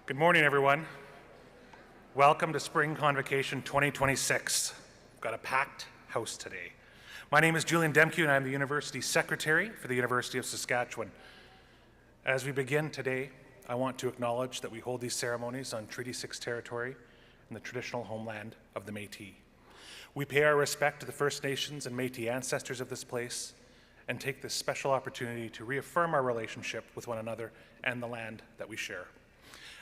Good morning, everyone. Welcome to Spring Convocation 2026. We've got a packed house today. My name is Julian Demke, and I'm the University Secretary for the University of Saskatchewan. As we begin today, I want to acknowledge that we hold these ceremonies on Treaty 6 territory in the traditional homeland of the Métis. We pay our respect to the First Nations and Métis ancestors of this place and take this special opportunity to reaffirm our relationship with one another and the land that we share.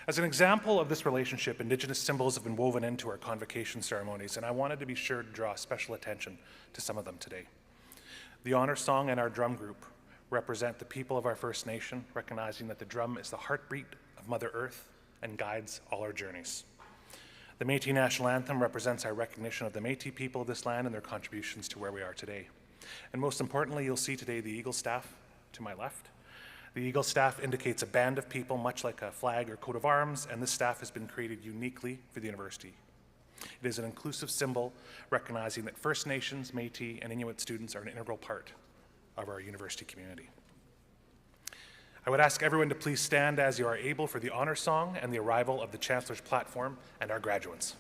As an example of this relationship, Indigenous symbols have been woven into our convocation ceremonies, and I wanted to be sure to draw special attention to some of them today. The honor song and our drum group represent the people of our First Nation, recognizing that the drum is the heartbeat of Mother Earth and guides all our journeys. The Métis National Anthem represents our recognition of the Métis people of this land and their contributions to where we are today. And most importantly, you'll see today the Eagle staff to my left. The Eagle staff indicates a band of people, much like a flag or coat of arms, and this staff has been created uniquely for the university. It is an inclusive symbol recognizing that First Nations, Métis, and Inuit students are an integral part of our university community. I would ask everyone to please stand as you are able for the honor song and the arrival of the Chancellor's platform and our graduates.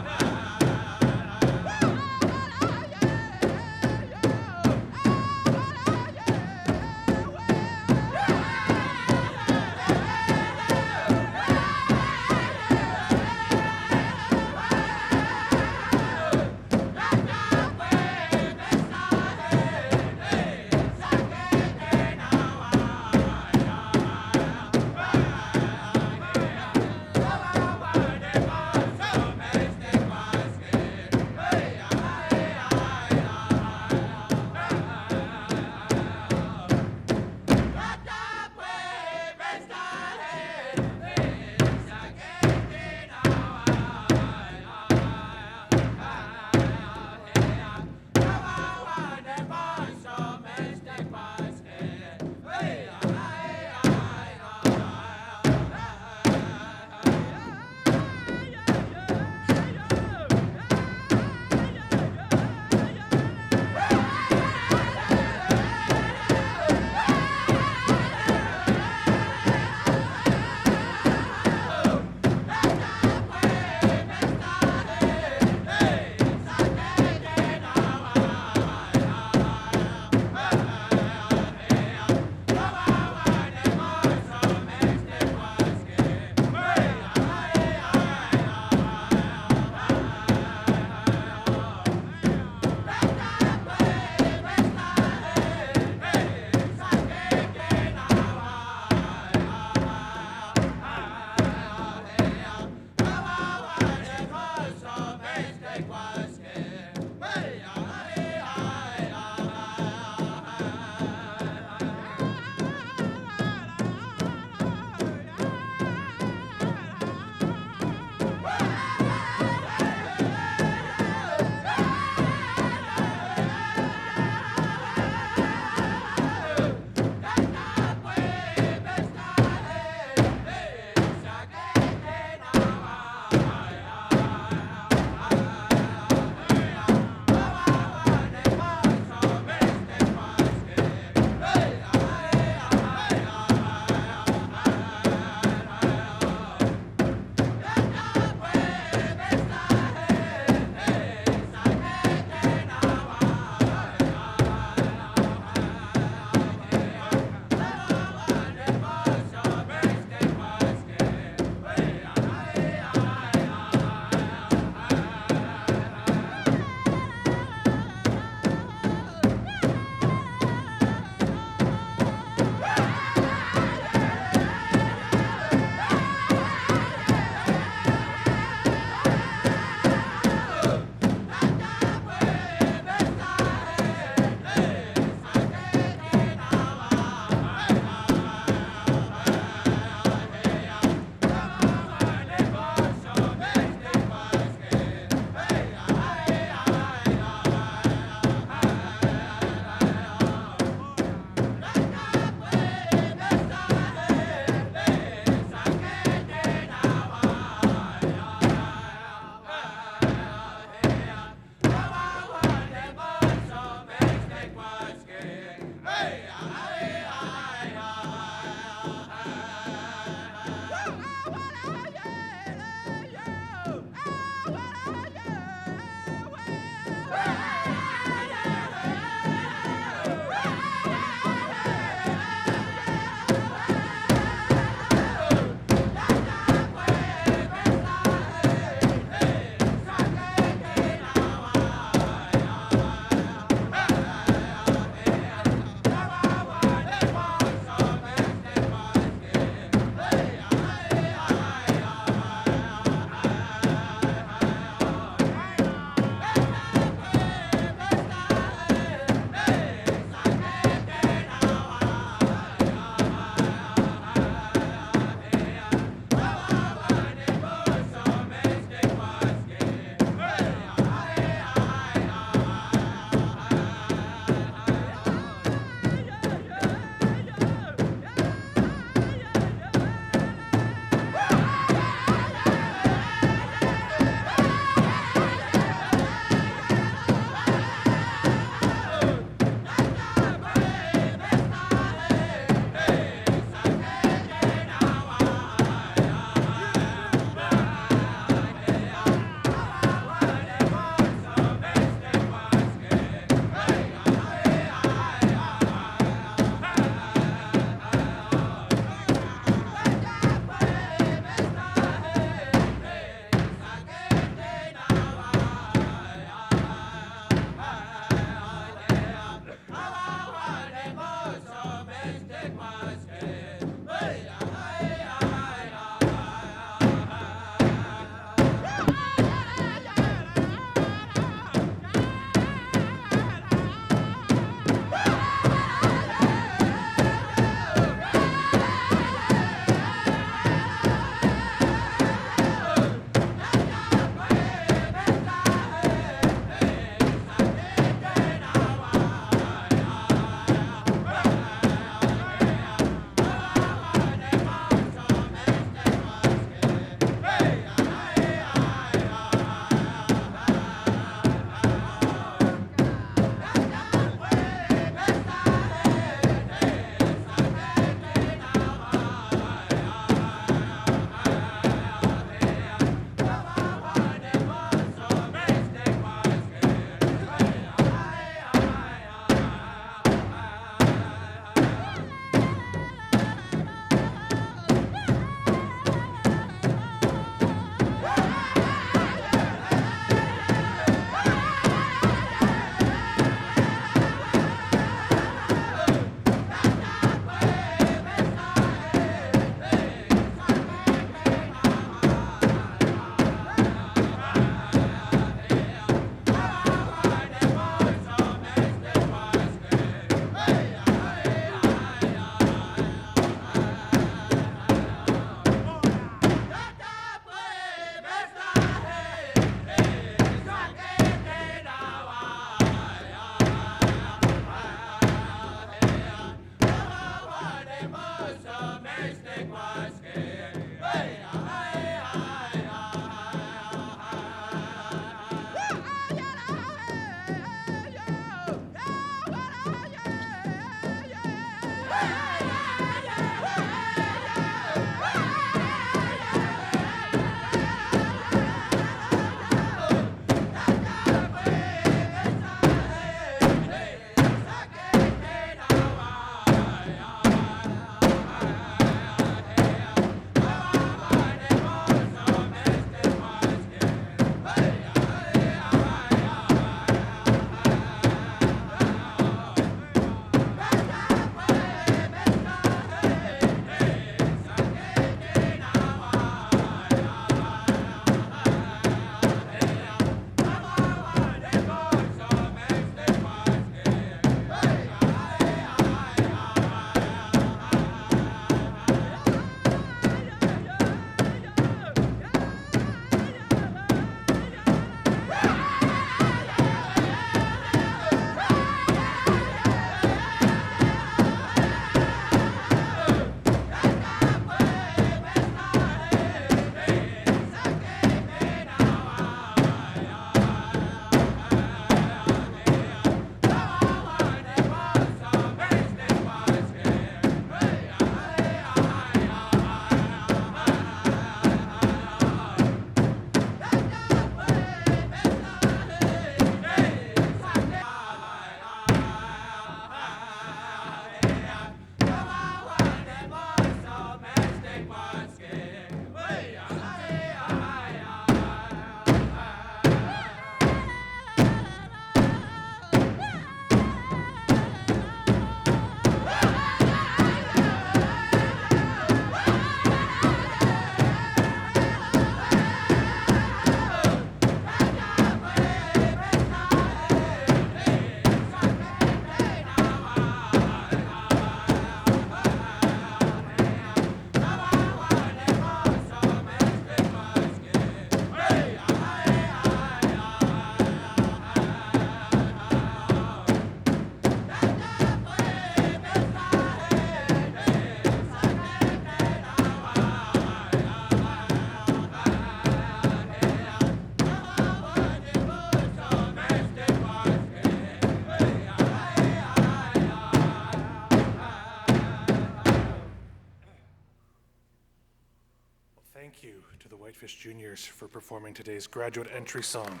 thank you to the Whitefish Juniors for performing today's graduate entry song.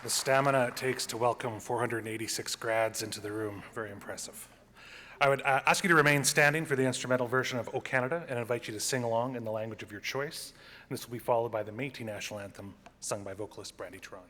The stamina it takes to welcome 486 grads into the room, very impressive. I would ask you to remain standing for the instrumental version of O Canada and invite you to sing along in the language of your choice. And this will be followed by the Métis National Anthem sung by vocalist Brandy Tron.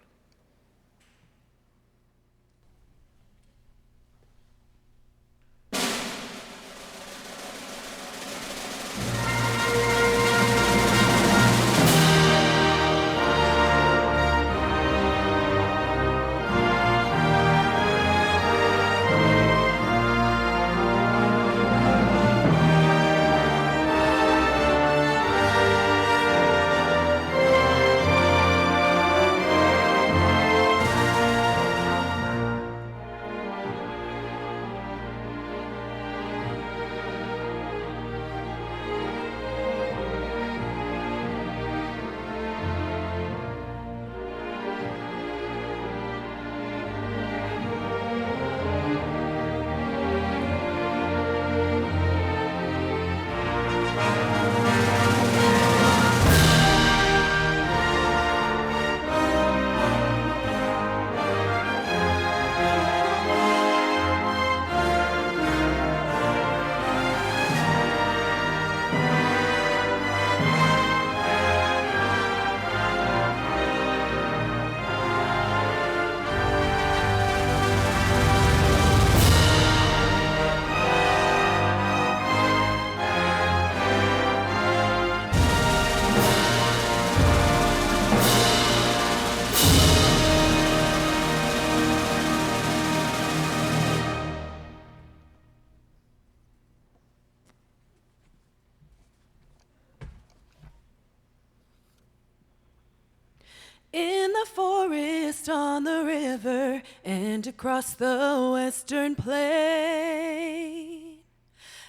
In the forest, on the river, and across the western plain,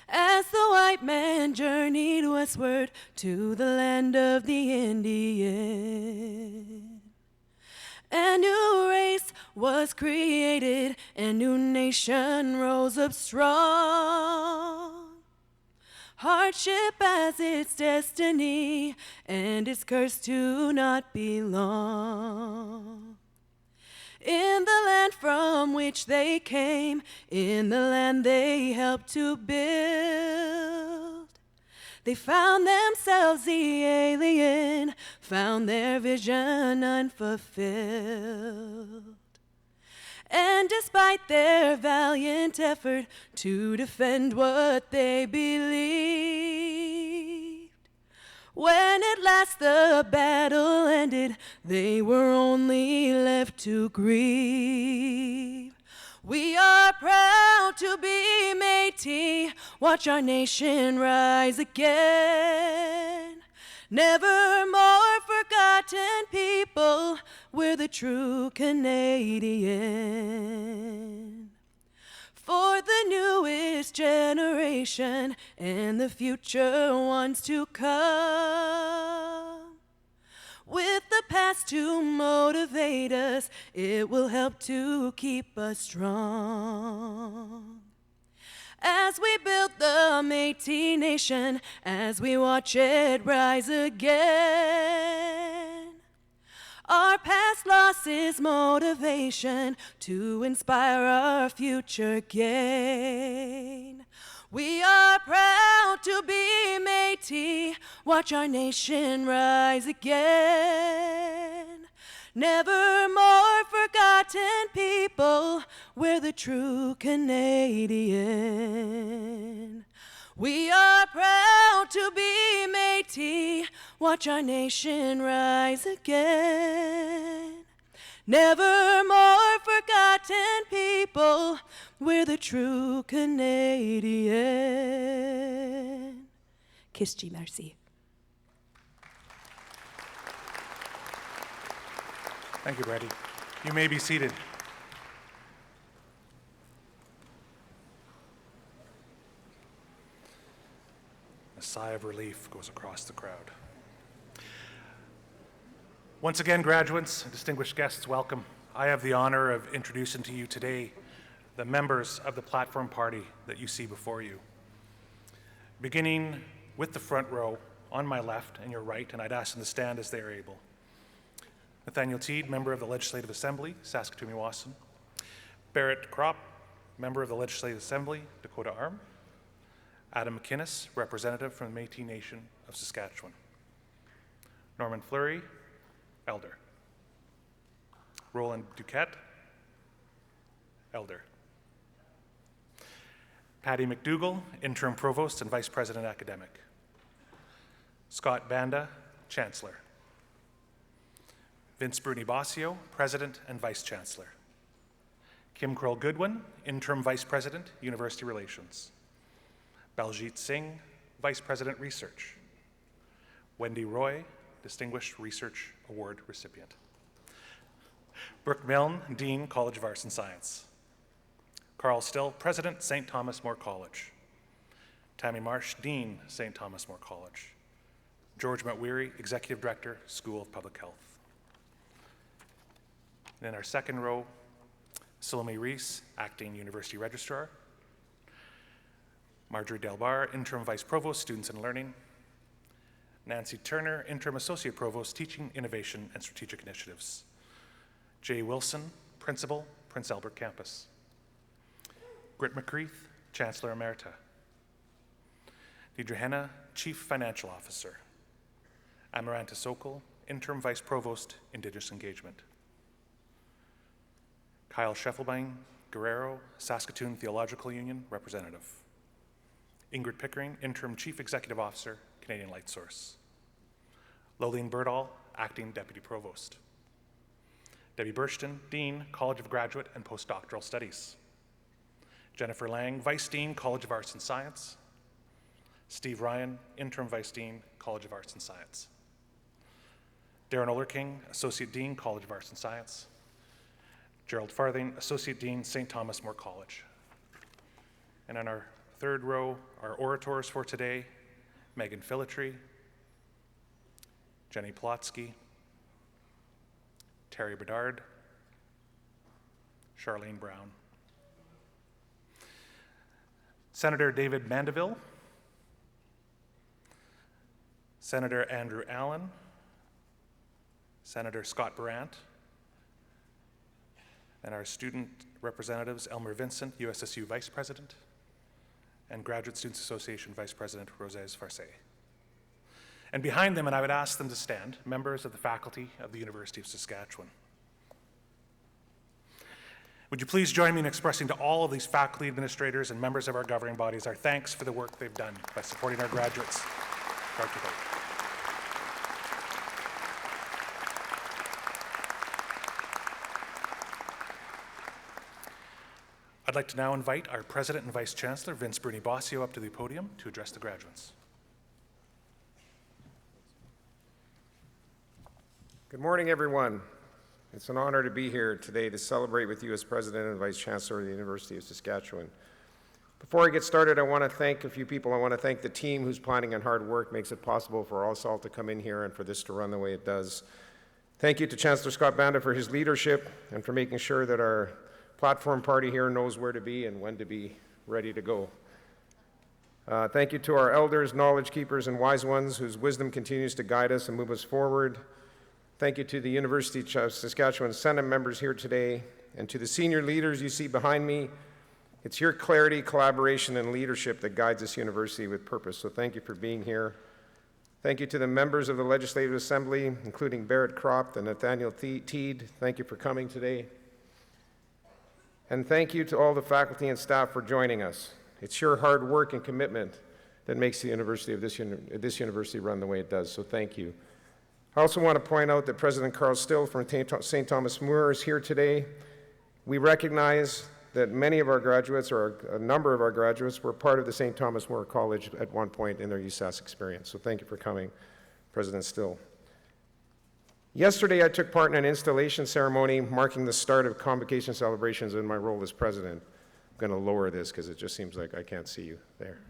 as the white man journeyed westward to the land of the Indian, a new race was created, a new nation rose up strong. Hardship as its destiny, and its curse to not belong. In the land from which they came, in the land they helped to build, they found themselves the alien, found their vision unfulfilled. And despite their valiant effort to defend what they believed, when at last the battle ended, they were only left to grieve. We are proud to be Métis, watch our nation rise again. Never more forgotten people, we're the true Canadian. For the newest generation and the future ones to come, with the past to motivate us, it will help to keep us strong. As we build the Métis Nation, as we watch it rise again, our past loss is motivation to inspire our future gain. We are proud to be Métis, watch our nation rise again. Never more forgotten people, we're the true Canadian. We are proud to be Métis, watch our nation rise again. Never more forgotten people, we're the true Canadian. Kiss merci. Thank you, Brandy. You may be seated. A sigh of relief goes across the crowd. Once again, graduates, distinguished guests, welcome. I have the honor of introducing to you today the members of the platform party that you see before you. Beginning with the front row on my left and your right, and I'd ask them to stand as they are able. Nathaniel Teed, member of the Legislative Assembly, Saskatoon-Meewasin. Barrett Kropp, member of the Legislative Assembly, Dakota Arm. Adam McInnes, representative from the Métis Nation of Saskatchewan. Norman Fleury, elder. Roland Duquette, elder. Patty McDougall, interim provost and vice president academic. Scott Banda, chancellor. Vince Bruni-Basio, president and vice chancellor. Kim Kroll-Goodwin, interim vice president, university relations. Baljit Singh, vice president, research. Wendy Roy, distinguished research award recipient. Brooke Milne, dean, College of Arts and Science. Carl Still, president, St. Thomas More College. Tammy Marsh, dean, St. Thomas More College. George Mutweary, executive director, School of Public Health. And in our second row, Salome Reese, acting university registrar. Marjorie Delbar, interim vice provost, students and learning. Nancy Turner, interim associate provost, teaching, innovation, and strategic initiatives. Jay Wilson, principal, Prince Albert campus. Britt McCreath, Chancellor Emerita. Deidre Henna, Chief Financial Officer. Amaranta Sokol, Interim Vice Provost, Indigenous Engagement. Kyle Scheffelbein Guerrero, Saskatoon Theological Union Representative. Ingrid Pickering, Interim Chief Executive Officer, Canadian Light Source. Lolene Birdall, Acting Deputy Provost. Debbie Burshton, Dean, College of Graduate and Postdoctoral Studies. Jennifer Lang, Vice Dean, College of Arts and Science. Steve Ryan, Interim Vice Dean, College of Arts and Science. Darren Olerking, Associate Dean, College of Arts and Science. Gerald Farthing, Associate Dean, St. Thomas More College. And on our third row, our orators for today, Megan Philitry, Jenny Plotsky, Terry Bedard, Charlene Brown. Senator David Mandeville, Senator Andrew Allen, Senator Scott Brandt, and our student representatives, Elmer Vincent, USSU Vice President, and Graduate Students Association Vice President, Rosez Farce. And behind them, and I would ask them to stand, members of the faculty of the University of Saskatchewan. Would you please join me in expressing to all of these faculty, administrators, and members of our governing bodies our thanks for the work they've done by supporting our graduates. Dr. Vogt. I'd like to now invite our President and Vice Chancellor, Vince Bruni-Basio, up to the podium to address the graduates. Good morning, everyone. It's an honor to be here today to celebrate with you as President and Vice Chancellor of the University of Saskatchewan. Before I get started, I want to thank a few people. I want to thank the team whose planning and hard work makes it possible for us all to come in here and for this to run the way it does. Thank you to Chancellor Scott Banda for his leadership and for making sure that our platform party here knows where to be and when to be ready to go. Thank you to our elders, knowledge keepers, and wise ones whose wisdom continues to guide us and move us forward. Thank you to the University of Saskatchewan Senate members here today, and to the senior leaders you see behind me. It's your clarity, collaboration, and leadership that guides this university with purpose, so thank you for being here. Thank you to the members of the Legislative Assembly, including Barrett Kropp and Nathaniel Teed. Thank you for coming today. And thank you to all the faculty and staff for joining us. It's your hard work and commitment that makes the university of this university run the way it does, so thank you. I also want to point out that President Carl Still from St. Thomas More is here today. We recognize that many of our graduates, or a number of our graduates, were part of the St. Thomas More College at one point in their USask experience. So thank you for coming, President Still. Yesterday, I took part in an installation ceremony marking the start of Convocation celebrations in my role as president. I'm going to lower this because it just seems like I can't see you there.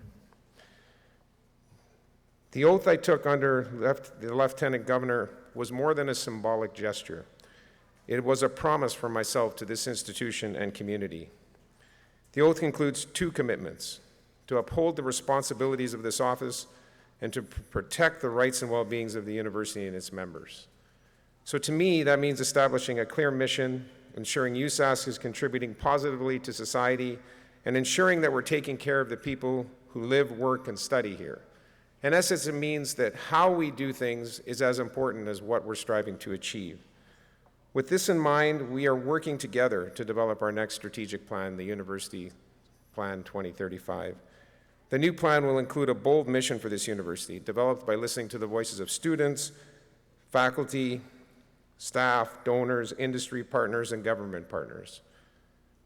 The oath I took under the Lieutenant Governor was more than a symbolic gesture. It was a promise from myself to this institution and community. The oath includes two commitments: to uphold the responsibilities of this office and to protect the rights and well-beings of the university and its members. So to me, that means establishing a clear mission, ensuring USask is contributing positively to society, and ensuring that we're taking care of the people who live, work, and study here. In essence, it means that how we do things is as important as what we're striving to achieve. With this in mind, we are working together to develop our next strategic plan, the University Plan 2035. The new plan will include a bold mission for this university, developed by listening to the voices of students, faculty, staff, donors, industry partners, and government partners.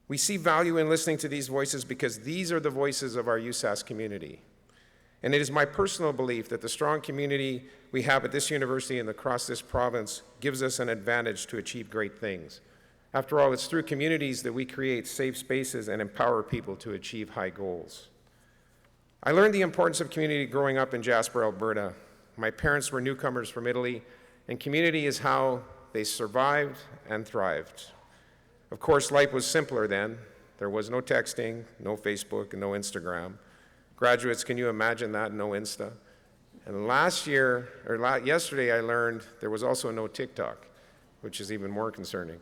We see value in listening to these voices because these are the voices of our USask community. And it is my personal belief that the strong community we have at this university and across this province gives us an advantage to achieve great things. After all, it's through communities that we create safe spaces and empower people to achieve high goals. I learned the importance of community growing up in Jasper, Alberta. My parents were newcomers from Italy, and community is how they survived and thrived. Of course, life was simpler then. There was no texting, no Facebook, and no Instagram. Graduates, can you imagine that? No Insta. And yesterday, I learned there was also no TikTok, which is even more concerning.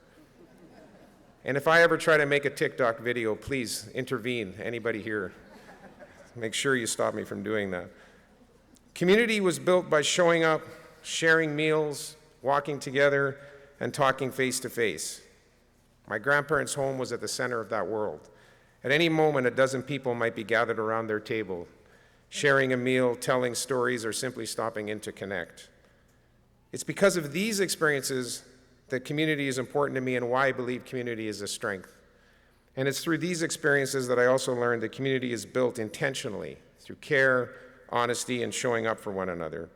And if I ever try to make a TikTok video, please intervene, anybody here. Make sure you stop me from doing that. Community was built by showing up, sharing meals, walking together, and talking face to face. My grandparents' home was at the center of that world. At any moment, a dozen people might be gathered around their table, sharing a meal, telling stories, or simply stopping in to connect. It's because of these experiences that community is important to me and why I believe community is a strength. And it's through these experiences that I also learned that community is built intentionally through care, honesty, and showing up for one another.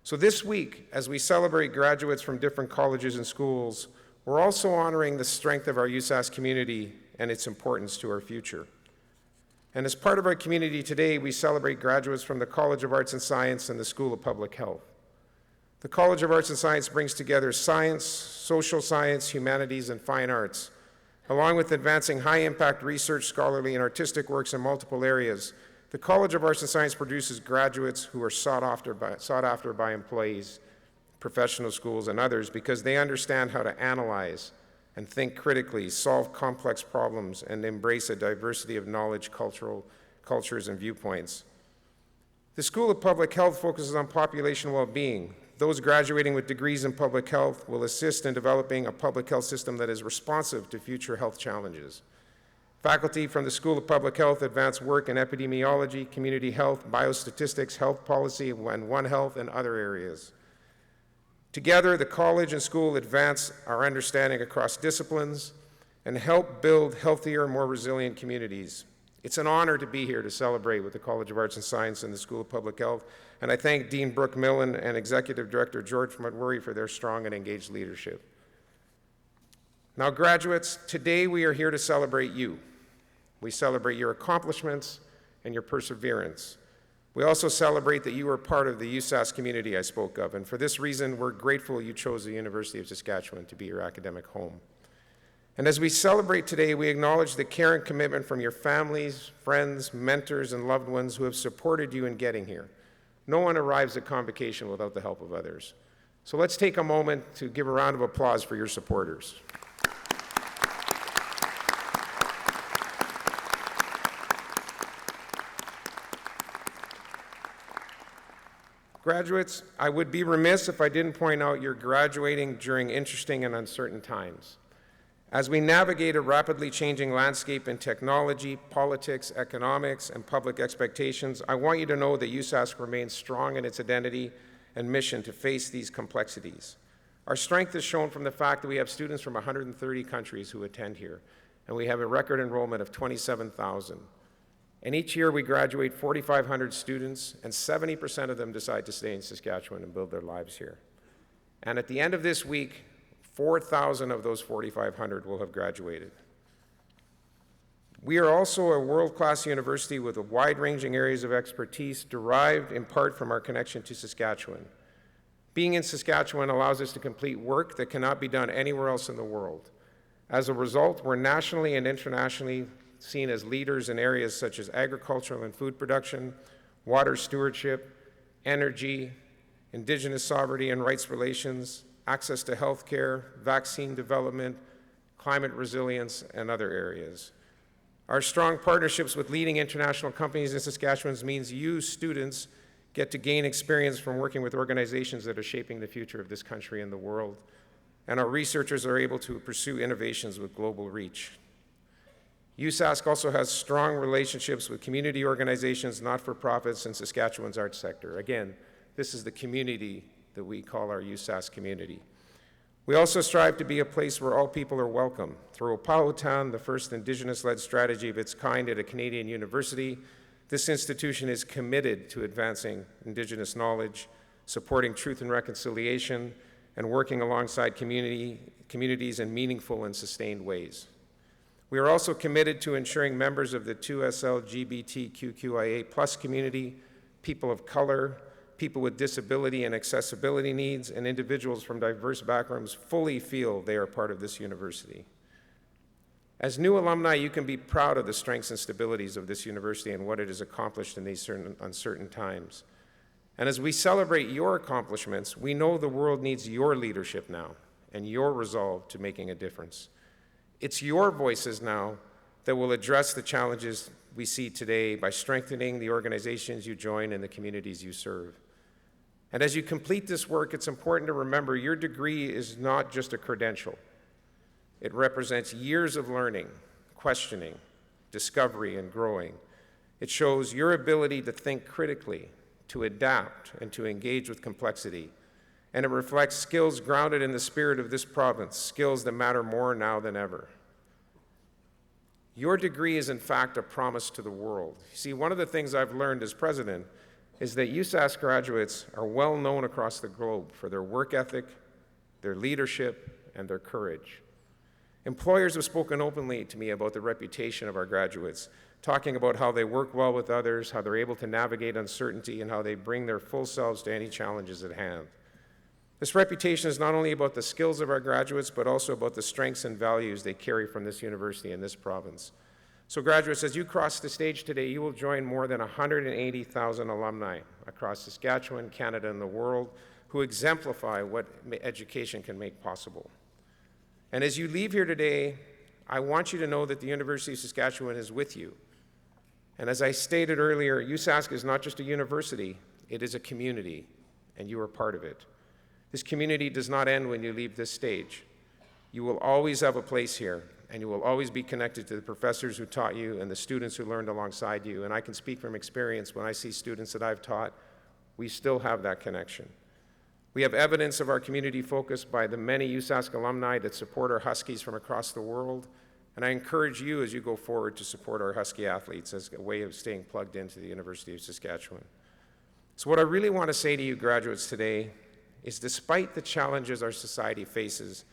So this week, as we celebrate graduates from different colleges and schools, we're also honoring the strength of our USask community and its importance to our future. And as part of our community today, we celebrate graduates from the College of Arts and Science and the School of Public Health. The College of Arts and Science brings together science, social science, humanities, and fine arts. Along with advancing high-impact research, scholarly, and artistic works in multiple areas, the College of Arts and Science produces graduates who are sought after by employees, professional schools, and others because they understand how to analyze and think critically, solve complex problems, and embrace a diversity of knowledge, cultures, and viewpoints. The School of Public Health focuses on population well-being. Those graduating with degrees in public health will assist in developing a public health system that is responsive to future health challenges. Faculty from the School of Public Health advance work in epidemiology, community health, biostatistics, health policy, and One Health, and other areas. Together, the college and school advance our understanding across disciplines and help build healthier, more resilient communities. It's an honor to be here to celebrate with the College of Arts and Science and the School of Public Health, and I thank Dean Brooke Millen and Executive Director George McWurry for their strong and engaged leadership. Now, graduates, today we are here to celebrate you. We celebrate your accomplishments and your perseverance. We also celebrate that you are part of the USask community I spoke of, and for this reason, we're grateful you chose the University of Saskatchewan to be your academic home. And as we celebrate today, we acknowledge the care and commitment from your families, friends, mentors, and loved ones who have supported you in getting here. No one arrives at Convocation without the help of others. So let's take a moment to give a round of applause for your supporters. Graduates, I would be remiss if I didn't point out you're graduating during interesting and uncertain times. As we navigate a rapidly changing landscape in technology, politics, economics, and public expectations, I want you to know that USask remains strong in its identity and mission to face these complexities. Our strength is shown from the fact that we have students from 130 countries who attend here, and we have a record enrollment of 27,000. And each year we graduate 4,500 students, and 70% of them decide to stay in Saskatchewan and build their lives here. And at the end of this week, 4,000 of those 4,500 will have graduated. We are also a world-class university with wide-ranging areas of expertise derived in part from our connection to Saskatchewan. Being in Saskatchewan allows us to complete work that cannot be done anywhere else in the world. As a result, we're nationally and internationally seen as leaders in areas such as agricultural and food production, water stewardship, energy, Indigenous sovereignty and rights relations, access to health care, vaccine development, climate resilience, and other areas. Our strong partnerships with leading international companies in Saskatchewan means you, students, get to gain experience from working with organizations that are shaping the future of this country and the world. And our researchers are able to pursue innovations with global reach. USask also has strong relationships with community organizations, not-for-profits, and Saskatchewan's arts sector. Again, this is the community that we call our USask community. We also strive to be a place where all people are welcome. Through Opahoutan, the first Indigenous-led strategy of its kind at a Canadian university, this institution is committed to advancing Indigenous knowledge, supporting truth and reconciliation, and working alongside communities in meaningful and sustained ways. We are also committed to ensuring members of the 2SL LGBTQIA+ community, people of color, people with disability and accessibility needs, and individuals from diverse backgrounds fully feel they are part of this university. As new alumni, you can be proud of the strengths and stabilities of this university and what it has accomplished in these uncertain times. And as we celebrate your accomplishments, we know the world needs your leadership now and your resolve to making a difference. It's your voices now that will address the challenges we see today by strengthening the organizations you join and the communities you serve. And as you complete this work, it's important to remember your degree is not just a credential. It represents years of learning, questioning, discovery, and growing. It shows your ability to think critically, to adapt, and to engage with complexity. And it reflects skills grounded in the spirit of this province, skills that matter more now than ever. Your degree is, in fact, a promise to the world. You see, one of the things I've learned as president is that USask graduates are well known across the globe for their work ethic, their leadership, and their courage. Employers have spoken openly to me about the reputation of our graduates, talking about how they work well with others, how they're able to navigate uncertainty, and how they bring their full selves to any challenges at hand. This reputation is not only about the skills of our graduates, but also about the strengths and values they carry from this university and this province. So graduates, as you cross the stage today, you will join more than 180,000 alumni across Saskatchewan, Canada, and the world who exemplify what education can make possible. And as you leave here today, I want you to know that the University of Saskatchewan is with you. And as I stated earlier, USask is not just a university, it is a community, and you are part of it. This community does not end when you leave this stage. You will always have a place here, and you will always be connected to the professors who taught you and the students who learned alongside you. And I can speak from experience, when I see students that I've taught, we still have that connection. We have evidence of our community focus by the many USask alumni that support our Huskies from across the world, and I encourage you as you go forward to support our Husky athletes as a way of staying plugged into the University of Saskatchewan. So what I really want to say to you graduates today is, despite the challenges our society faces,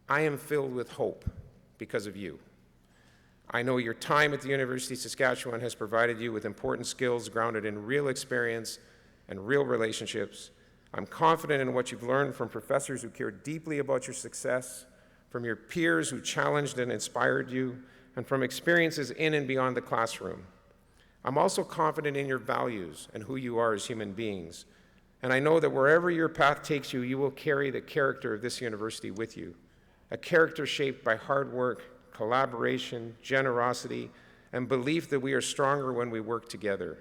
I am filled with hope because of you. I know your time at the University of Saskatchewan has provided you with important skills grounded in real experience and real relationships. I'm confident in what you've learned from professors who care deeply about your success, from your peers who challenged and inspired you, and from experiences in and beyond the classroom. I'm also confident in your values and who you are as human beings. And I know that wherever your path takes you, you will carry the character of this university with you, a character shaped by hard work, collaboration, generosity, and belief that we are stronger when we work together.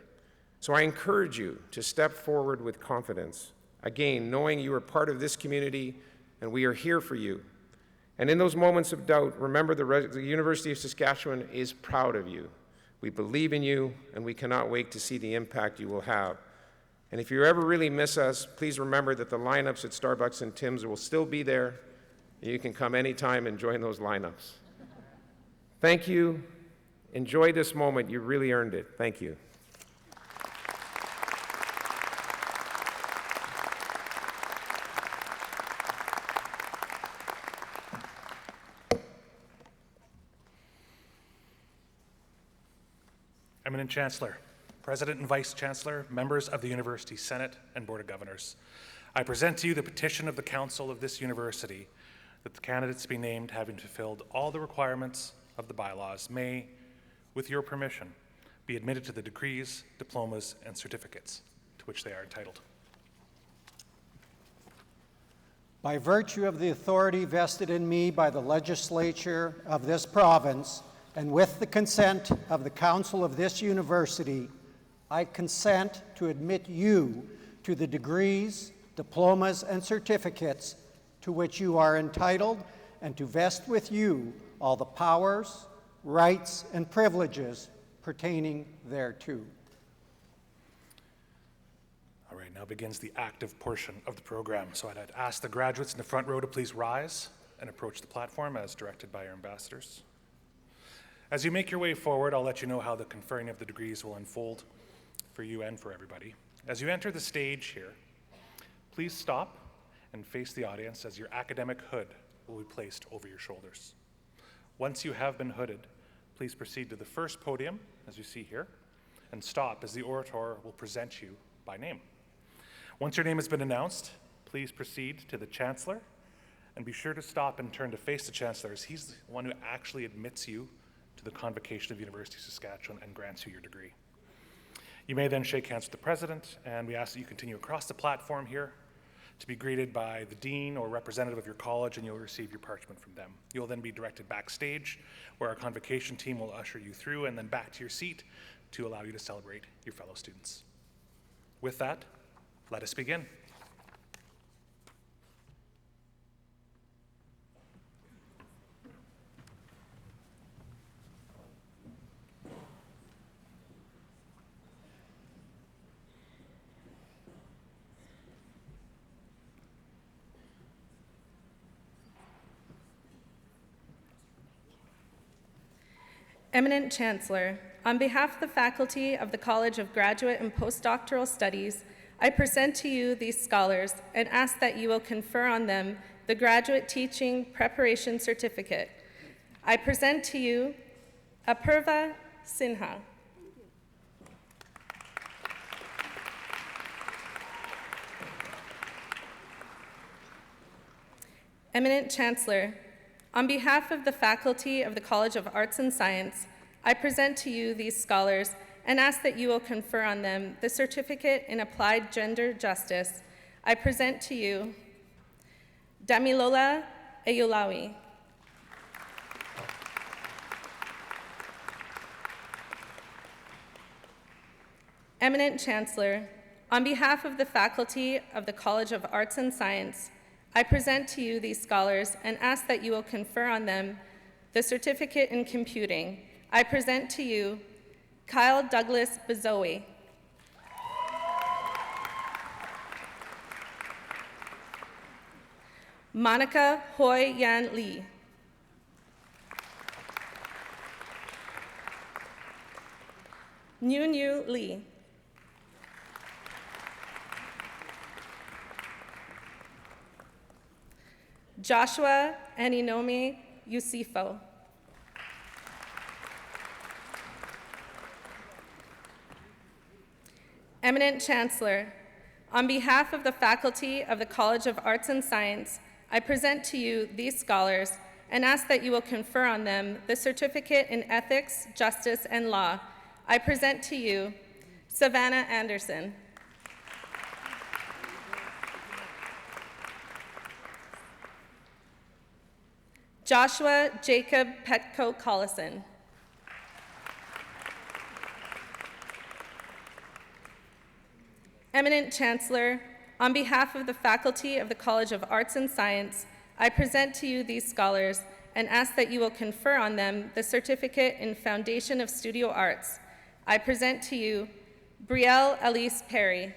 So I encourage you to step forward with confidence, again, knowing you are part of this community and we are here for you. And in those moments of doubt, remember the University of Saskatchewan is proud of you. We believe in you, and we cannot wait to see the impact you will have. And if you ever really miss us, please remember that the lineups at Starbucks and Tim's will still be there. You can come anytime and join those lineups. Thank you. Enjoy this moment. You really earned it. Thank you. Eminent Chancellor, President and Vice Chancellor, members of the University Senate and Board of Governors, I present to you the petition of the Council of this university that the candidates be named having fulfilled all the requirements of the bylaws may, with your permission, be admitted to the degrees, diplomas, and certificates to which they are entitled. By virtue of the authority vested in me by the legislature of this province, and with the consent of the council of this university, I consent to admit you to the degrees, diplomas, and certificates to which you are entitled, and to vest with you all the powers, rights, and privileges pertaining thereto. All right, now begins the active portion of the program. So I'd ask the graduates in the front row to please rise and approach the platform as directed by our ambassadors. As you make your way forward, I'll let you know how the conferring of the degrees will unfold for you and for everybody. As you enter the stage here, please stop and face the audience as your academic hood will be placed over your shoulders. Once you have been hooded, please proceed to the first podium, as you see here, and stop as the orator will present you by name. Once your name has been announced, please proceed to the Chancellor, and be sure to stop and turn to face the Chancellor, as he's the one who actually admits you to the Convocation of the University of Saskatchewan and grants you your degree. You may then shake hands with the President, and we ask that you continue across the platform here to be greeted by the Dean or representative of your college, and you'll receive your parchment from them. You'll then be directed backstage, where our Convocation team will usher you through, and then back to your seat to allow you to celebrate your fellow students. With that, let us begin. Eminent Chancellor, on behalf of the faculty of the College of Graduate and Postdoctoral Studies, I present to you these scholars and ask that you will confer on them the Graduate Teaching Preparation Certificate. I present to you Apurva Sinha. Eminent Chancellor, on behalf of the faculty of the College of Arts and Science, I present to you these scholars and ask that you will confer on them the Certificate in Applied Gender Justice. I present to you Damilola Eyulawi. Eminent Chancellor, on behalf of the faculty of the College of Arts and Science, I present to you these scholars and ask that you will confer on them the Certificate in Computing. I present to you Kyle Douglas Bezoe. Monica Hoi Yan Lee. Nyu Lee. Joshua Aninomi Yusifo. Eminent Chancellor, on behalf of the faculty of the College of Arts and Science, I present to you these scholars and ask that you will confer on them the Certificate in Ethics, Justice, and Law. I present to you Savannah Anderson. Joshua Jacob Petco Collison. Eminent Chancellor, on behalf of the faculty of the College of Arts and Science, I present to you these scholars and ask that you will confer on them the Certificate in Foundation of Studio Arts. I present to you Brielle Elise Perry.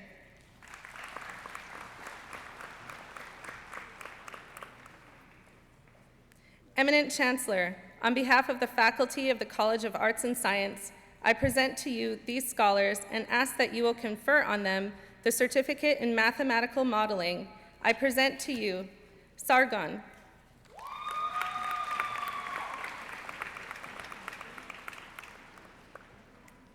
Eminent Chancellor, on behalf of the faculty of the College of Arts and Science, I present to you these scholars and ask that you will confer on them the Certificate in Mathematical Modeling. I present to you Sargon.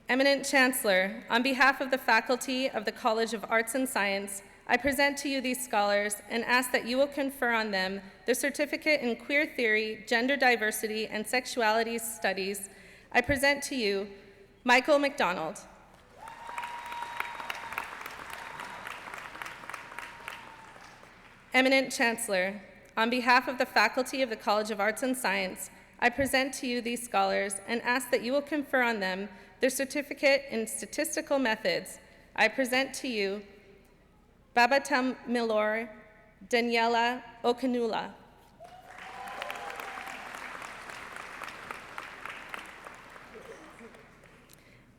Eminent Chancellor, on behalf of the faculty of the College of Arts and Science, I present to you these scholars and ask that you will confer on them the Certificate in Queer Theory, Gender Diversity, and Sexuality Studies. I present to you Michael McDonald. Eminent Chancellor, on behalf of the faculty of the College of Arts and Science, I present to you these scholars and ask that you will confer on them their certificate in statistical methods. I present to you Babatam Milor, Daniela Okanula.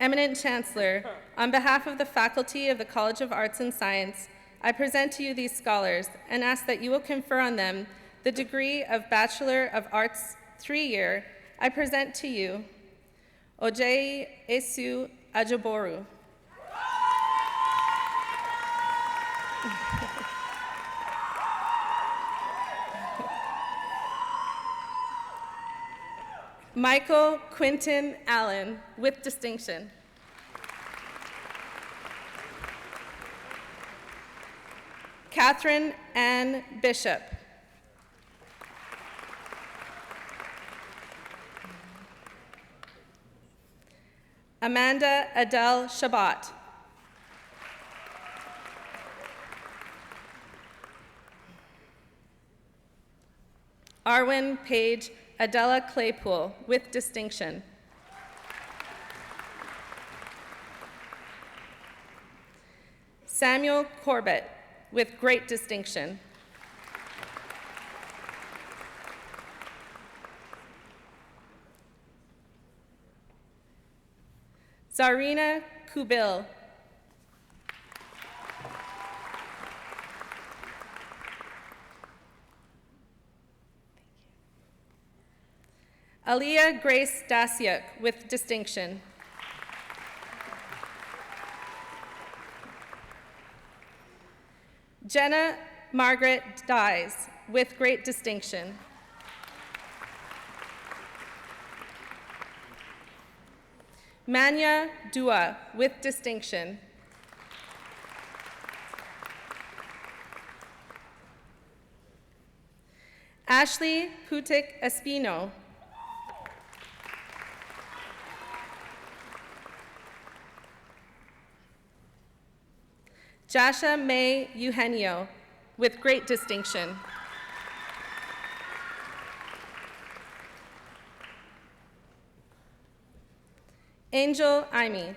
Eminent Chancellor, on behalf of the faculty of the College of Arts and Science, I present to you these scholars and ask that you will confer on them the degree of Bachelor of Arts 3-year. I present to you Ojei Esu Ajaboru. Michael Quinton Allen, with distinction. Catherine Ann Bishop. Amanda Adele Shabbat. Arwen Page Adela Claypool, with distinction. Samuel Corbett, with great distinction. Zarina Kubil. Aliyah Grace Dasiuk, with distinction. Jenna Margaret Dyes, with great distinction. Manya Dua, with distinction. Ashley Putik Espino. Jasha May Eugenio, with great distinction. Angel Imi.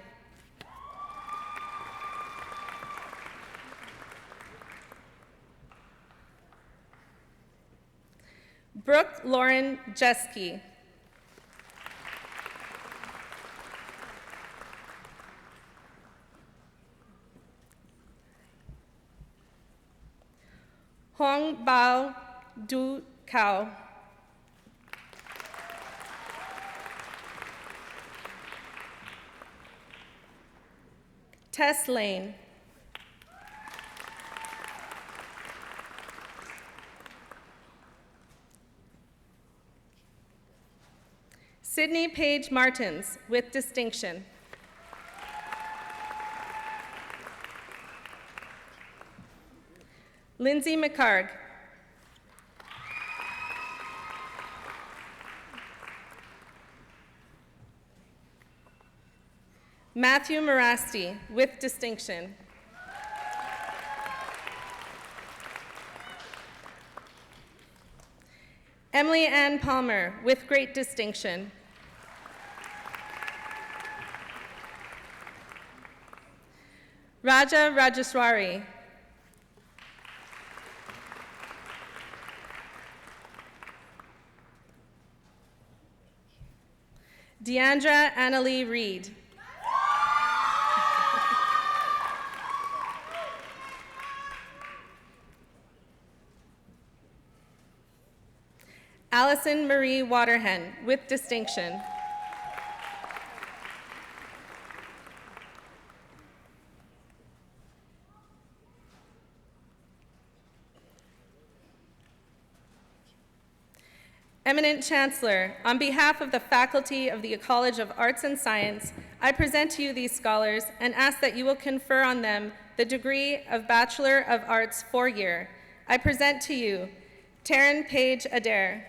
Brooke Lauren Jeske. Hong Bao Du Cao. Tess Lane. Sydney Page Martins, with distinction. Lindsay McCarg. Matthew Morasti, with distinction. Emily Ann Palmer, with great distinction. Raja Rajeswari. Deandra Annalie Reed. Allison Marie Waterhen, with distinction. Eminent Chancellor, on behalf of the faculty of the College of Arts and Science, I present to you these scholars and ask that you will confer on them the degree of Bachelor of Arts 4-year. I present to you Taryn Page Adair.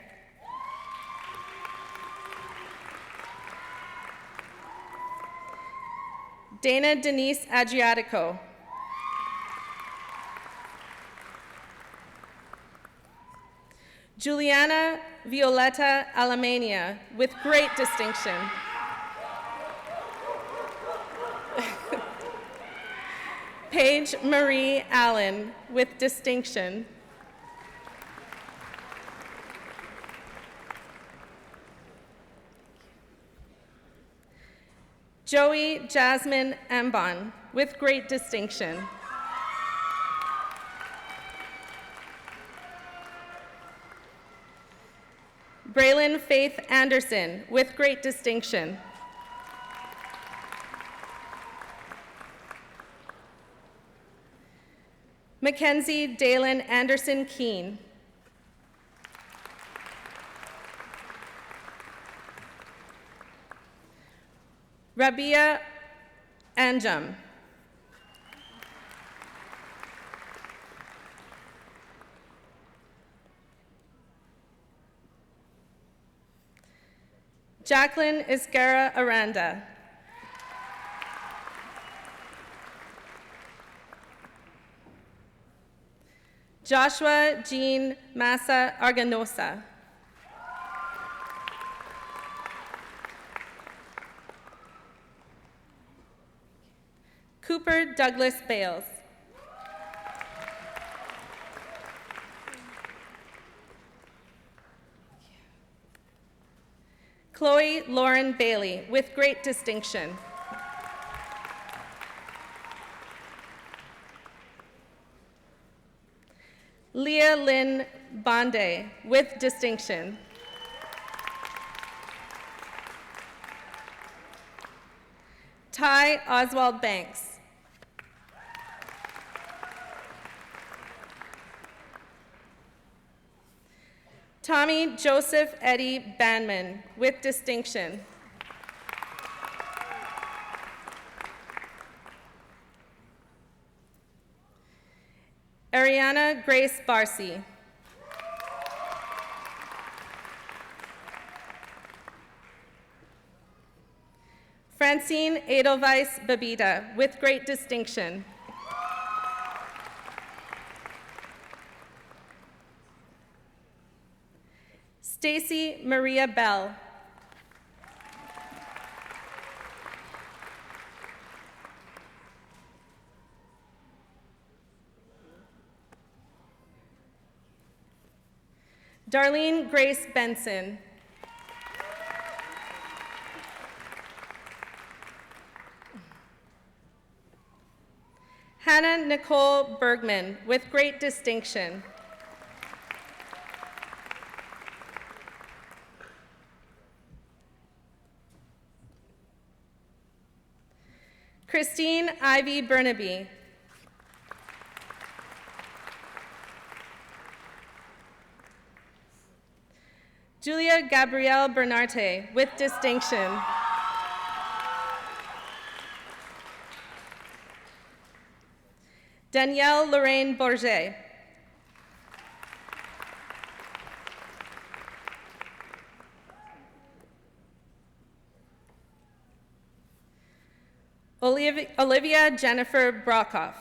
Dana Denise Adriatico. Juliana Violeta Alamania, with great distinction. Paige Marie Allen, with distinction. Joey Jasmine Ambon, with great distinction. Braylon Faith Anderson, with great distinction. Mackenzie Dalen Anderson Keene. Rabia Anjum. Jacqueline Isguera Aranda. Joshua Jean Massa Arganosa. Cooper Douglas Bales. Chloe Lauren Bailey, with great distinction. Leah Lynn Bonde, with distinction. Ty Oswald Banks. Tommy Joseph Eddie Banman, with distinction. Ariana Grace Barcy. Francine Edelweiss Babita, with great distinction. Stacy Maria Bell. Darlene Grace Benson. Hannah Nicole Bergman, with great distinction. Christine Ivy Burnaby. Julia Gabrielle Bernarte, with distinction. Danielle Lorraine Bourget. Olivia Jennifer Brockhoff.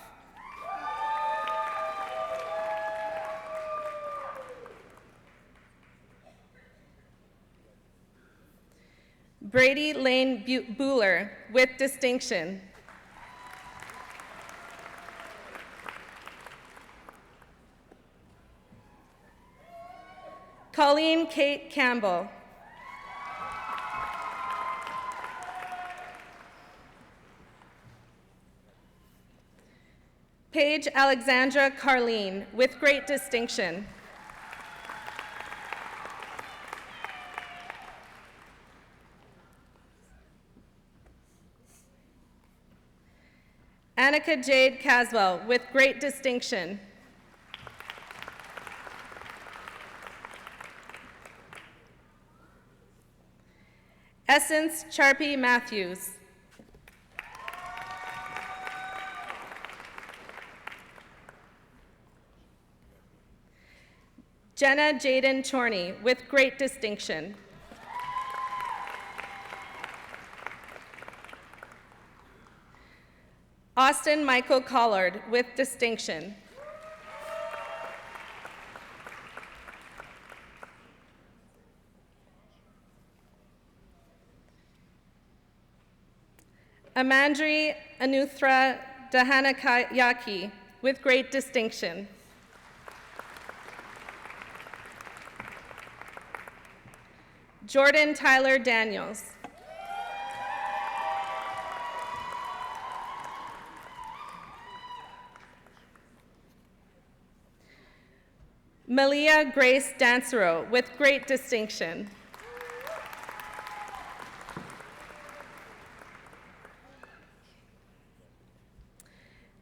Brady Lane Bueller, with distinction. Colleen Kate Campbell. Paige Alexandra Carleen, with great distinction. Annika Jade Caswell, with great distinction. Essence Charpy Matthews. Jenna Jaden Chorney, with great distinction. Austin Michael Collard, with distinction. Amandri Anuthra Dahanakayaki, with great distinction. Jordan Tyler Daniels. Malia Grace Dancero, with great distinction.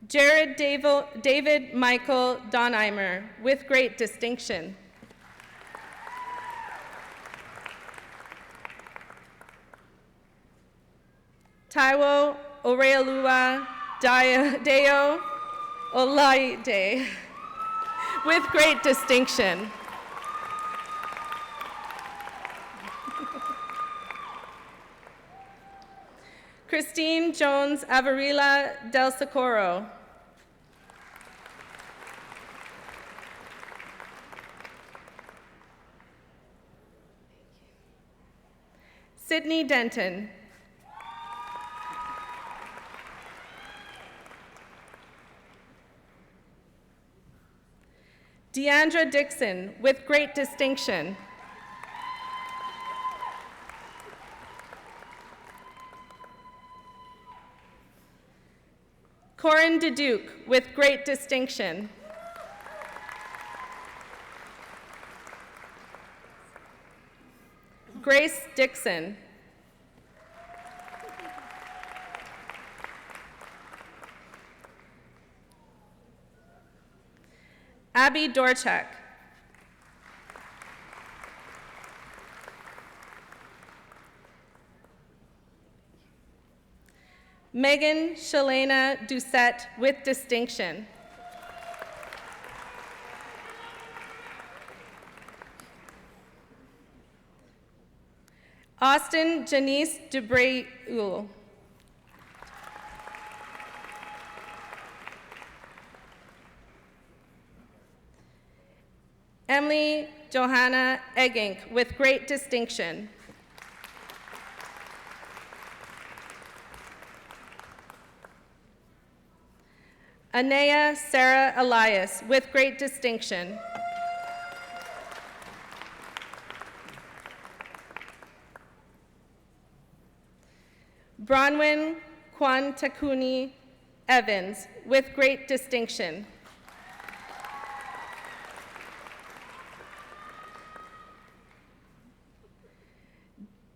Jared David Michael Donheimer, with great distinction. Taiwo Oreolua Deo Olaide, with great distinction. Christine Jones Avarila Del Socorro. Sydney Denton. Deandra Dixon, with great distinction. Corin DeDuke, with great distinction. Grace Dixon. Abby Dorchak. Megan Shalena Doucette, with distinction. Austin Janice Dubreuil. Emily Johanna Eggink, with great distinction. Anaya Sarah Elias, with great distinction. Bronwyn Kwantakuni Evans, with great distinction.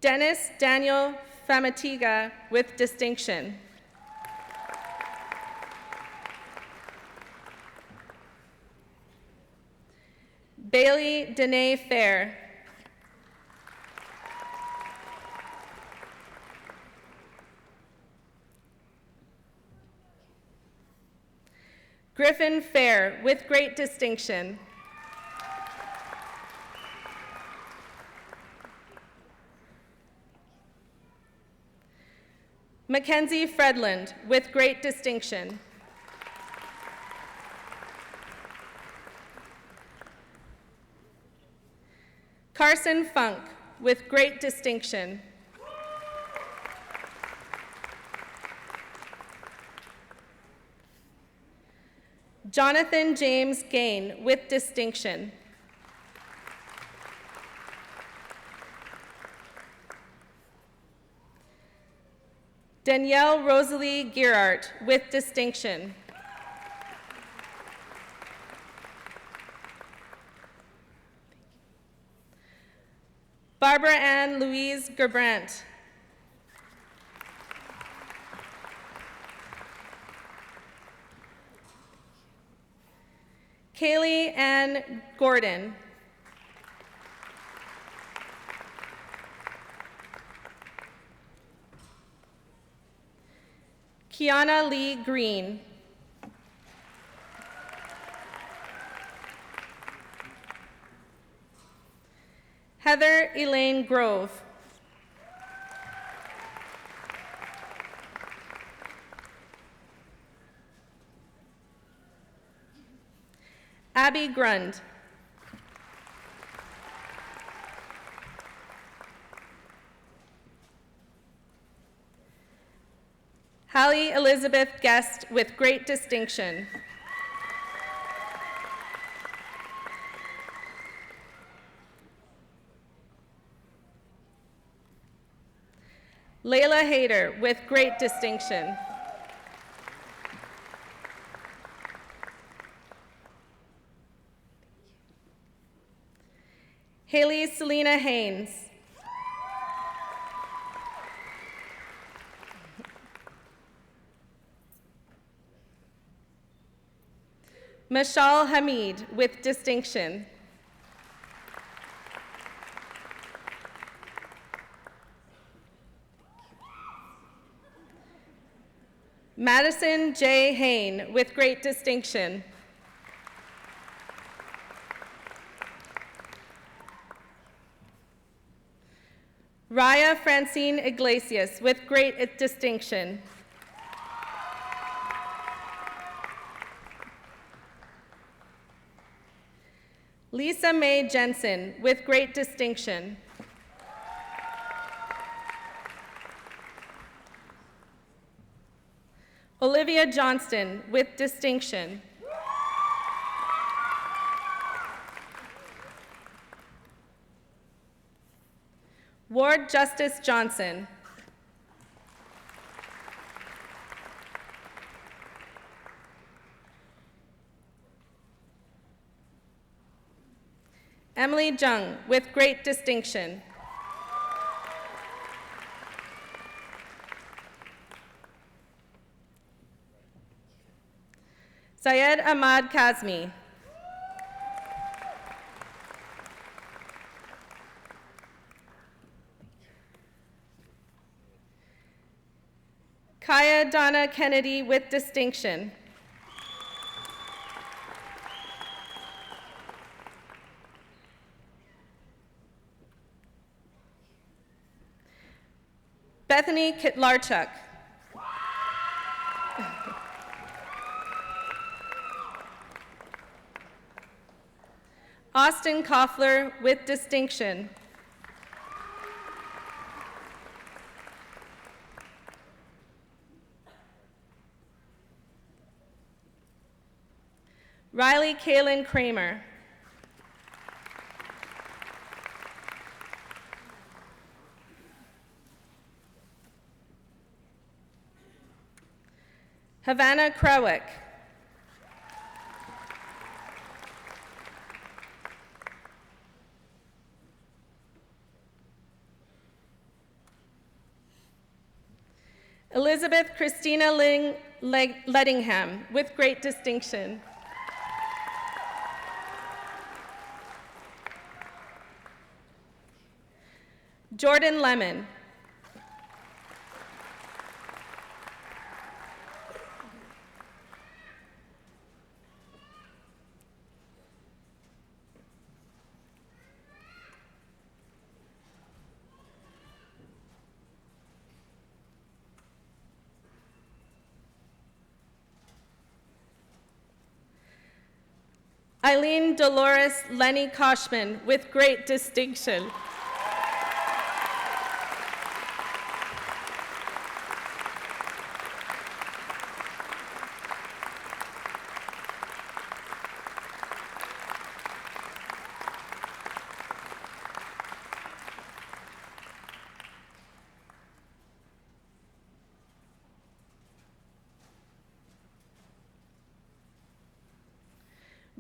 Dennis Daniel Famatiga, with distinction. Bailey Danae Fair. Griffin Fair, with great distinction. Mackenzie Fredland, with great distinction. Carson Funk, with great distinction. Jonathan James Gain, with distinction. Danielle Rosalie Girart, with distinction. Barbara Ann Louise Gerbrandt. Kaylee Ann Gordon. Kiana Lee Green. Heather Elaine Grove. Abby Grund. Hallie Elizabeth Guest with great distinction. Layla Hayter with great distinction. Haley Selena Haynes. Mashal Hamid with distinction. Madison J. Hain with great distinction. Raya Francine Iglesias with great distinction. Lisa Mae Jensen with great distinction. Olivia Johnston with distinction. Ward Justice Johnson. Emily Jung with great distinction. Syed Ahmad Kazmi. Kaya Donna Kennedy with distinction. Bethany Kitlarchuk. Austin Koffler with distinction. Riley Kaylin Kramer. Havana Krawick. Elizabeth Christina Lettingham with great distinction. Jordan Lemon. Eileen Dolores Lenny Koshman with great distinction.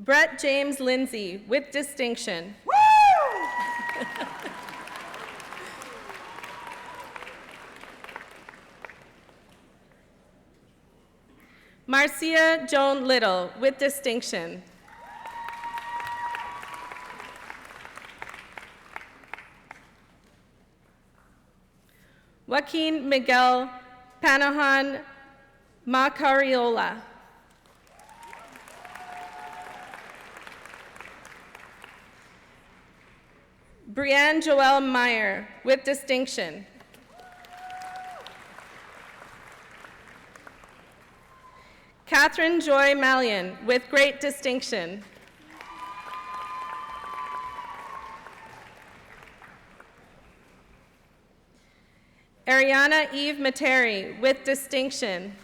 Brett James Lindsay with distinction. Marcia Joan Little with distinction. Joaquin Miguel Panahan Macariola. Brianne Joelle Meyer with distinction. Catherine Joy Mallion with great distinction. Ariana Eve Materi, with distinction.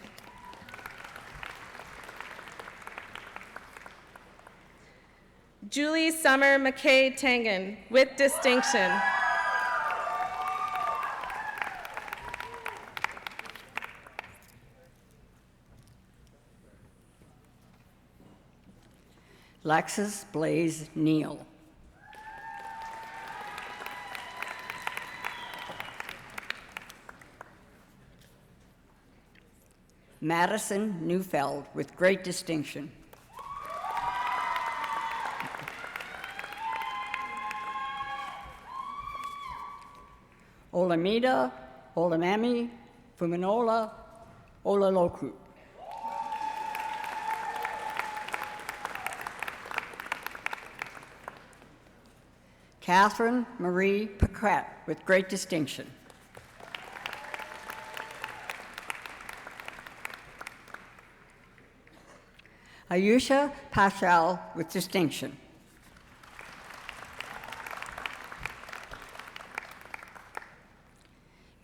Julie Summer McKay Tangen, with distinction. Lexus Blaze Neal. Madison Neufeld, with great distinction. Olamida Olamami Fuminola Olaloku. Catherine Marie Paquette, with great distinction. Ayusha Paschal, with distinction.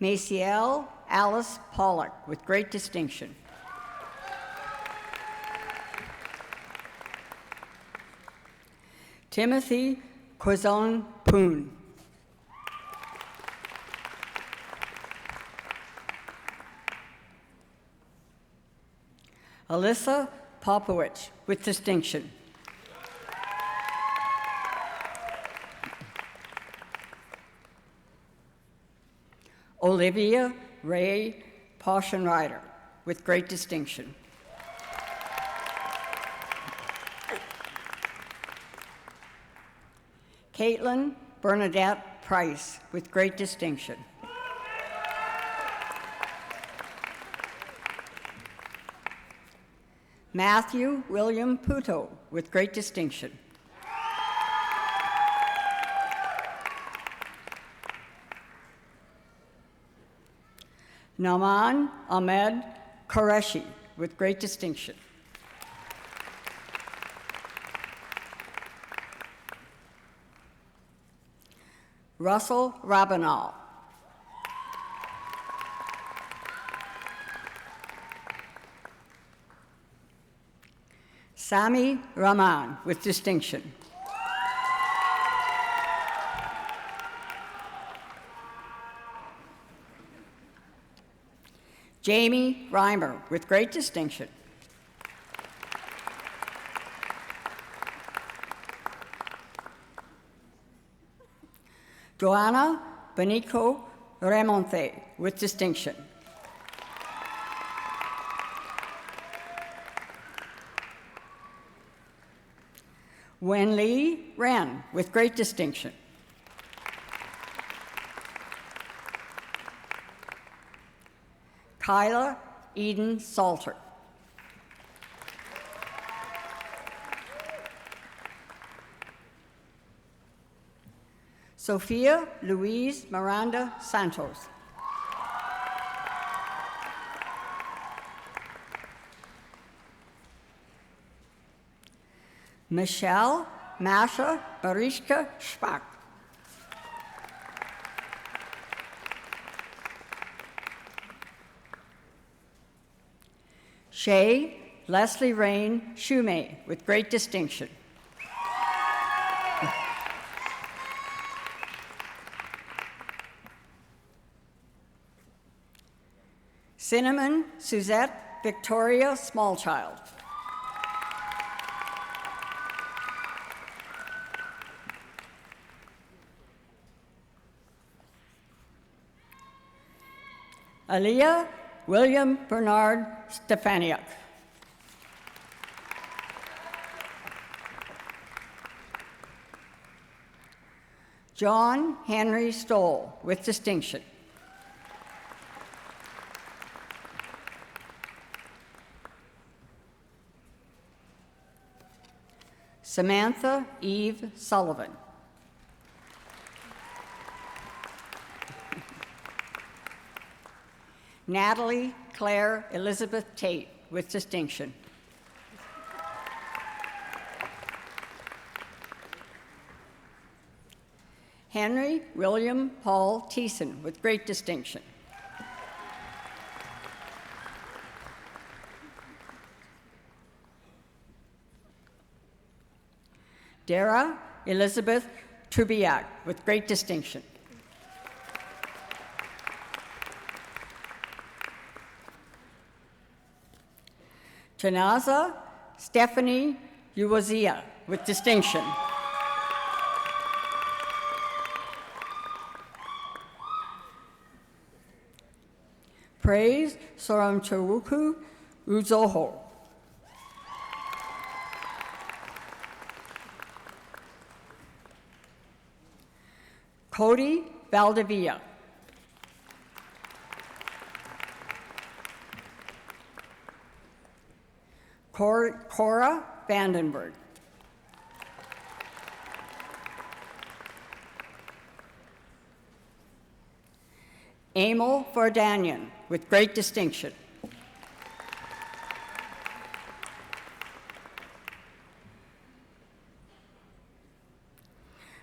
Maciel Alice Pollock, with great distinction. Timothy Quazon Poon. Alyssa Popowich, with distinction. Olivia Ray Poschenreiter, with great distinction. Caitlin Bernadette Price, with great distinction. Matthew William Puto, with great distinction. Naman Ahmed Qureshi, with great distinction. Russell Rabanal. Sami Rahman, with distinction. Jamie Reimer, with great distinction. Joanna Benico Remonte, with distinction. Wenli Ren, with great distinction. Kyla Eden Salter. Sophia Louise Miranda Santos. Michelle Masha Mariska Spack. Shay Leslie Rain Shumay, with great distinction. Cinnamon Suzette Victoria Smallchild. Aaliyah William Bernard Stefaniak. John Henry Stoll, with distinction. Samantha Eve Sullivan. Natalie Claire Elizabeth Tate, with distinction. Henry William Paul Thiessen, with great distinction. Dara Elizabeth Trubiak, with great distinction. Tanaza Stephanie Uwazia, with distinction. Praise Soramchawuku Uzoho. Cody Valdivia. Cora Vandenberg. Emil Vardanyan, with great distinction.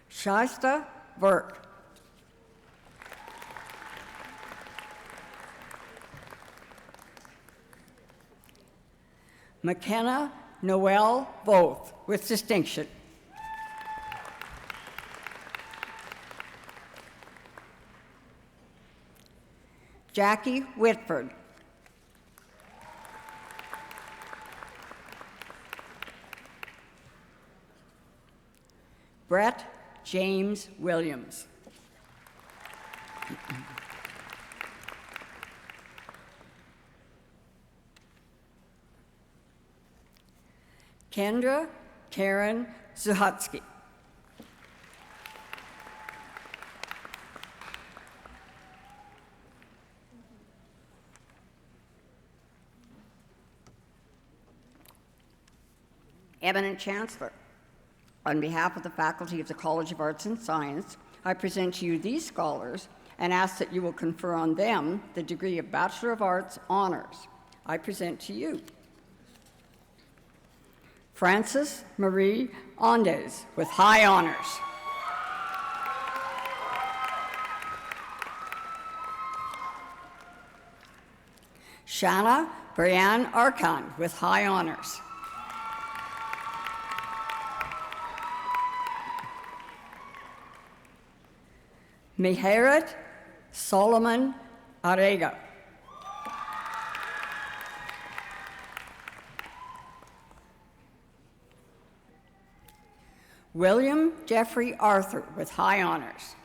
Shasta Verk. McKenna Noel Voth, with distinction. Jackie Whitford. Brett James Williams. Kendra Karen Zuhatsky. Eminent Chancellor, on behalf of the faculty of the College of Arts and Science, I present to you these scholars and ask that you will confer on them the degree of Bachelor of Arts honors. I present to you Frances Marie Andes, with high honors. Shanna Brianne Arkan, with high honors. Meheret Solomon Arega. William Jeffrey Arthur, with high honors.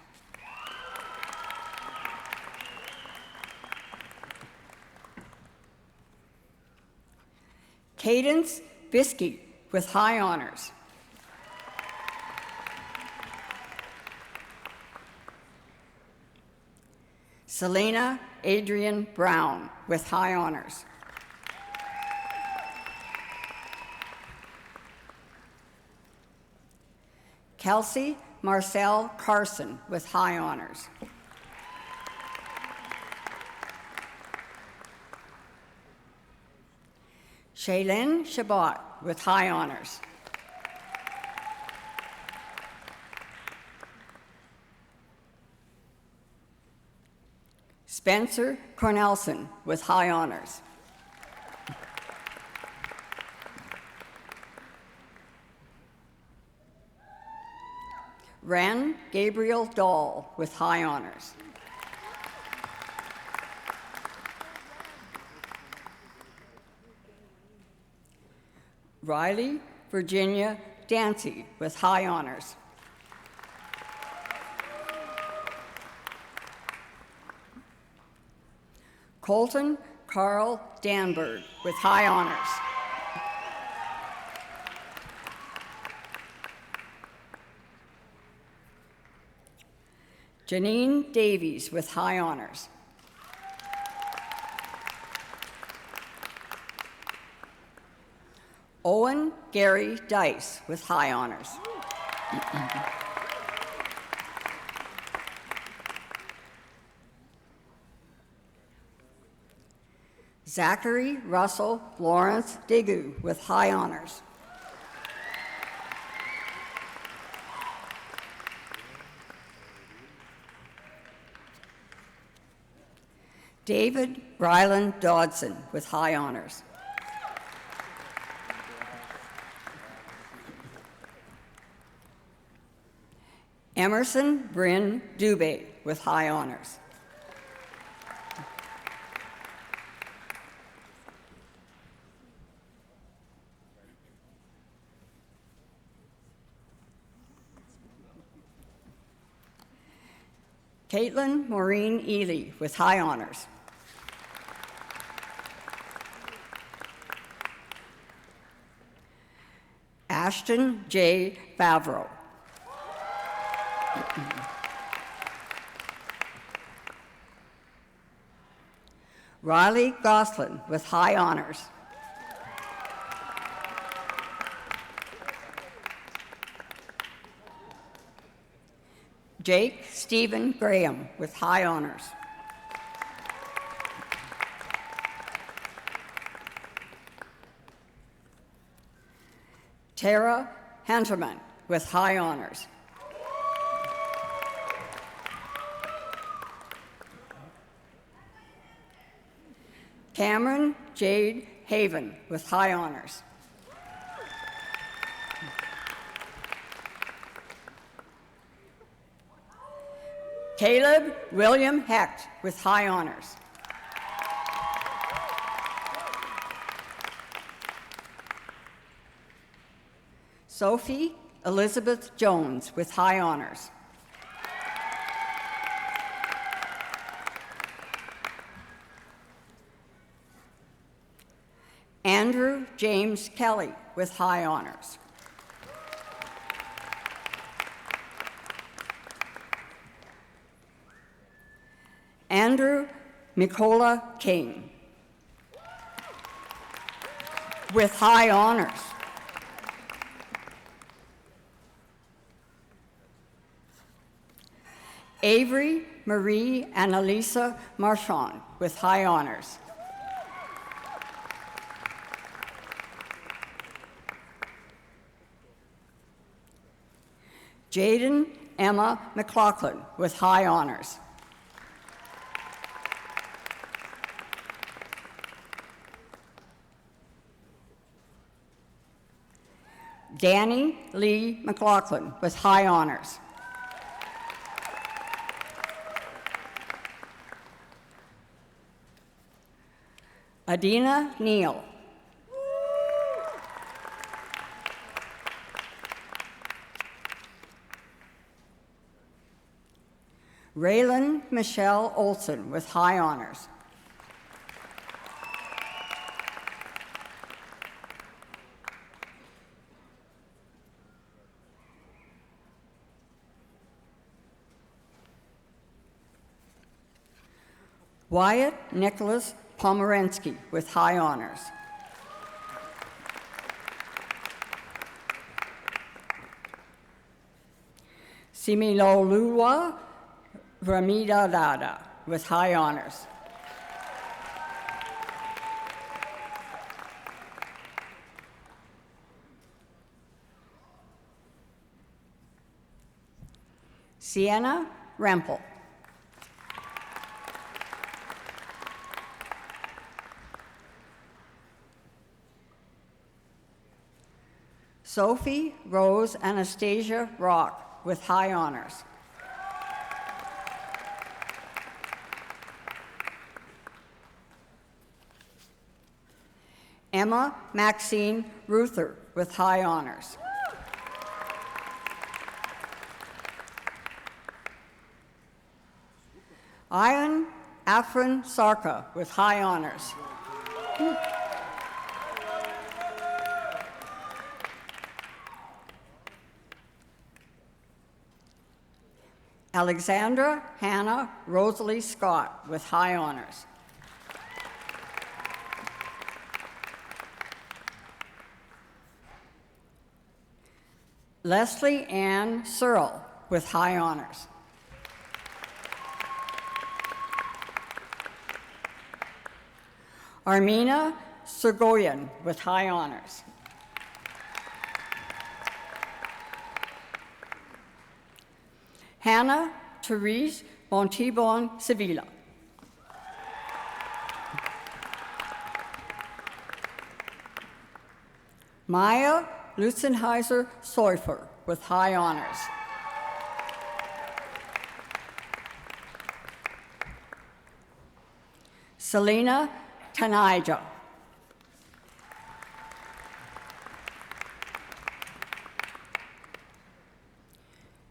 Cadence Biskey, with high honors. Selena Adrian Brown, with high honors. Kelsey Marcel Carson, with high honors. Shaylin Shabbat, with high honors. Spencer Cornelson, with high honors. Ren Gabriel Dahl, with high honors. Riley Virginia Dancy, with high honors. Colton Carl Danberg, with high honors. Janine Davies, with high honors. Owen Gary Dice, with high honors. Zachary Russell Lawrence Digu, with high honors. David Ryland Dodson, with high honors. Emerson Bryn Dubé with high honors. Caitlin Maureen Ely with high honors. Ashton J. Favreau. Riley Goslin with high honors. Jake Stephen Graham with high honors. Tara Hanterman with high honors. Cameron Jade Haven with high honors. Caleb William Hecht with high honors. Sophie Elizabeth Jones with high honors. Andrew James Kelly with high honors. Andrew Nicola King with high honors. Avery Marie Annalisa Marchand with high honors. Jaden Emma McLaughlin with high honors. Danny Lee McLaughlin with high honors. Adina Neal. Raylan Michelle Olson with high honors. Wyatt Nicholas Pomerensky with high honors. Similolua Ramida Dada with high honors. Sienna Rempel. Sophie Rose Anastasia Rock with high honors. Emma Maxine Ruther with high honors. Ian Afrin Sarka with high honors. Alexandra Hannah Rosalie Scott with high honors. Leslie Ann Searle with high honors. Armina Sergoyan with high honors. Hannah Therese Montibon Sevilla. Maya Lutzenheiser Seufer with high honors. Selena Tanaija.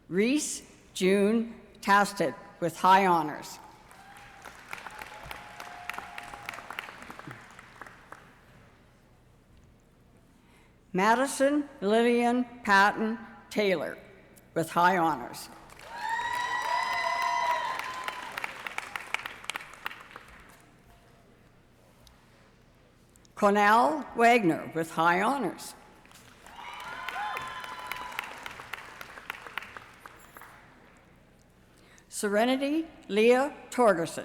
Reese June Tasted with high honors. Madison Lillian Patton Taylor with high honors. Cornell Wagner with high honors. Serenity Leah Torgerson.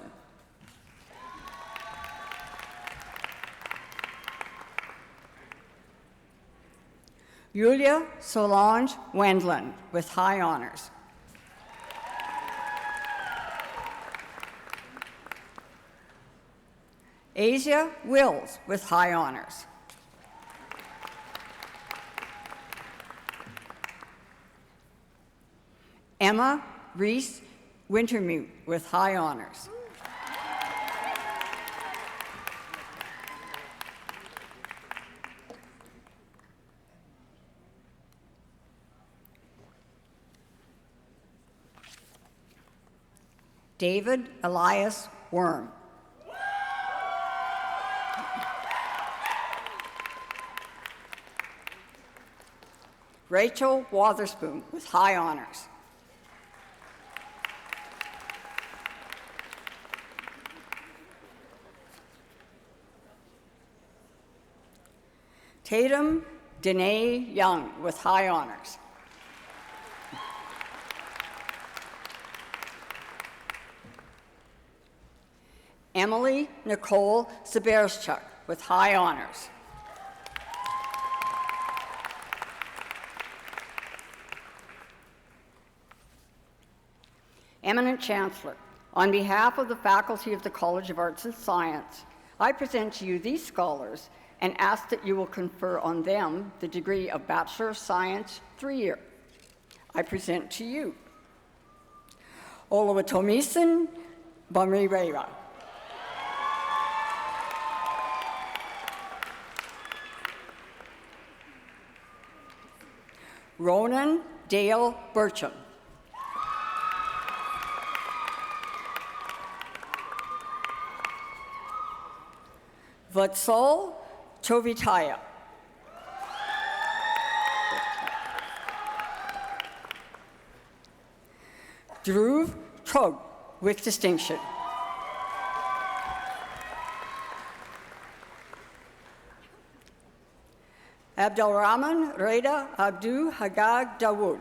Yulia Solange Wendland with high honors. Asia Wills with high honors. Emma Reese Wintermute with high honors. David Elias Worm. Rachel Wotherspoon with high honors. Tatum Danae Young with high honors. Emily Nicole Seberschuk with high honors. Eminent Chancellor, on behalf of the faculty of the College of Arts and Science, I present to you these scholars and ask that you will confer on them the degree of Bachelor of Science, 3-year. I present to you Oluwatomisin Bamireira, Ronan Dale Burcham, Vatsal Chovitaya, Dhruv Trog with distinction, Abdulrahman Reda Abdu Hagag Dawood,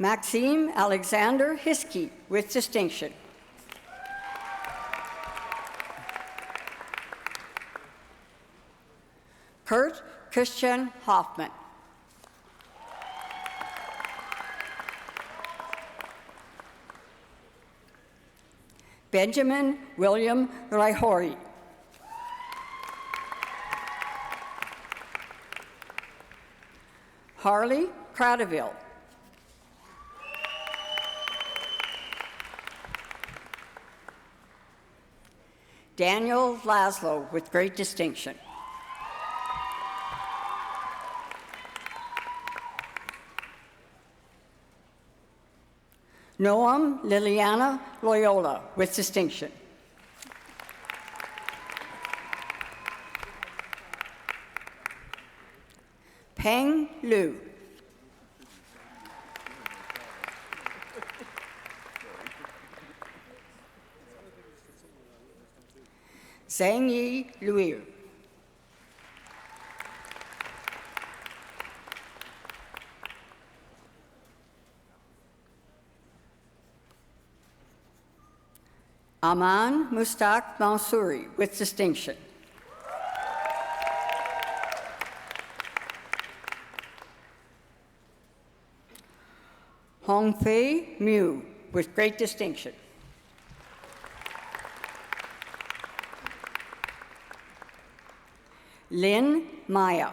Maxime Alexander Hiskey with distinction, Kurt Christian Hoffman, Benjamin William Raihori, Harley Cradaville, Daniel Laszlo with great distinction, Noam Liliana Loyola with distinction, Peng Lu, Zhang Yi Liu, Aman Mustaq Mansouri with distinction, Hongfei Mu with great distinction, Lin Maya,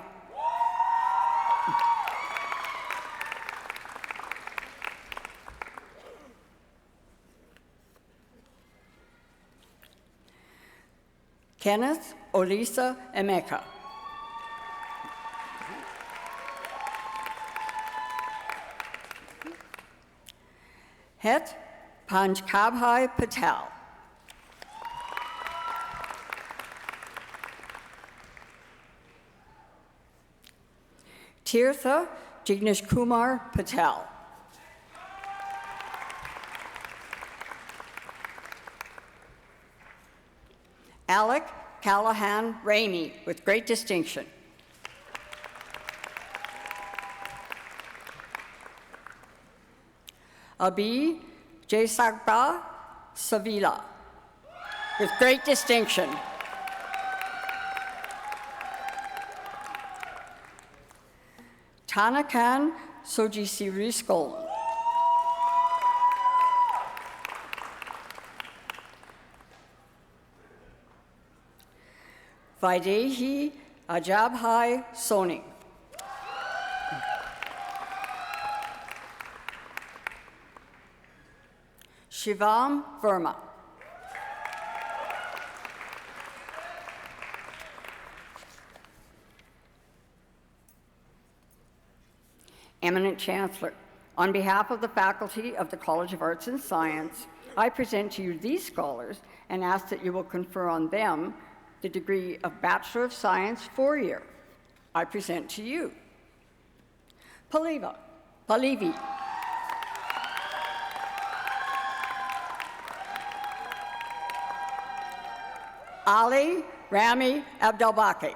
Kenneth Olisa Emeka. Het Panchkabhai Patel. Tirtha Jignesh Kumar Patel. Alec Callahan Ramey with great distinction. Abi Jaisagba Savila with great distinction. Tanakan Sojisiri Skolan. Vaidehi Ajabhai Soni. Shivam Verma. Eminent Chancellor, on behalf of the faculty of the College of Arts and Science, I present to you these scholars and ask that you will confer on them the degree of Bachelor of Science 4-year. I present to you Palivi. Ali Rami Abdelbaki.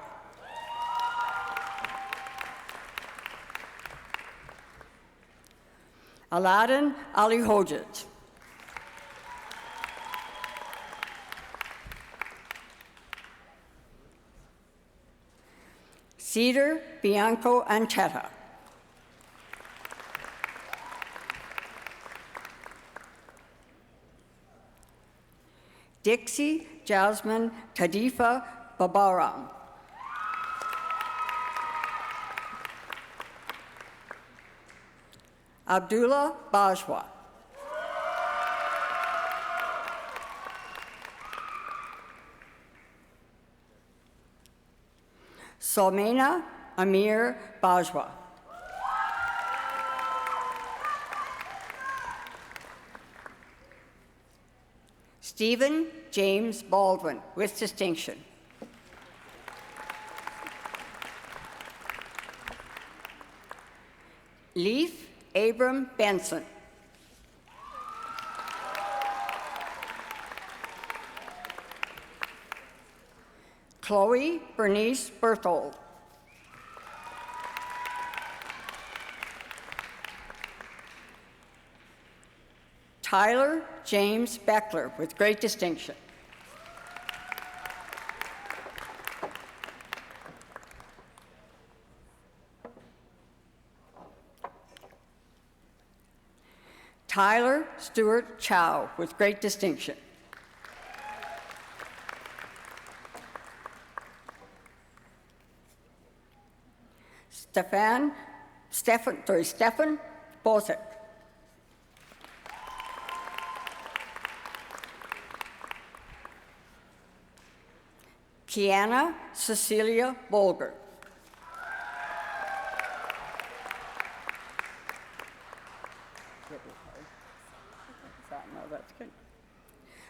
Aladdin Ali Hojaj. Cedar Bianco Anchetta. Dixie Jasmine Kadifa Babaram. Abdullah Bajwa. Somena Amir Bajwa. Stephen James Baldwin with distinction. Leif Abram Benson. Chloe Bernice Berthold. Tyler James Beckler with great distinction. Tyler Stewart Chow with great distinction. Stefan Bosek. Kiana Cecilia Bolger.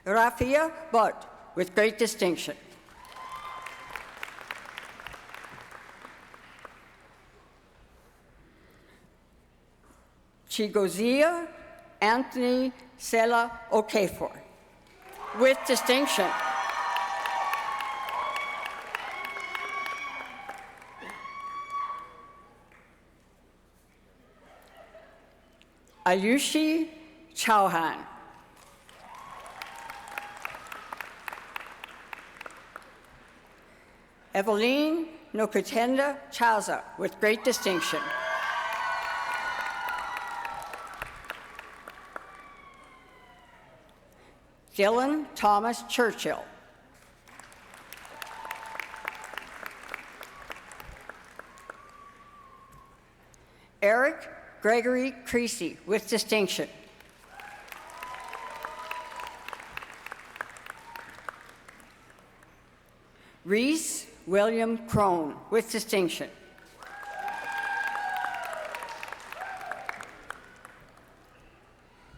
Rafia Butt with great distinction. Chigozia Anthony Sela Okafor with distinction. Ayushi Chauhan. Eveline Nokutenda Chaza with great distinction. Dylan Thomas Churchill. Eric Gregory Creasy with distinction. Reese William Crone, with distinction.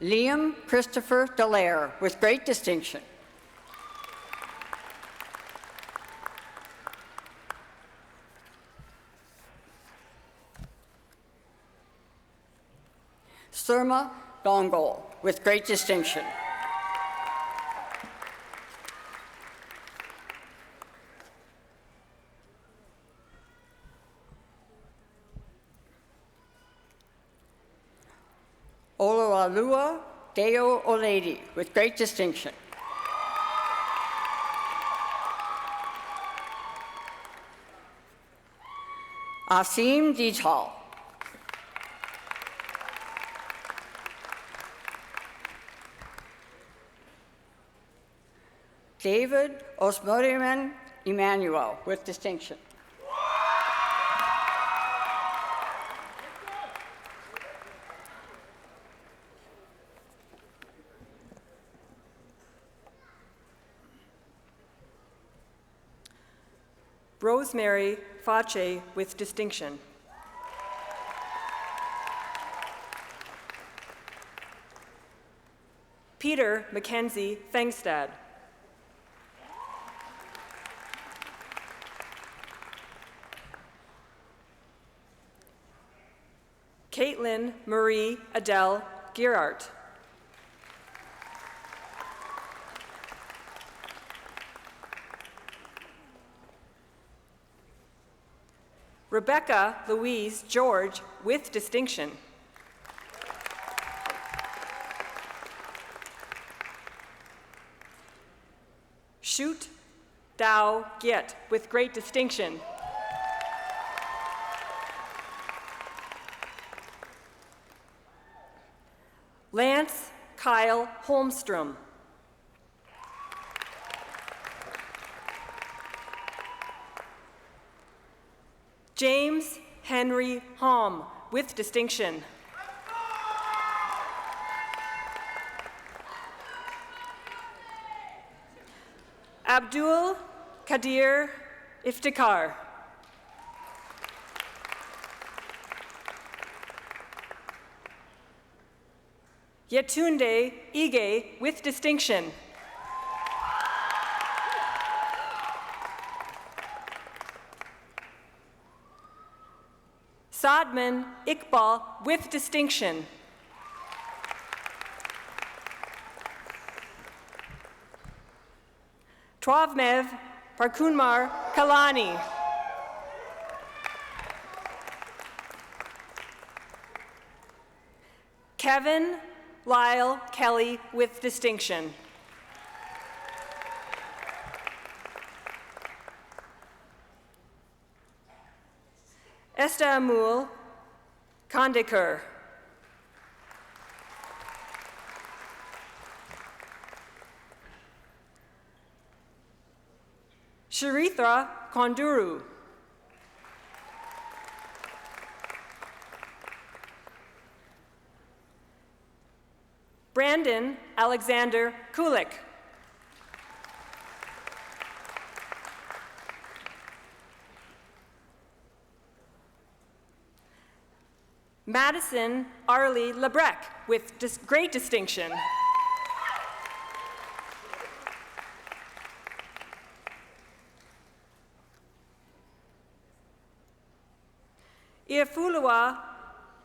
Liam Christopher Dallaire, with great distinction. Surma Dongol, with great distinction. Oluwalua Deo Oledi, with great distinction. Asim Dijal. David Osmodiman Emmanuel, with distinction. Rosemary Fache, with distinction. Peter Mackenzie Fengstad. Caitlin Marie Adele Gerart. Rebecca Louise George, with distinction. Shoot Dao Giet, with great distinction. Lance Kyle Holmstrom. James Henry Halm, with distinction. Abdul Kadir Iftikhar. Yetunde Ige, with distinction. Sadman Iqbal, with distinction. Twavmev Parkunmar Kalani. Kevin Lyle Kelly, with distinction. Estamul Kandekar. Sharithra Konduru. Brandon Alexander Kulik. Madison Arlie Lebrec, with great distinction. Iafulua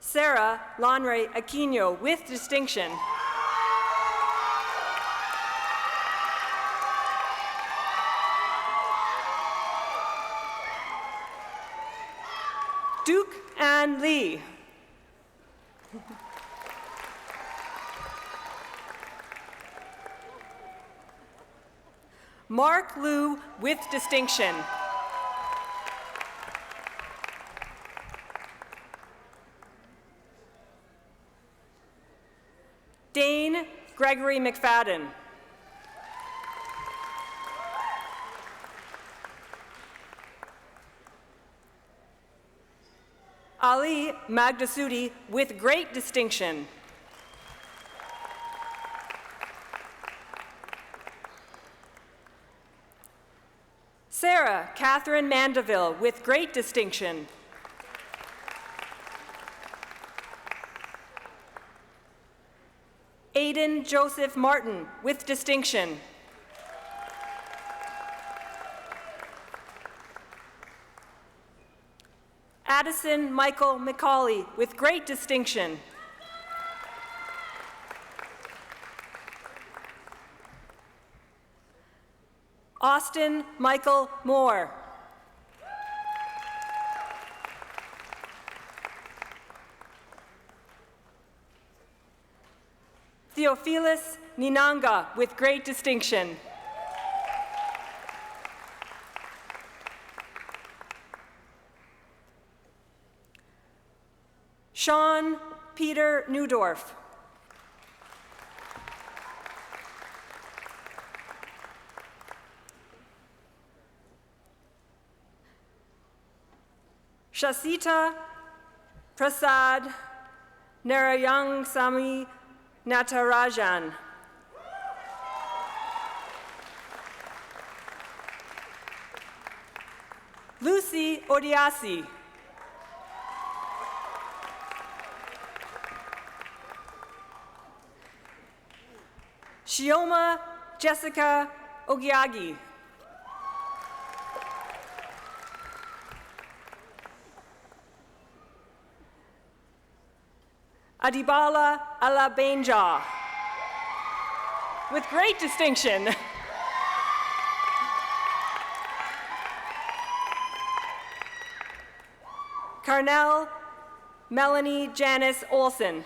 Sarah Lanre Aquino, with distinction. Duke Ann Lee. Mark Liu, with distinction. Dane Gregory McFadden. Ali Magdasudi, with great distinction. Sarah Catherine Mandeville with great distinction. Aidan Joseph Martin with distinction. Addison Michael McCauley with great distinction. Austin Michael Moore. Theophilus Ninanga with great distinction. Sean Peter Newdorf. Shasita Prasad Narayang Sami Natarajan. Lucy Odiasi. Shioma Jessica Ogiagi. Adibala Alabenja with great distinction. Carnell Melanie Janice Olson.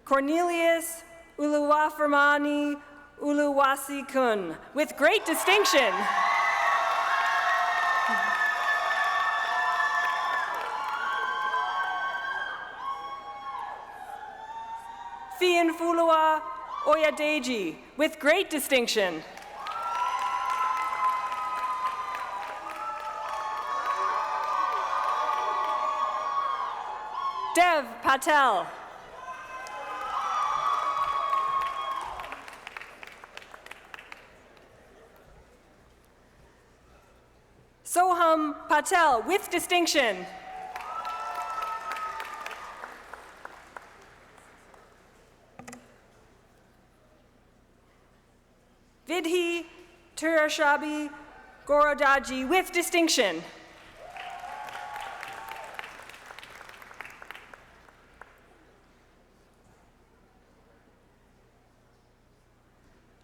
Cornelius Uluwaframani Uluwasi Kun with great distinction. Fianfulua Oyadeji with great distinction. Dev Patel. Soham Patel with distinction. Vidhi Turashabi Gorodaji with distinction.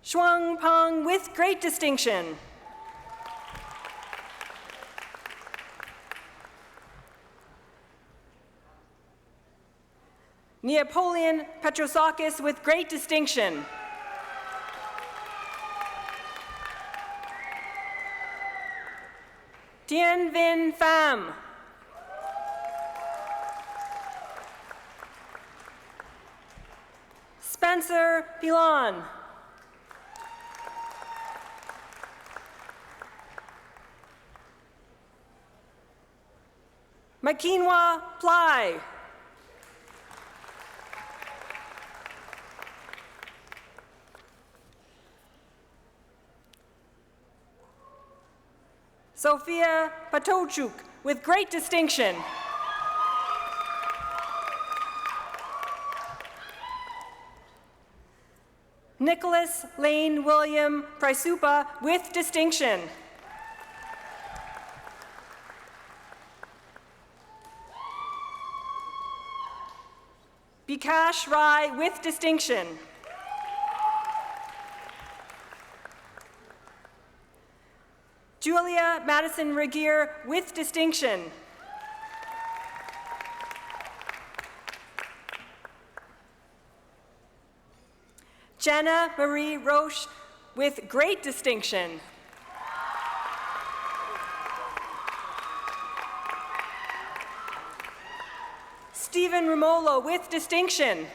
Shuang Peng with great distinction. Neapolian Petrosakis with great distinction. Tien Vinh Pham. Spencer Pilon. Makinwa Ply. Sophia Patochuk with great distinction. Nicholas Lane William Prisupa with distinction. Bikash Rai with distinction. Julia Madison Regier with distinction. Jenna Marie Roche with great distinction. Stephen Romolo with distinction.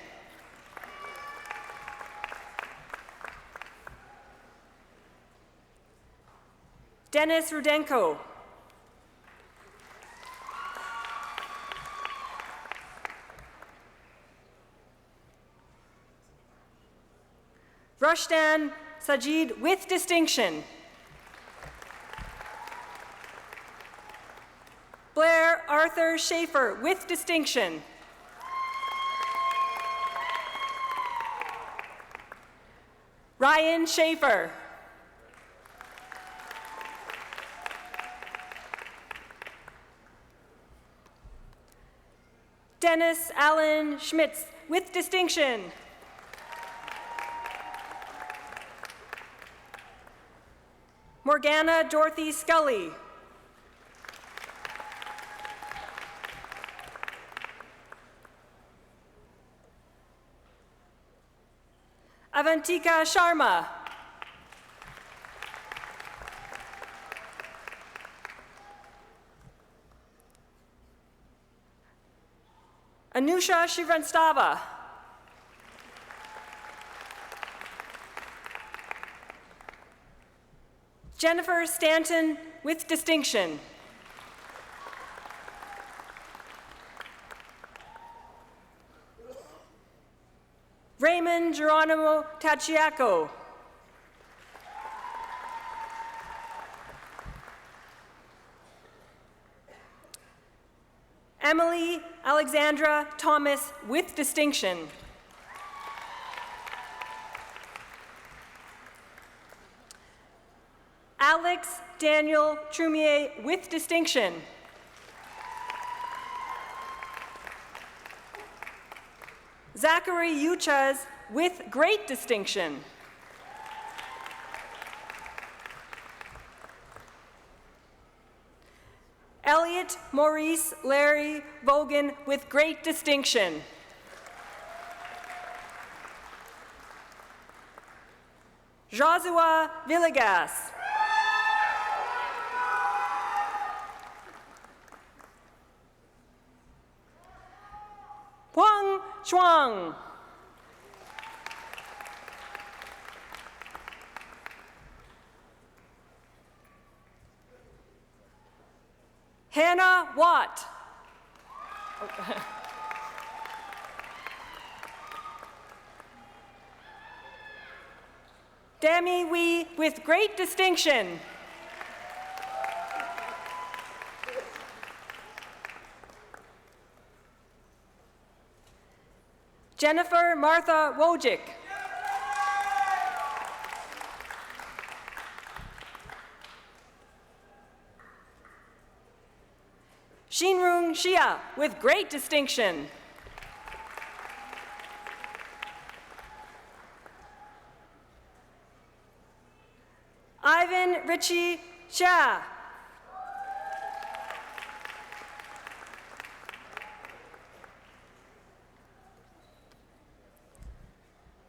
Dennis Rudenko. Rushdan Sajid with distinction. Blair Arthur Schaefer with distinction. Ryan Schaefer. Dennis Allen Schmitz with distinction. Morgana Dorothy Scully. Avantika Sharma. Anusha Shrivanstava. Jennifer Stanton with distinction. Raymond Geronimo Tachiaco. Emily Alexandra Thomas with distinction. Alex Daniel Trumier with distinction. Zachary Uchas with great distinction. Elliot Maurice Larry Vogan with great distinction. Joshua Villegas. Huang Chuang. Hannah Watt. Dami Wee with great distinction. Jennifer Martha Wojcik. Shinrung Xia with great distinction. Ivan Richie Xia.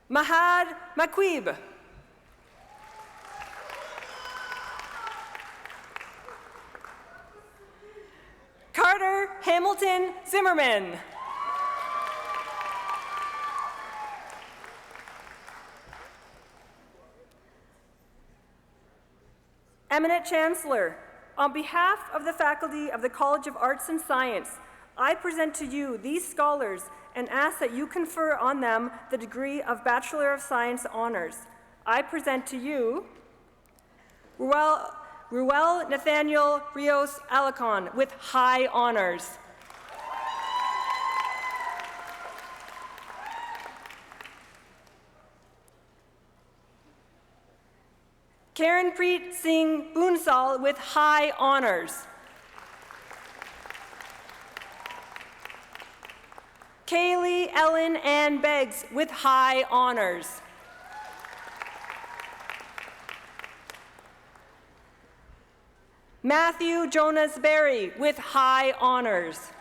Mahad Maquib. Carter Hamilton Zimmerman. Eminent Chancellor, on behalf of the faculty of the College of Arts and Science, I present to you these scholars and ask that you confer on them the degree of Bachelor of Science honors. I present to you Ruel Nathaniel Rios Alarcon with high honors. Karen Preet Singh Boonsal with high honors. Kaylee Ellen Ann Beggs with high honors. Matthew Jonas Berry with high honors.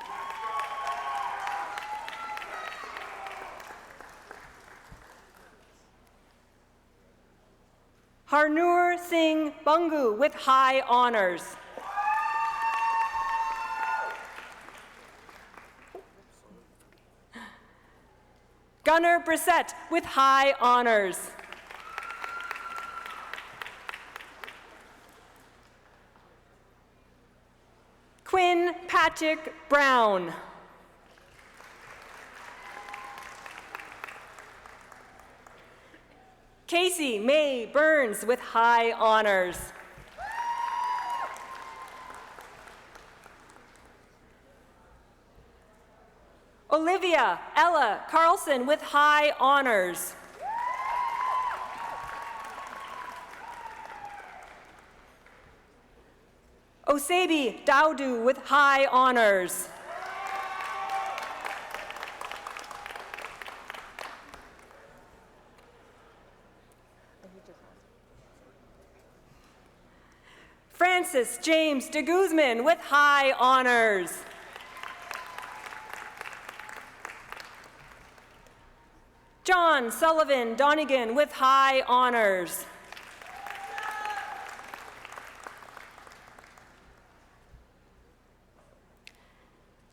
Harnoor Singh Bungu with high honors. Gunnar Brissett with high honors. Quinn Patrick Brown. Casey May Burns with high honors. Olivia Ella Carlson with high honors. Osebi Daudu with high honors. Francis James de Guzman with high honors. John Sullivan Donegan with high honors.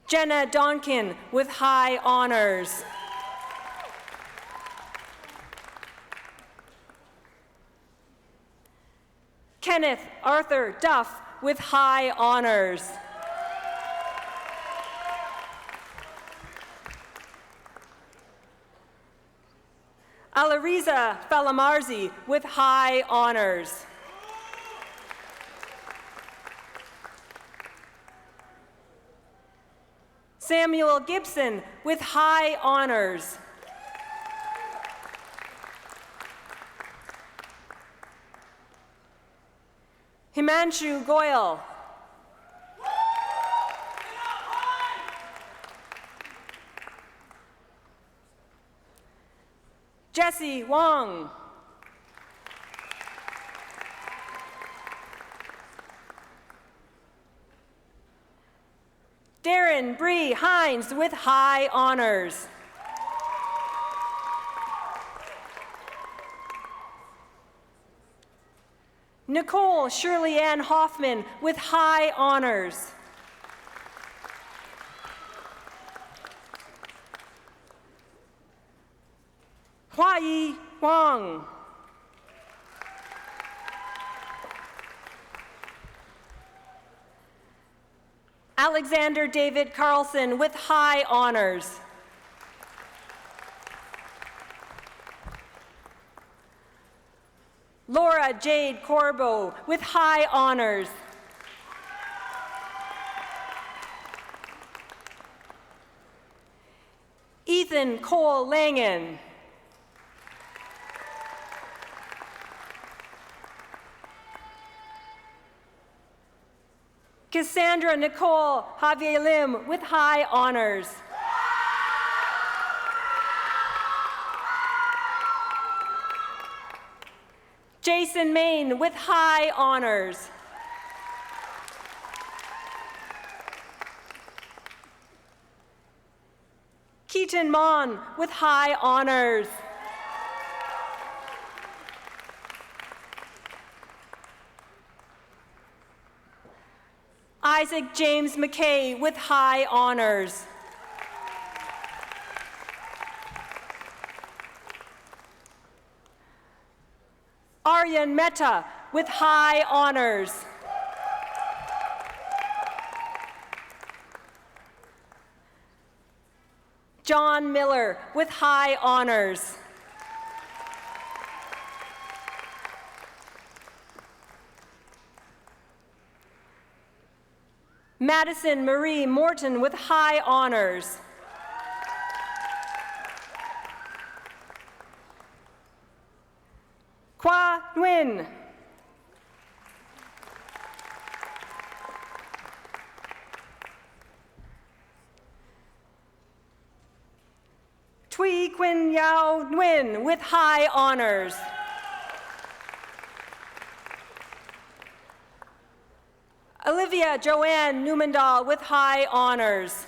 Jenna Donkin with high honors. Kenneth Arthur Duff with high honors. Alariza Falamarzi with high honors. Samuel Gibson with high honors. Himanshu Goyal. Jesse Wong. Darren Bree Hines with high honors. Nicole Shirley Ann Hoffman with high honors. Huayi Wang. Alexander David Carlson with high honors. Laura Jade Corbo with high honors. Ethan Cole Langen. Cassandra Nicole Javier Lim with high honors. Jason Main with high honors. Keaton Mon with high honors. Isaac James McKay with high honors. Aryan Mehta with high honors. John Miller with high honors. Madison Marie Morton with high honors. Kwa Nguyen. Tui Quinn Yao Nguyen with high honors. Olivia Joanne Newmandahl with high honors.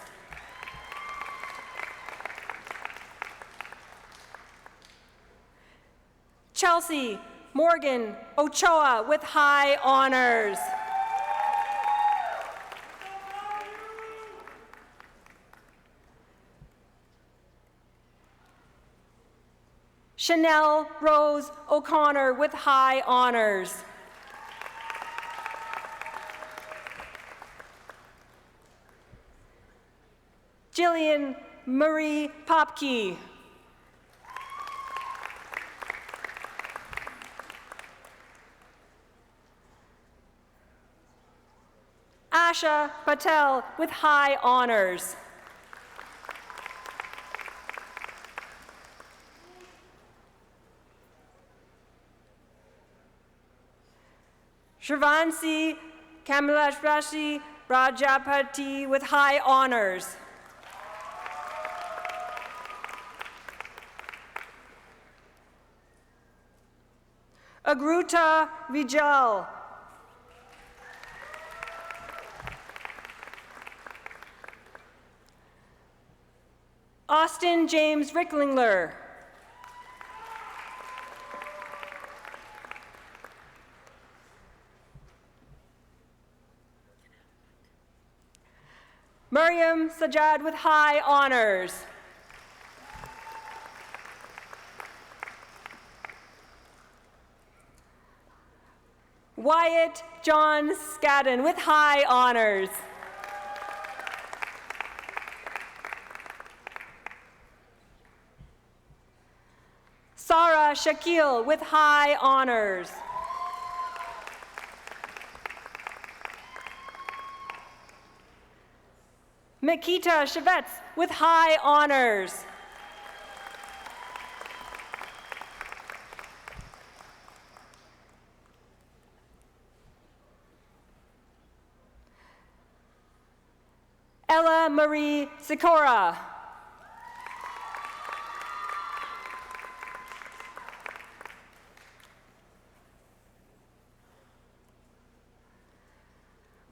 Chelsea Morgan Ochoa with high honors. Chanel Rose O'Connor with high honors. Jillian Marie Popke. Sasha Patel with high honors. Shravansi Kamilashrashi Rajapati with high honors. Agruta Vijal. Austin James Ricklingler. Mariam Sajad with high honors. Wyatt John Scadden with high honors. Sarah Shakil with high honors. Mikita Shevets with high honors. Ella Marie Sikora.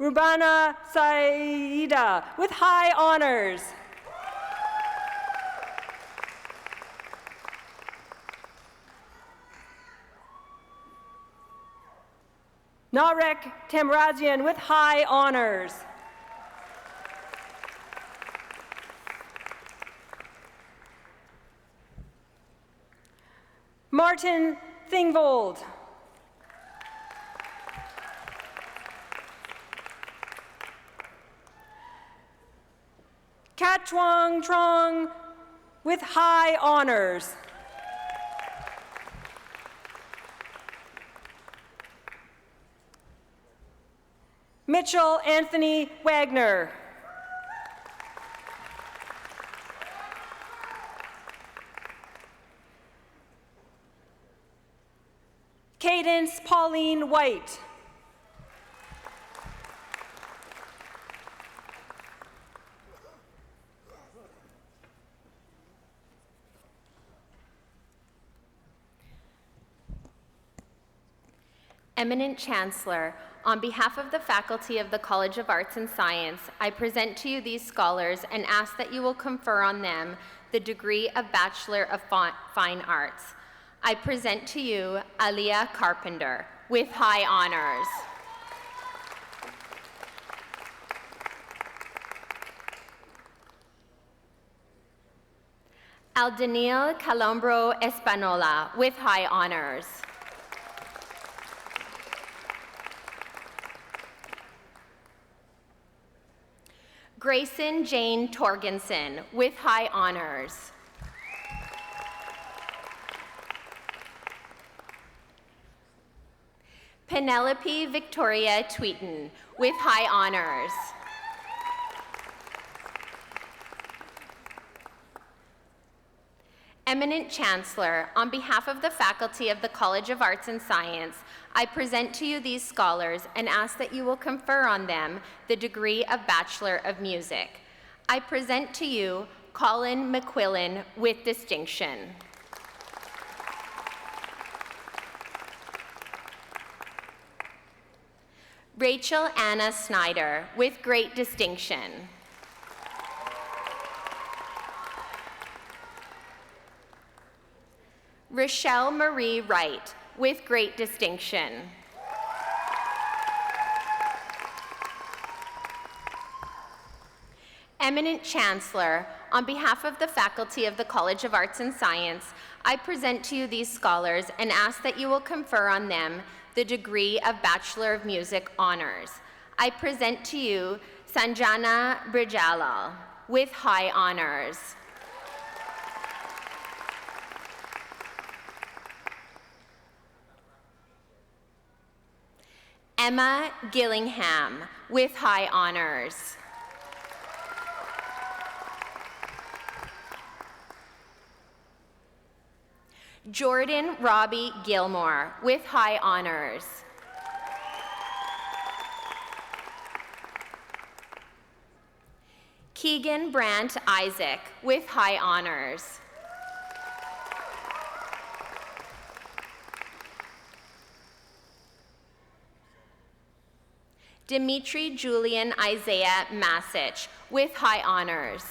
Rubana Saida with high honors. Narek Tamrazian with high honors. Martin Thingvold. Kat Chuang Trong with high honors. Mitchell Anthony Wagner. Cadence Pauline White. Eminent Chancellor, on behalf of the faculty of the College of Arts and Science, I present to you these scholars and ask that you will confer on them the degree of Bachelor of Fine Arts. I present to you Aliyah Carpenter with high honors. Aldeniel Calombro Espanola with high honors. Grayson Jane Torgensen with high honors. Penelope Victoria Tweeton with high honors. Eminent Chancellor, on behalf of the faculty of the College of Arts and Science, I present to you these scholars and ask that you will confer on them the degree of Bachelor of Music. I present to you Colin McQuillan with distinction. Rachel Anna Snyder with great distinction. Rochelle Marie Wright with great distinction. Eminent Chancellor, on behalf of the faculty of the College of Arts and Science, I present to you these scholars and ask that you will confer on them the degree of Bachelor of Music honors. I present to you Sanjana Brijalal with high honors. Emma Gillingham, with high honors. Jordan Robbie Gilmore, with high honors. Keegan Brandt Isaac, with high honors. Dimitri Julian Isaiah Masich, with high honors.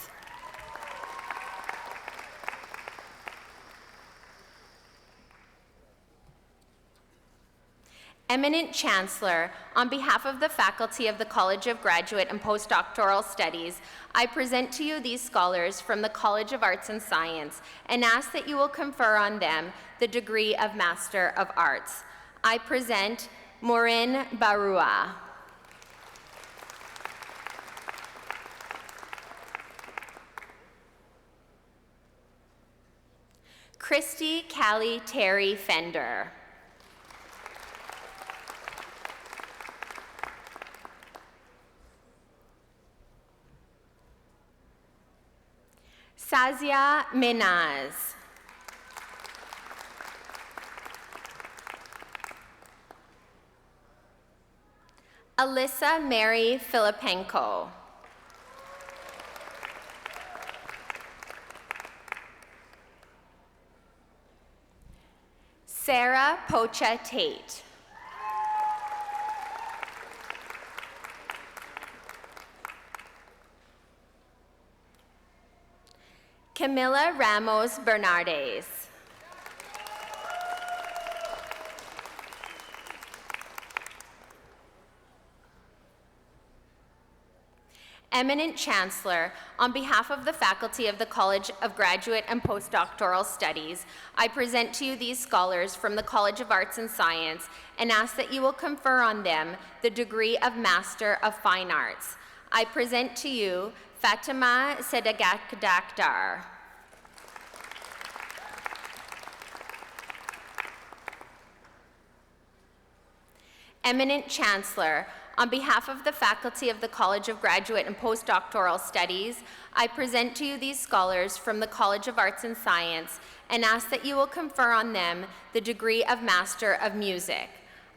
Eminent Chancellor, on behalf of the faculty of the College of Graduate and Postdoctoral Studies, I present to you these scholars from the College of Arts and Science and ask that you will confer on them the degree of Master of Arts. I present Maureen Barua. Christy Callie Terry Fender. Sazia Minaz. Alyssa Mary Filipenko. Sarah Pocha Tate. Camila Ramos Bernardes. Eminent Chancellor, on behalf of the faculty of the College of Graduate and Postdoctoral Studies, I present to you these scholars from the College of Arts and Science and ask that you will confer on them the degree of Master of Fine Arts. I present to you Fatima Sedagakdakdar. Eminent Chancellor, on behalf of the faculty of the College of Graduate and Postdoctoral Studies, I present to you these scholars from the College of Arts and Science and ask that you will confer on them the degree of Master of Music.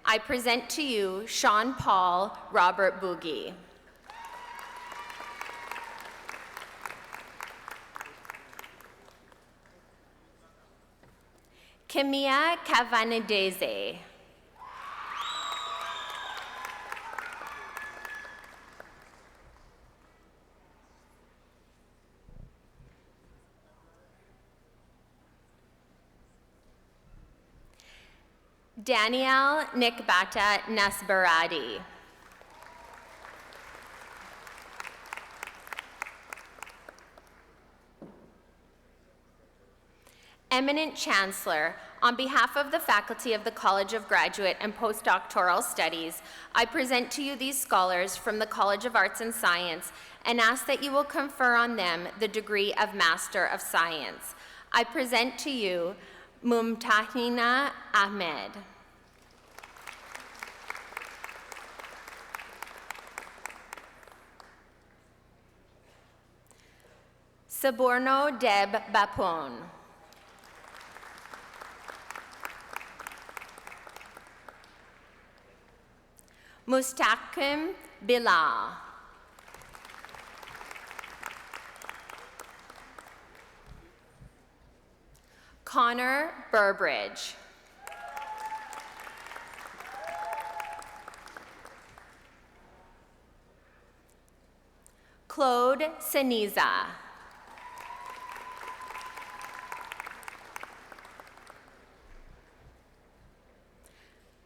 I present to you Sean Paul Robert Boogie. Kimia Kavanadeze. Danielle Nikbata Nasbaradi. Eminent Chancellor, on behalf of the faculty of the College of Graduate and Postdoctoral Studies, I present to you these scholars from the College of Arts and Science and ask that you will confer on them the degree of Master of Science. I present to you Mumtahina Ahmed. Saborno Deb Bapon. Mustaqim Bilal. Connor Burbridge. Claude Seniza.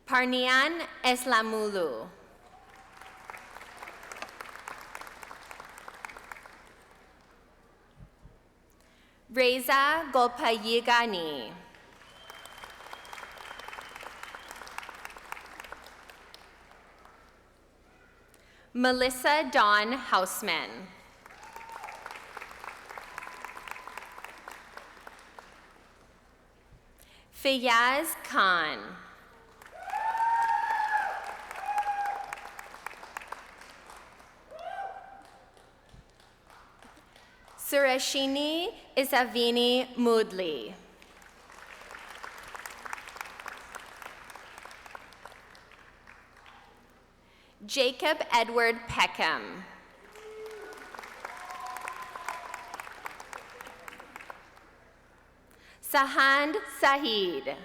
Parnian Eslamulu. Reza Golpayigani. Melissa Dawn Houseman. Fayaz Khan. Sureshini Isavini Moodley. Jacob Edward Peckham. Sahand Saeed.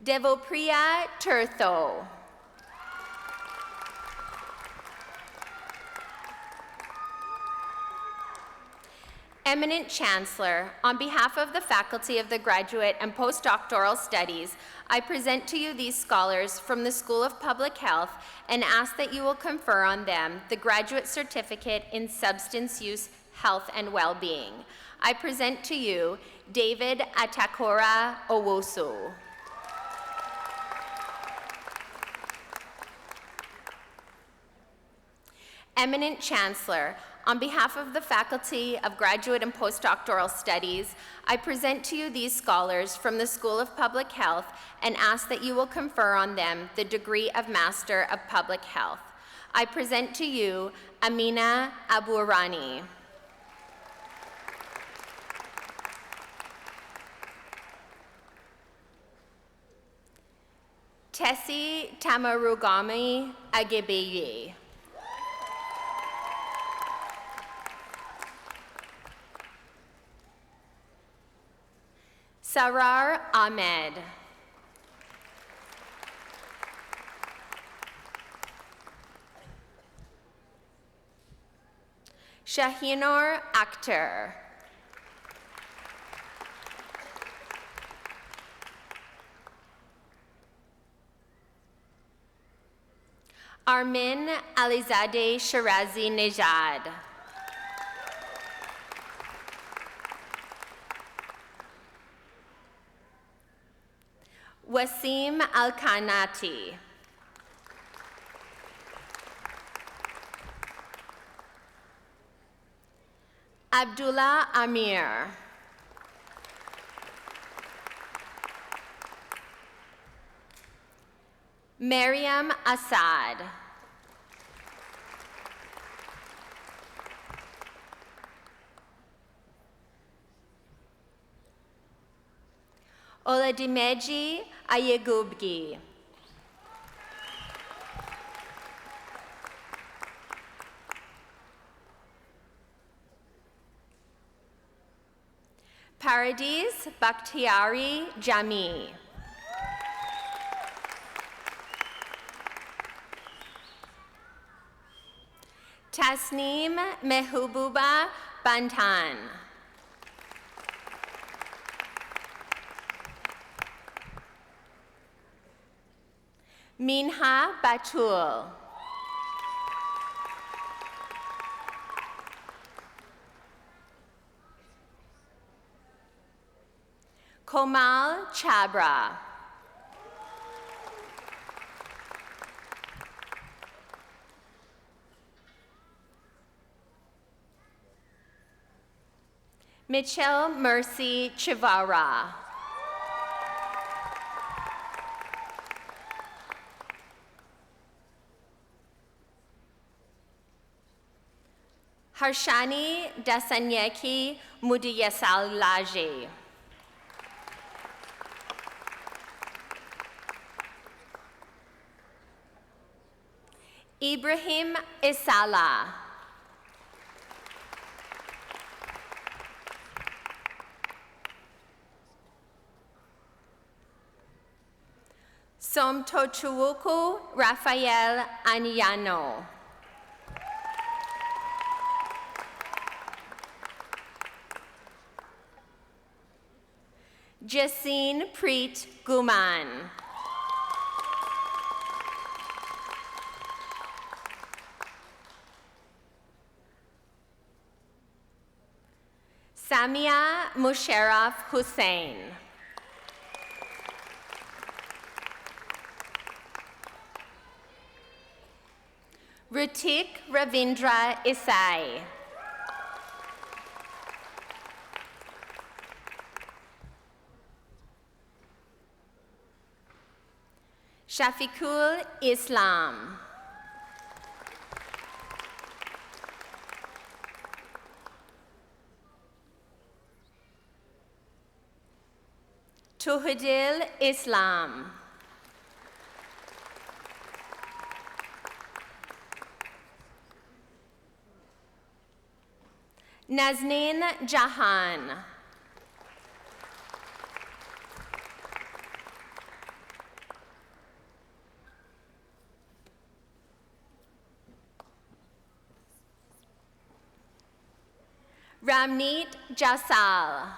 Devopriya Turtho. Eminent Chancellor, on behalf of the faculty of the Graduate and Postdoctoral Studies, I present to you these scholars from the School of Public Health and ask that you will confer on them the Graduate Certificate in Substance Use, Health, and Well-Being. I present to you David Atakora Owosu. Eminent Chancellor, on behalf of the Faculty of Graduate and Postdoctoral Studies, I present to you these scholars from the School of Public Health and ask that you will confer on them the degree of Master of Public Health. I present to you Amina Aburani. Tessie Tamarugami Agebeyi. Sarar Ahmed. Shahinor Akhtar. Armin Alizadeh Shirazi Nejad. Wasim Al-Kanati. Abdullah Amir. Maryam Assad. Oladimeji Ayegubgi. Paradis Bakhtiari Jami. Tasneem Mehbooba Bantan. Minha Batul. Komal Chabra. Mitchell Mercy Chivara. Harshani Dasanyeki Mudiyasalaji. Ibrahim Isala. Somtochuwuku Rafael Anyano. Jaseen Preet Guman. Samia Musharraf Hussain. Ritik Ravindra Isai. Shafiqul Islam. Tuhadil Islam. Nazneen Jahan. Ramneet Jasal.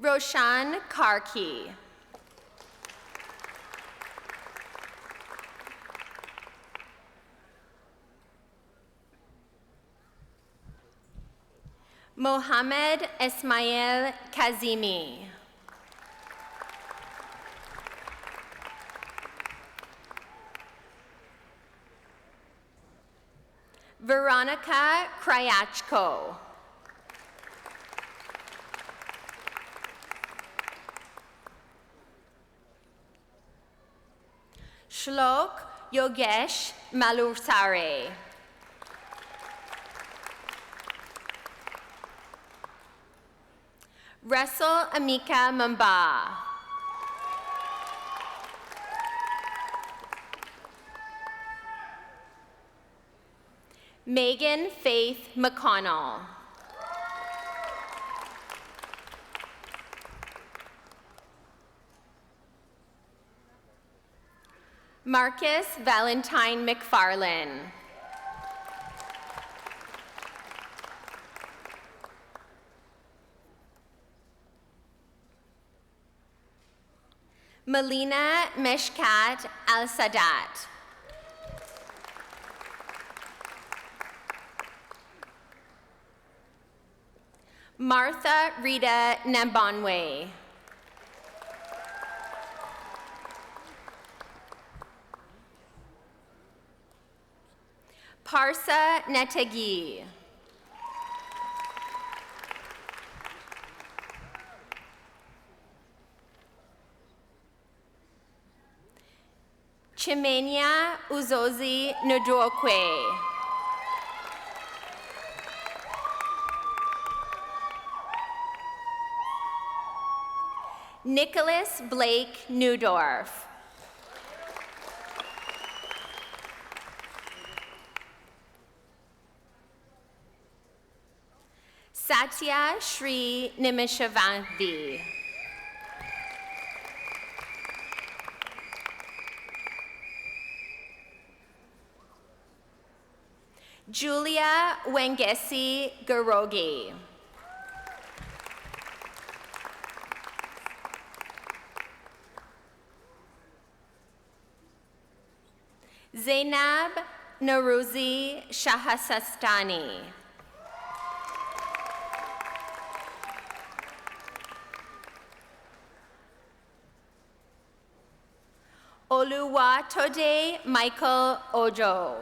Roshan Karki. Mohammed Ismail Kazimi. Veronica Kryachko. Shlok Yogesh Malursare. Russell Amika Mamba. Megan Faith McConnell. Marcus Valentine McFarlane. Melina Meshkat Al-Sadat. Martha Rita Nambonwe. Parsa Netagi. Chimenia Uzozi Ndokwe. Nicholas Blake Newdorf. Satya Shri Nimishavanti. Julia Wengesi Garogi. Zainab Naruzi Shahasastani. Oluwatode Michael Ojo.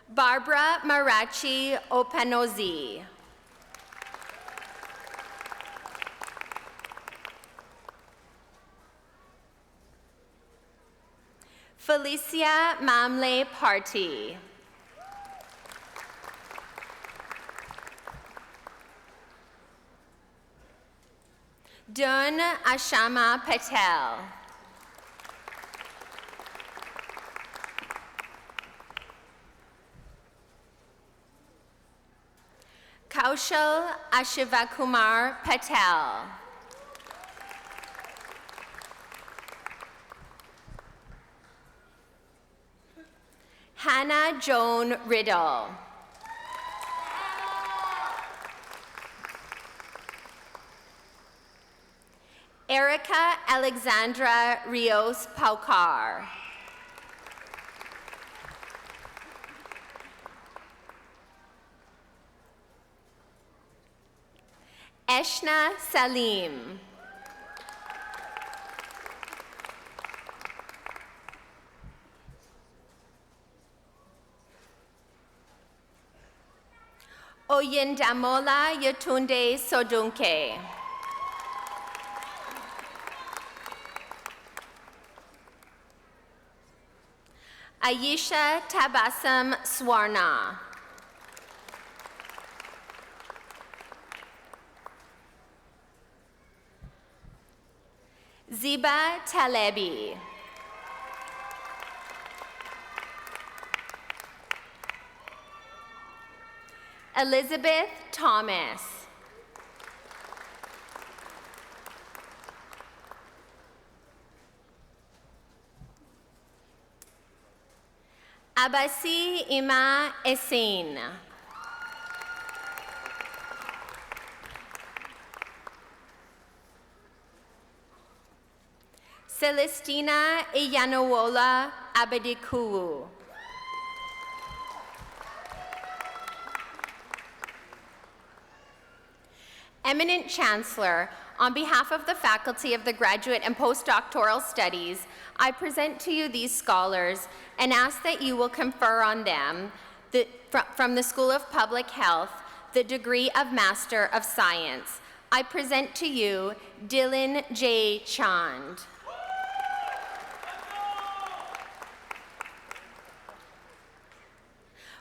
Barbara Marachi Opanozi. Felicia Mamle Party. Dun Ashama Patel. Kaushal Ashivakumar Patel. Hannah Joan Riddle. Erica Alexandra Rios Paukar. Eshna Salim. Oyindamola Yetunde Sodunke. Ayesha Tabassum Swarna. Ziba Talebi. Elizabeth Thomas. Abasi Ima Essine. Celestina Iyanowola Abedikuwu. Eminent Chancellor, on behalf of the faculty of the Graduate and Postdoctoral Studies, I present to you these scholars and ask that you will confer on them, from the School of Public Health, the degree of Master of Science. I present to you Dylan J. Chand.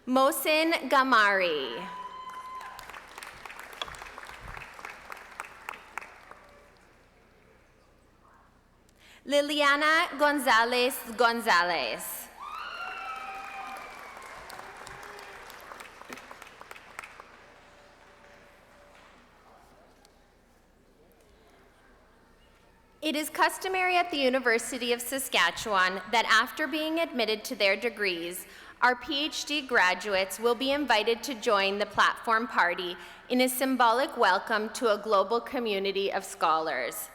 Mohsin Gamari. Liliana Gonzalez Gonzalez. It is customary at the University of Saskatchewan that after being admitted to their degrees, our PhD graduates will be invited to join the platform party in a symbolic welcome to a global community of scholars.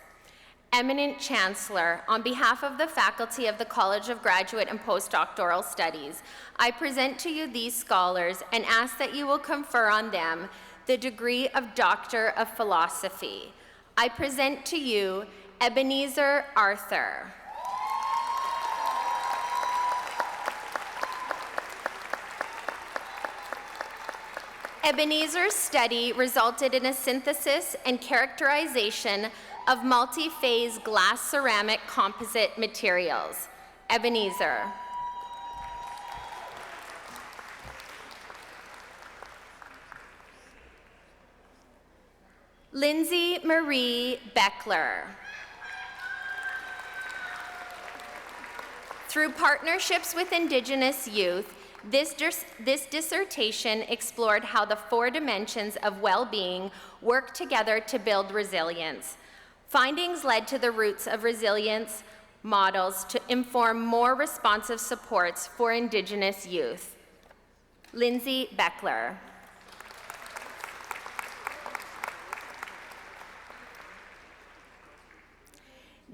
Eminent Chancellor, on behalf of the faculty of the College of Graduate and Postdoctoral Studies, I present to you these scholars and ask that you will confer on them the degree of Doctor of Philosophy. I present to you Ebenezer Arthur. Ebenezer's study resulted in a synthesis and characterization of multi-phase glass ceramic composite materials. Ebenezer. Lindsay Marie Beckler. Through partnerships with Indigenous youth, this dissertation explored how the 4 dimensions of well-being work together to build resilience. Findings led to the roots of resilience models to inform more responsive supports for Indigenous youth. Lindsay Beckler.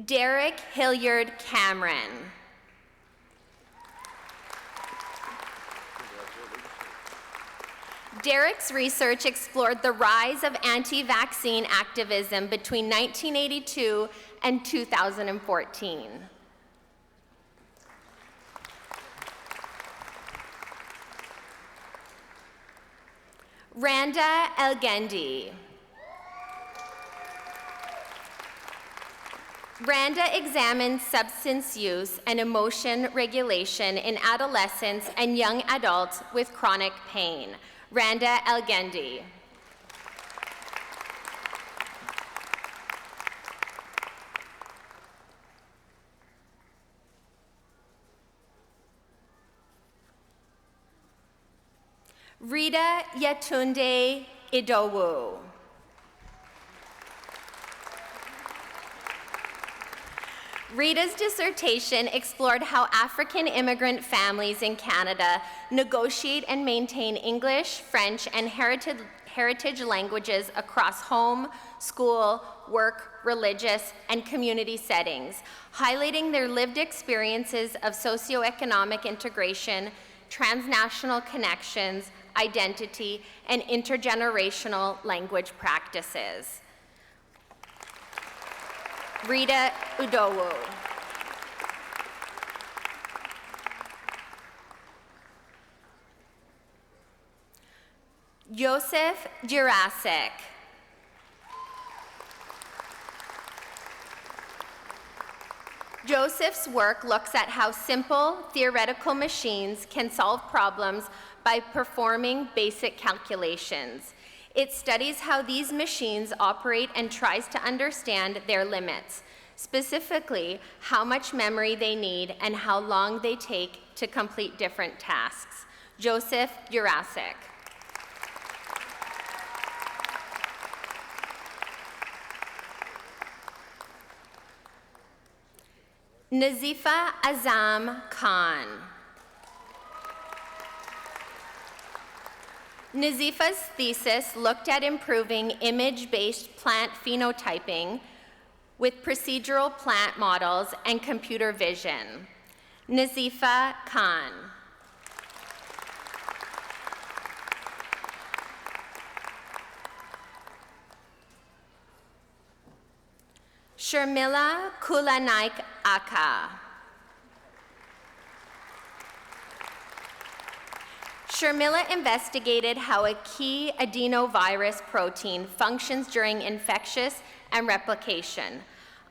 Derek Hilliard Cameron. Derek's research explored the rise of anti-vaccine activism between 1982 and 2014. Randa Elgendi. Randa examined substance use and emotion regulation in adolescents and young adults with chronic pain. Randa Elgendi. Rita Yatunde Idowu. Rita's dissertation explored how African immigrant families in Canada negotiate and maintain English, French, and heritage languages across home, school, work, religious, and community settings, highlighting their lived experiences of socioeconomic integration, transnational connections, identity, and intergenerational language practices. Rita Udowu. Joseph Jurasik. Joseph's work looks at how simple theoretical machines can solve problems by performing basic calculations. It studies how these machines operate and tries to understand their limits, specifically how much memory they need and how long they take to complete different tasks. Joseph Jurasik. Nazifa Azam Khan. Nazifa's thesis looked at improving image-based plant phenotyping with procedural plant models and computer vision. Nazifa Khan. Sharmila Kulanaik Aka. Sharmila investigated how a key adenovirus protein functions during infectious and replication.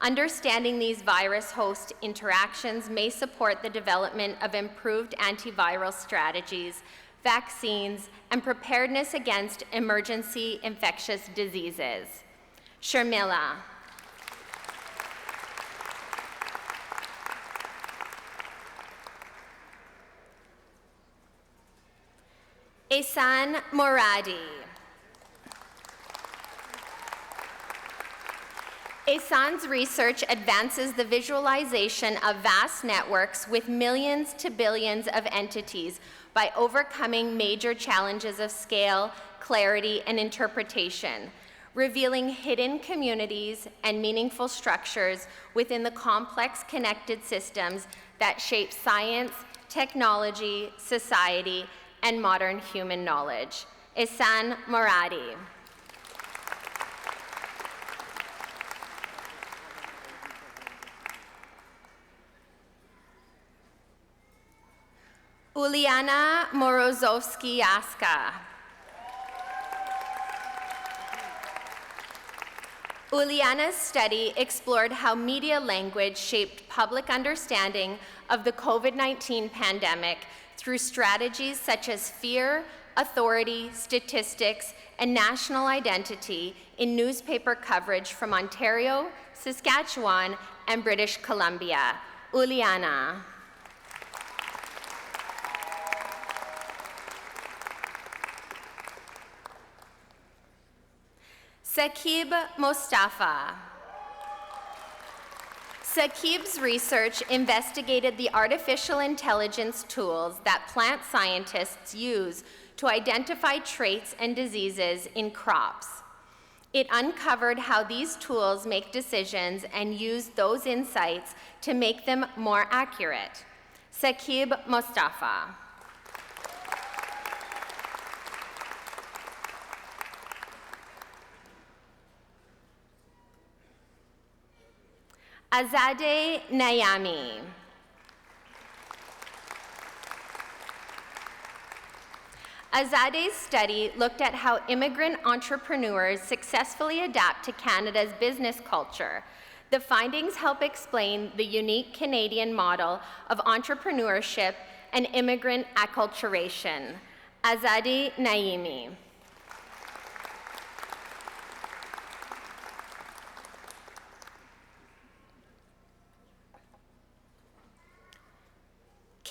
Understanding these virus-host interactions may support the development of improved antiviral strategies, vaccines, and preparedness against emergency infectious diseases. Sharmila. Ehsan Moradi. Ehsan's research advances the visualization of vast networks with millions to billions of entities by overcoming major challenges of scale, clarity, and interpretation, revealing hidden communities and meaningful structures within the complex connected systems that shape science, technology, society, and modern human knowledge. Ehsan Moradi. Uliana Morozovsky-Yaska. Uliana's study explored how media language shaped public understanding of the COVID-19 pandemic through strategies such as fear, authority, statistics, and national identity in newspaper coverage from Ontario, Saskatchewan, and British Columbia. Uliana. Saqib Mostafa. Saqib's research investigated the artificial intelligence tools that plant scientists use to identify traits and diseases in crops. It uncovered how these tools make decisions and use those insights to make them more accurate. Saqib Mostafa. Azadeh Nayami. Azadeh's study looked at how immigrant entrepreneurs successfully adapt to Canada's business culture. The findings help explain the unique Canadian model of entrepreneurship and immigrant acculturation. Azadeh Naimi.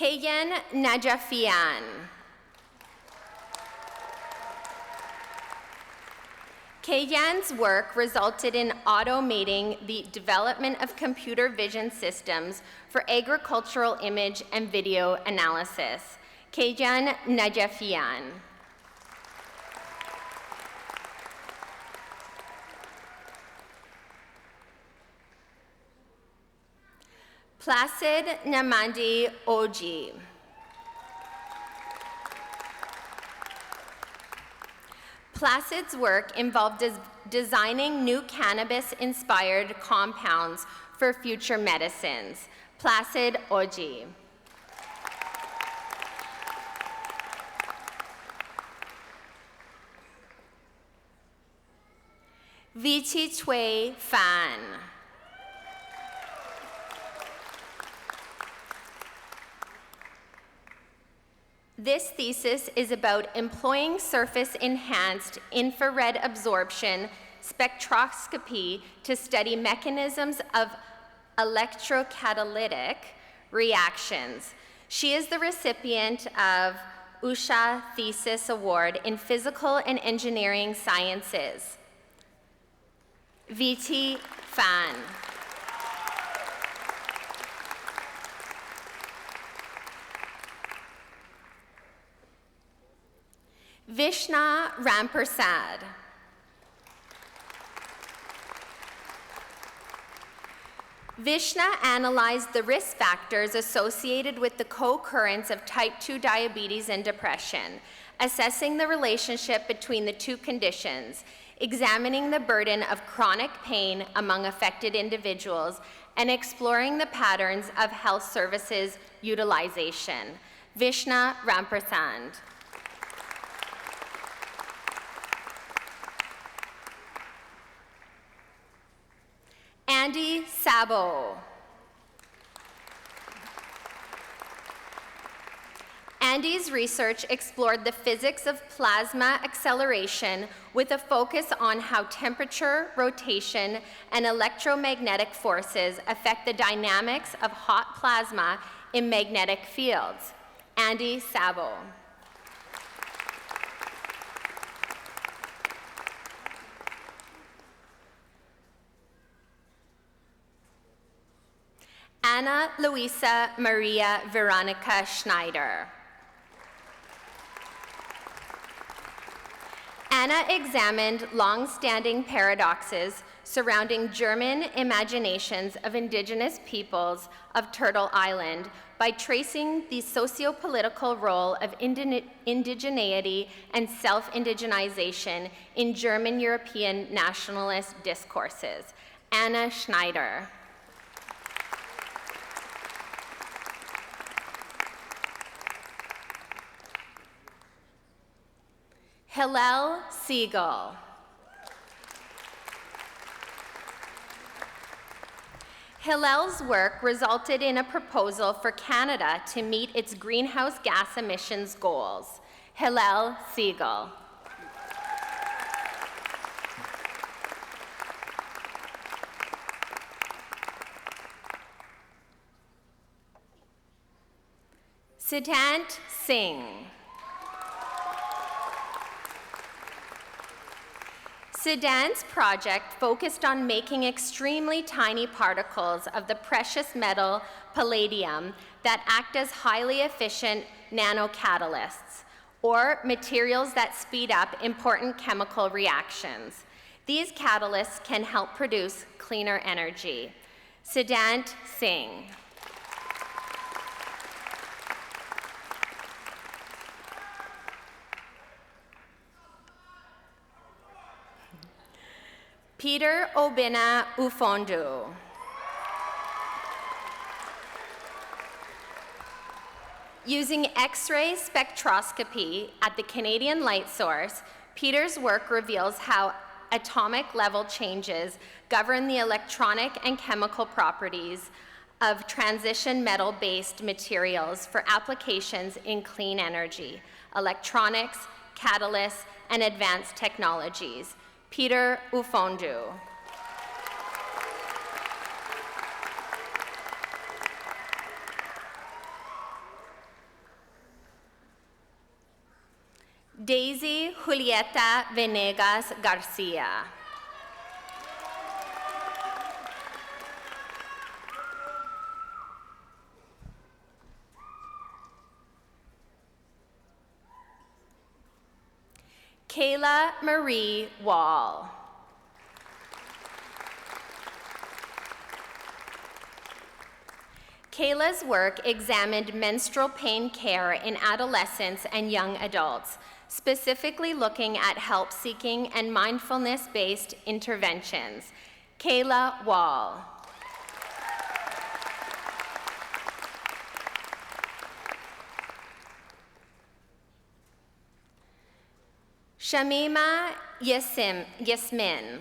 Kayan Najafian. Kayan's work resulted in automating the development of computer vision systems for agricultural image and video analysis. Kayan Najafian. Placid Namandi Oji. Placid's work involved designing new cannabis-inspired compounds for future medicines. Placid Oji. Vichi Chui Fan. This thesis is about employing surface-enhanced infrared absorption spectroscopy to study mechanisms of electrocatalytic reactions. She is the recipient of USHA Thesis Award in Physical and Engineering Sciences. Viti Fan. Vishna Rampersad. Vishna analyzed the risk factors associated with the co-occurrence of type 2 diabetes and depression, assessing the relationship between the two conditions, examining the burden of chronic pain among affected individuals, and exploring the patterns of health services utilization. Vishna Rampersad. Andy Sabo. Andy's research explored the physics of plasma acceleration with a focus on how temperature, rotation, and electromagnetic forces affect the dynamics of hot plasma in magnetic fields. Andy Sabo. Anna Luisa Maria Veronica Schneider. Anna examined long-standing paradoxes surrounding German imaginations of indigenous peoples of Turtle Island by tracing the socio-political role of indigeneity and self-indigenization in German European nationalist discourses. Anna Schneider. Hillel Siegel. Hillel's work resulted in a proposal for Canada to meet its greenhouse gas emissions goals. Hillel Siegel. Siddhant Singh. Siddhant's project focused on making extremely tiny particles of the precious metal palladium that act as highly efficient nanocatalysts, or materials that speed up important chemical reactions. These catalysts can help produce cleaner energy. Siddhant Singh. Peter Obina Ufondu. Using X-ray spectroscopy at the Canadian Light Source, Peter's work reveals how atomic level changes govern the electronic and chemical properties of transition metal-based materials for applications in clean energy, electronics, catalysts, and advanced technologies. Peter Ufondu. Daisy Julieta Venegas Garcia. Kayla Marie Wall. Kayla's work examined menstrual pain care in adolescents and young adults, specifically looking at help-seeking and mindfulness-based interventions. Kayla Wall. Shamima Yasmin.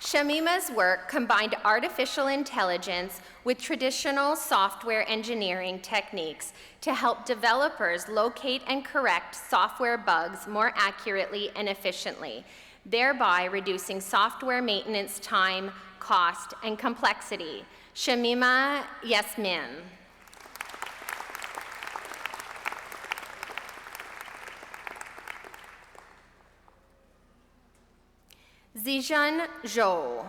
Shamima's work combined artificial intelligence with traditional software engineering techniques to help developers locate and correct software bugs more accurately and efficiently, thereby reducing software maintenance time, cost, and complexity. Shamima Yasmin. Zijun Zhou.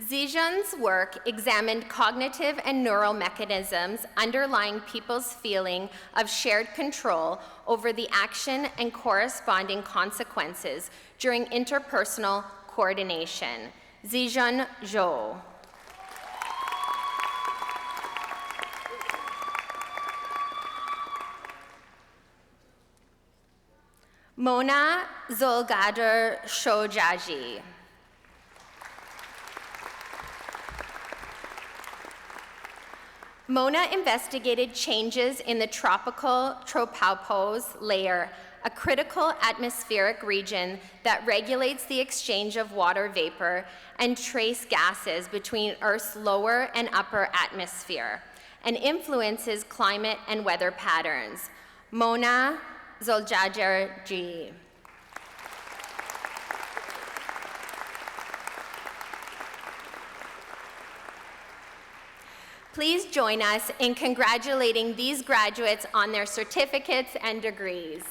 Zijun's work examined cognitive and neural mechanisms underlying people's feeling of shared control over the action and corresponding consequences during interpersonal coordination. Zijun Zhou. Mona Zolgadar Shojaji. Mona investigated changes in the tropical tropopause layer, a critical atmospheric region that regulates the exchange of water vapor and trace gases between Earth's lower and upper atmosphere, and influences climate and weather patterns. Mona Zolgadar. Please join us in congratulating these graduates on their certificates and degrees.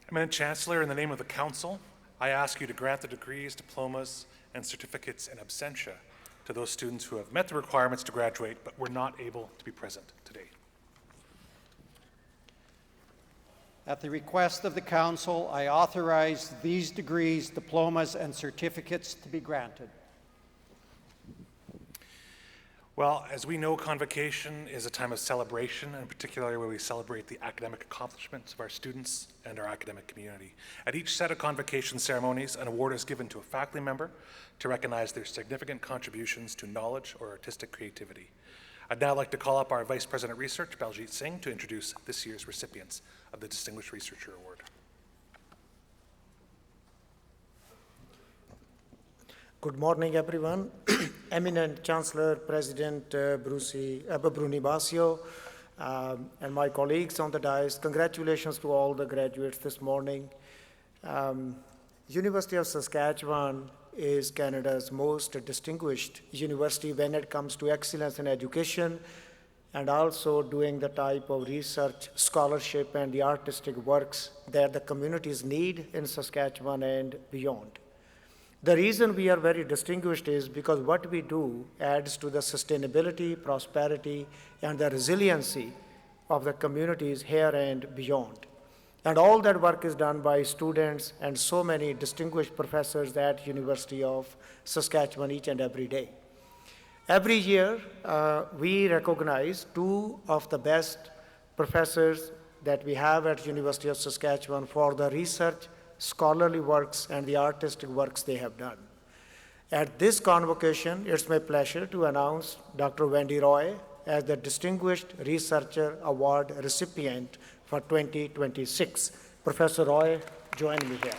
Eminent Chancellor, in the name of the Council, I ask you to grant the degrees, diplomas, and certificates in absentia to those students who have met the requirements to graduate but were not able to be present today. At the request of the Council, I authorize these degrees, diplomas, and certificates to be granted. Well, as we know, Convocation is a time of celebration, and particularly where we celebrate the academic accomplishments of our students and our academic community. At each set of Convocation ceremonies, an award is given to a faculty member to recognize their significant contributions to knowledge or artistic creativity. I'd now like to call up our Vice President Research, Baljit Singh, to introduce this year's recipients of the Distinguished Researcher Award. Good morning, everyone. Eminent Chancellor, President Bruni Basio, and my colleagues on the dais, congratulations to all the graduates this morning. University of Saskatchewan is Canada's most distinguished university when it comes to excellence in education and also doing the type of research, scholarship, and the artistic works that the communities need in Saskatchewan and beyond. The reason we are very distinguished is because what we do adds to the sustainability, prosperity, and the resiliency of the communities here and beyond. And all that work is done by students and so many distinguished professors at University of Saskatchewan each and every day. Every year, we recognize two of the best professors that we have at University of Saskatchewan for the research, scholarly works, and the artistic works they have done. At this convocation, it's my pleasure to announce Dr. Wendy Roy as the Distinguished Researcher Award recipient for 2026. Professor Roy, join me here.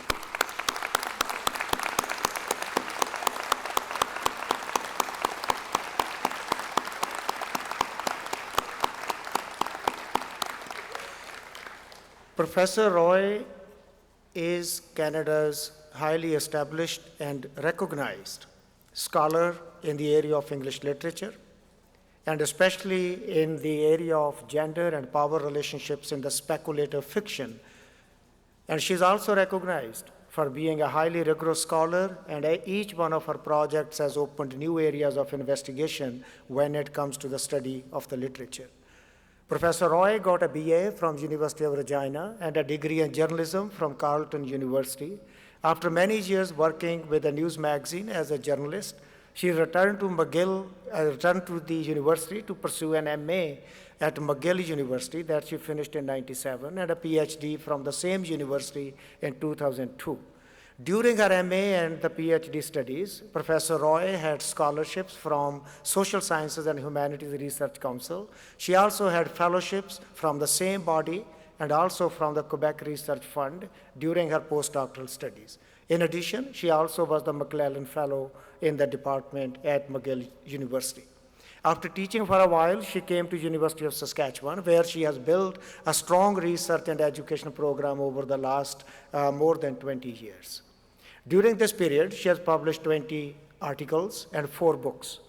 Professor Roy is Canada's highly established and recognized scholar in the area of English literature, and especially in the area of gender and power relationships in the speculative fiction. And she's also recognized for being a highly rigorous scholar, and each one of her projects has opened new areas of investigation when it comes to the study of the literature. Professor Roy got a BA from University of Regina and a degree in journalism from Carleton University. After many years working with a news magazine as a journalist, She returned to returned to the university to pursue an MA at McGill University that she finished in '97 and a PhD from the same university in 2002. During her MA and the PhD studies, Professor Roy had scholarships from Social Sciences and Humanities Research Council. She also had fellowships from the same body and also from the Quebec Research Fund during her postdoctoral studies. In addition, she also was the McClellan Fellow in the department at McGill University. After teaching for a while, she came to University of Saskatchewan, where she has built a strong research and education program over the last more than 20 years. During this period, she has published 20 articles and 4 books.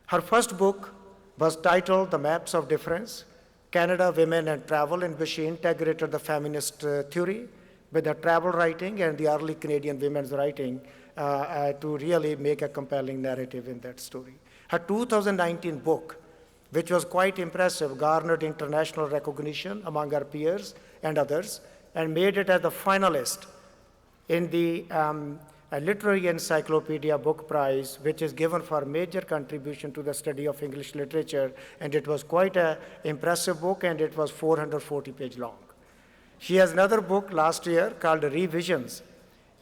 Her first book was titled The Maps of Difference, Canada, Women, and Travel, in which she integrated the feminist theory with the travel writing and the early Canadian women's writing to really make a compelling narrative in that story. Her 2019 book, which was quite impressive, garnered international recognition among her peers and others, and made it as the finalist in the Literary Encyclopedia Book Prize, which is given for major contribution to the study of English literature, and it was quite an impressive book, and it was 440-page long. She has another book last year called Revisions,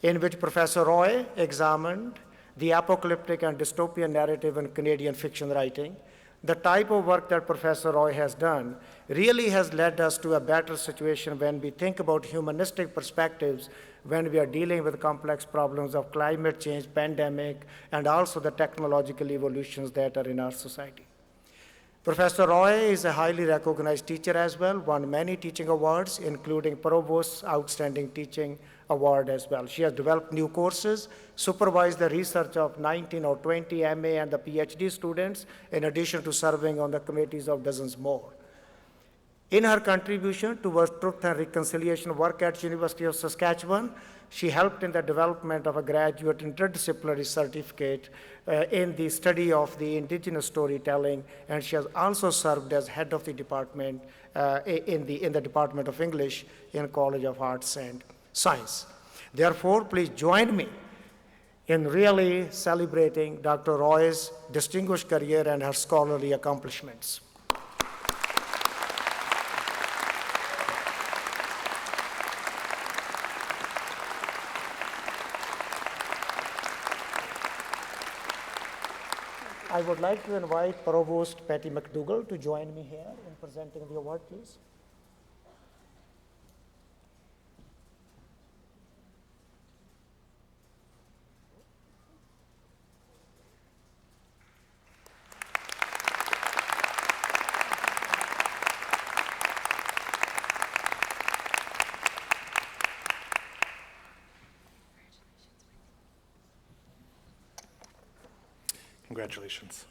in which Professor Roy examined the apocalyptic and dystopian narrative in Canadian fiction writing. The type of work that Professor Roy has done really has led us to a better situation when we think about humanistic perspectives when we are dealing with complex problems of climate change, pandemic, and also the technological evolutions that are in our society. Professor Roy is a highly recognized teacher as well, won many teaching awards, including Provost's Outstanding Teaching Award as well. She has developed new courses, supervised the research of 19 or 20 MA and the PhD students, in addition to serving on the committees of dozens more. In her contribution towards truth and reconciliation work at University of Saskatchewan, she helped in the development of a graduate interdisciplinary certificate in the study of the indigenous storytelling, and she has also served as head of the department in the Department of English in College of Arts and Science. Therefore, please join me in really celebrating Dr. Roy's distinguished career and her scholarly accomplishments. I would like to invite Provost Patty McDougall to join me here in presenting the award, please. Congratulations.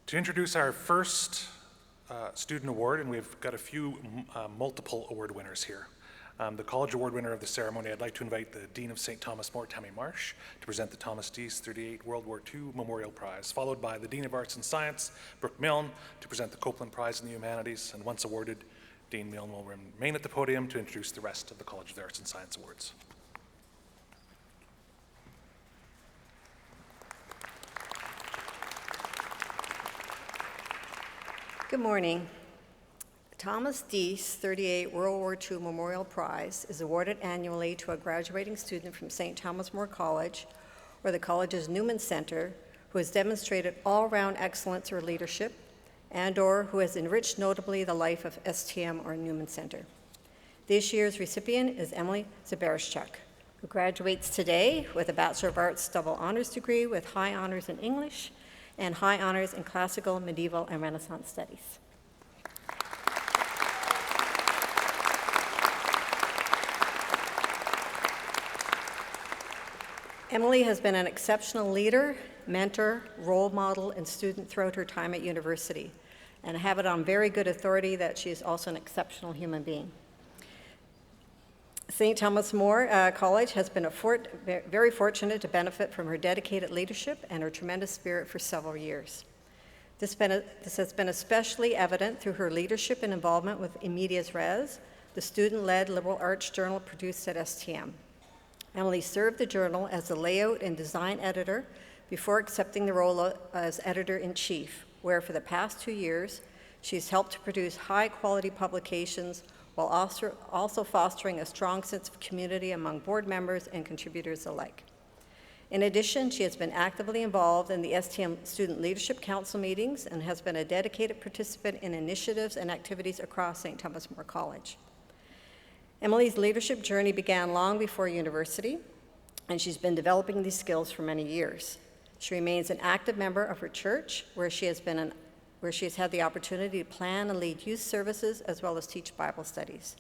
To introduce our first student award, and we've got a few multiple award winners here. The College Award winner of the ceremony, I'd like to invite the Dean of St. Thomas More, Tammy Marsh, to present the Thomas Dease 38 World War II Memorial Prize, followed by the Dean of Arts and Science, Brooke Milne, to present the Copeland Prize in the Humanities, and once awarded, Dean Milne will remain at the podium to introduce the rest of the College of the Arts and Science Awards. Good morning. The Thomas Dease 38 World War II Memorial Prize is awarded annually to a graduating student from St. Thomas More College or the college's Newman Center who has demonstrated all-round excellence or leadership and/or who has enriched notably the life of STM or Newman Center. This year's recipient is Emily Zabarszczuk, who graduates today with a Bachelor of Arts double honors degree with high honors in English and high honors in classical, medieval, and Renaissance studies. Emily has been an exceptional leader, mentor, role model, and student throughout her time at university, and I have it on very good authority that she is also an exceptional human being. St. Thomas More College has been very fortunate to benefit from her dedicated leadership and her tremendous spirit for several years. This has been especially evident through her leadership and involvement with Medias Res, the student-led liberal arts journal produced at STM. Emily served the journal as the layout and design editor before accepting the role as editor-in-chief, where for the past 2 years, she's helped to produce high-quality publications while also fostering a strong sense of community among board members and contributors alike. In addition, she has been actively involved in the STM Student Leadership Council meetings and has been a dedicated participant in initiatives and activities across St. Thomas More College. Emily's leadership journey began long before university, and she's been developing these skills for many years. She remains an active member of her church, where she has had the opportunity to plan and lead youth services as well as teach Bible studies.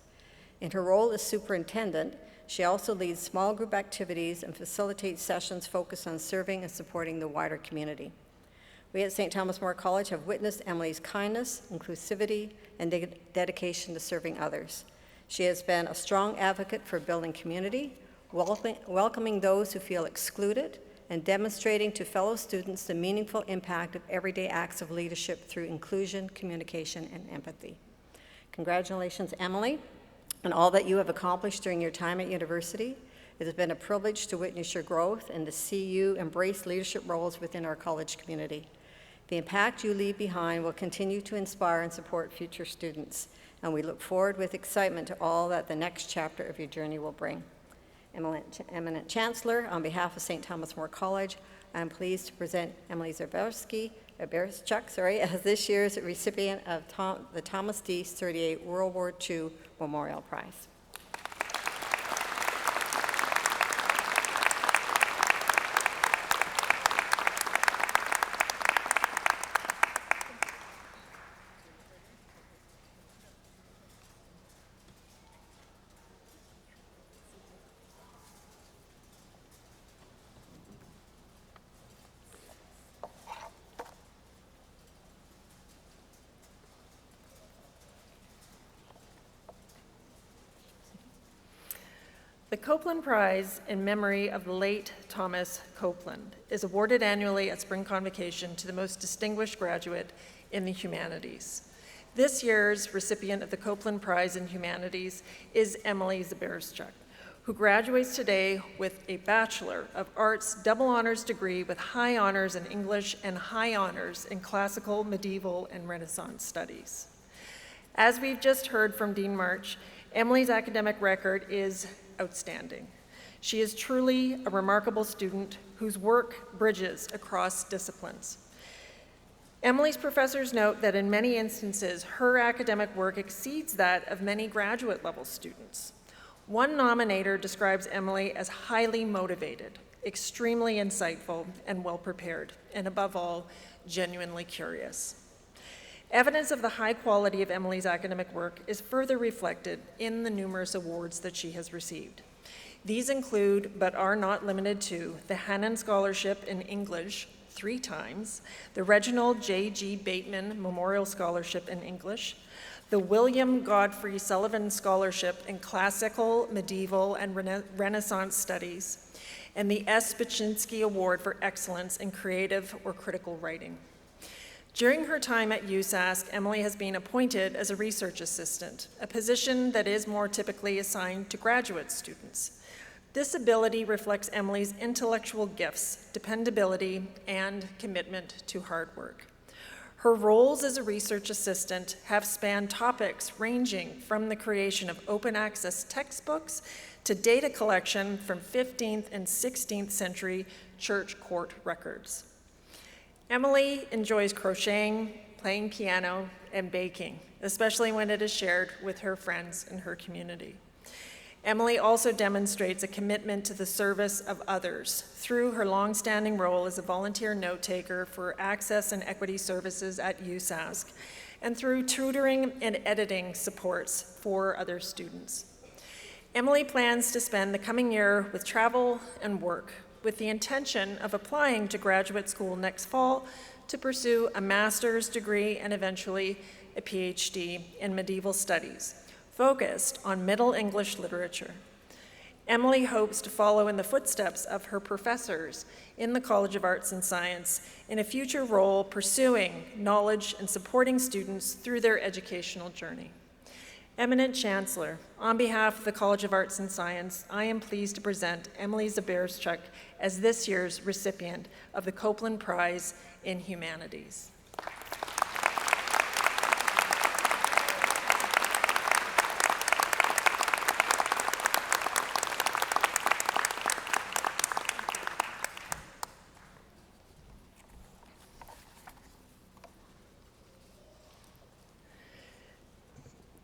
In her role as superintendent, she also leads small group activities and facilitates sessions focused on serving and supporting the wider community. We at St. Thomas More College have witnessed Emily's kindness, inclusivity, and dedication to serving others. She has been a strong advocate for building community, welcoming those who feel excluded, and demonstrating to fellow students the meaningful impact of everyday acts of leadership through inclusion, communication, and empathy. Congratulations, Emily, on all that you have accomplished during your time at university. It has been a privilege to witness your growth and to see you embrace leadership roles within our college community. The impact you leave behind will continue to inspire and support future students, and we look forward with excitement to all that the next chapter of your journey will bring. Eminent Chancellor, on behalf of St. Thomas More College, I am pleased to present Emily Zaberschuk, as this year's recipient of the Thomas Dease 38 World War II Memorial Prize. The Copeland Prize in memory of the late Thomas Copeland is awarded annually at Spring Convocation to the most distinguished graduate in the humanities. This year's recipient of the Copeland Prize in Humanities is Emily Zaberschuk, who graduates today with a Bachelor of Arts double honors degree with high honors in English and high honors in classical, medieval, and Renaissance studies. As we've just heard from Dean March, Emily's academic record is outstanding. She is truly a remarkable student whose work bridges across disciplines. Emily's professors note that in many instances, her academic work exceeds that of many graduate-level students. One nominator describes Emily as highly motivated, extremely insightful, and well-prepared, and above all, genuinely curious. Evidence of the high quality of Emily's academic work is further reflected in the numerous awards that she has received. These include, but are not limited to, the Hannan Scholarship in English 3 times, the Reginald J.G. Bateman Memorial Scholarship in English, the William Godfrey Sullivan Scholarship in Classical, Medieval, and Renaissance Studies, and the S. Baczynski Award for Excellence in Creative or Critical Writing. During her time at USask, Emily has been appointed as a research assistant, a position that is more typically assigned to graduate students. This ability reflects Emily's intellectual gifts, dependability, and commitment to hard work. Her roles as a research assistant have spanned topics ranging from the creation of open access textbooks to data collection from 15th and 16th century church court records. Emily enjoys crocheting, playing piano, and baking, especially when it is shared with her friends in her community. Emily also demonstrates a commitment to the service of others through her longstanding role as a volunteer note-taker for Access and Equity Services at USask, and through tutoring and editing supports for other students. Emily plans to spend the coming year with travel and work, with the intention of applying to graduate school next fall to pursue a master's degree and eventually a PhD in medieval studies, focused on Middle English literature. Emily hopes to follow in the footsteps of her professors in the College of Arts and Science in a future role pursuing knowledge and supporting students through their educational journey. Eminent Chancellor, on behalf of the College of Arts and Science, I am pleased to present Emily Zaberszczuk as this year's recipient of the Copeland Prize in Humanities.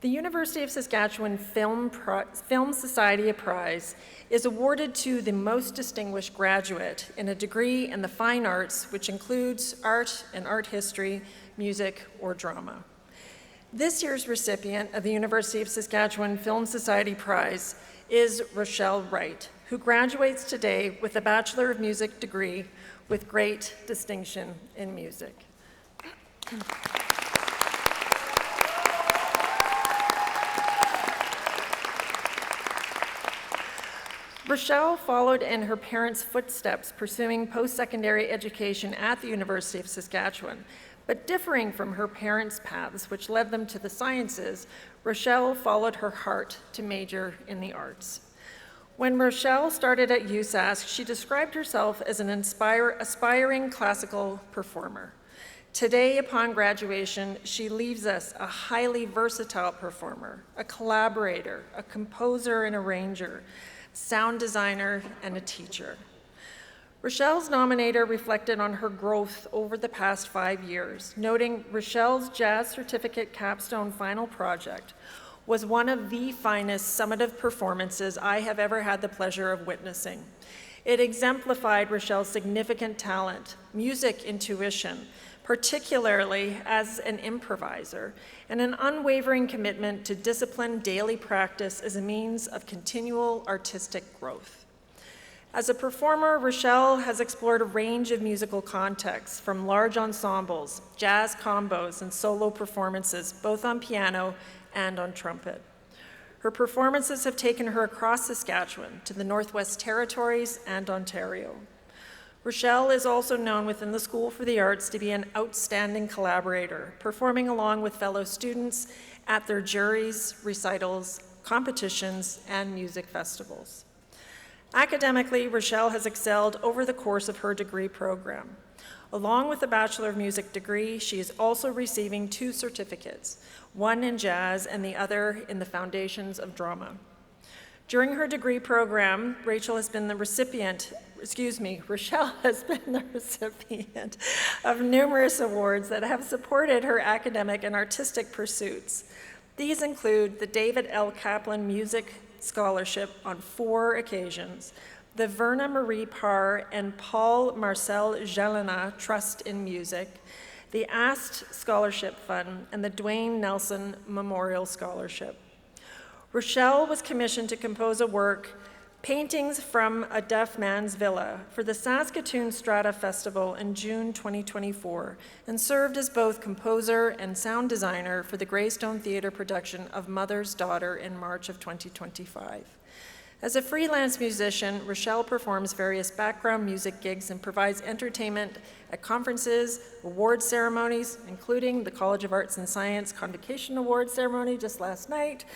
The University of Saskatchewan Film Society Prize is awarded to the most distinguished graduate in a degree in the fine arts, which includes art and art history, music, or drama. This year's recipient of the University of Saskatchewan Film Society Prize is Rochelle Wright, who graduates today with a Bachelor of Music degree with great distinction in music. Rochelle followed in her parents' footsteps, pursuing post-secondary education at the University of Saskatchewan. But differing from her parents' paths, which led them to the sciences, Rochelle followed her heart to major in the arts. When Rochelle started at USask, she described herself as an aspiring classical performer. Today, upon graduation, she leaves us a highly versatile performer, a collaborator, a composer and arranger, sound designer, and a teacher. Rochelle's nominator reflected on her growth over the past 5 years, noting Rochelle's Jazz Certificate Capstone Final Project was one of the finest summative performances I have ever had the pleasure of witnessing. It exemplified Rochelle's significant talent, music intuition, particularly as an improviser, and an unwavering commitment to disciplined daily practice as a means of continual artistic growth. As a performer, Rochelle has explored a range of musical contexts, from large ensembles, jazz combos, and solo performances, both on piano and on trumpet. Her performances have taken her across Saskatchewan to the Northwest Territories and Ontario. Rochelle is also known within the School for the Arts to be an outstanding collaborator, performing along with fellow students at their juries, recitals, competitions, and music festivals. Academically, Rochelle has excelled over the course of her degree program. Along with a Bachelor of Music degree, she is also receiving 2 certificates, one in jazz and the other in the Foundations of Drama. During her degree program, Rochelle has been the recipient of numerous awards that have supported her academic and artistic pursuits. These include the David L. Kaplan Music Scholarship on 4 occasions, the Verna Marie Parr and Paul Marcel Jelena Trust in Music, the AST Scholarship Fund, and the Dwayne Nelson Memorial Scholarship. Rochelle was commissioned to compose a work, Paintings from a Deaf Man's Villa, for the Saskatoon Strata Festival in June 2024, and served as both composer and sound designer for the Greystone Theatre production of Mother's Daughter in March of 2025. As a freelance musician, Rochelle performs various background music gigs and provides entertainment at conferences, award ceremonies, including the College of Arts and Science Convocation Award ceremony just last night,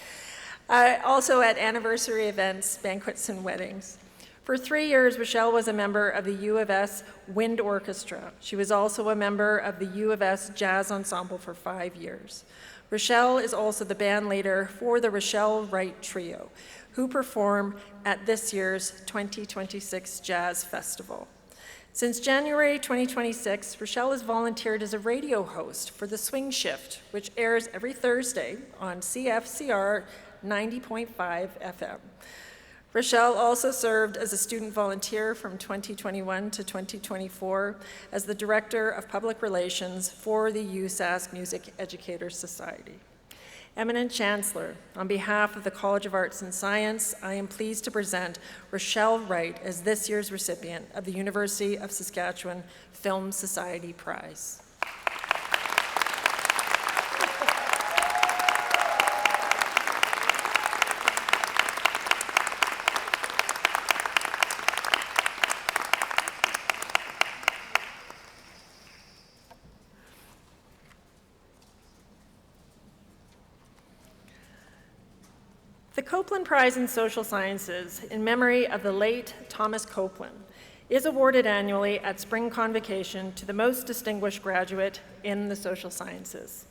also at anniversary events, banquets, and weddings. For 3 years, Rochelle was a member of the U of S Wind Orchestra. She was also a member of the U of S Jazz Ensemble for 5 years. Rochelle is also the band leader for the Rochelle Wright Trio, who perform at this year's 2026 Jazz Festival. Since January 2026, Rochelle has volunteered as a radio host for The Swing Shift, which airs every Thursday on CFCR 90.5 FM. Rochelle also served as a student volunteer from 2021 to 2024 as the Director of Public Relations for the USask Music Educators Society. Eminent Chancellor, on behalf of the College of Arts and Science, I am pleased to present Rochelle Wright as this year's recipient of the University of Saskatchewan Film Society Prize. Copeland Prize in Social Sciences, in memory of the late Thomas Copeland, is awarded annually at Spring Convocation to the most distinguished graduate in the social sciences.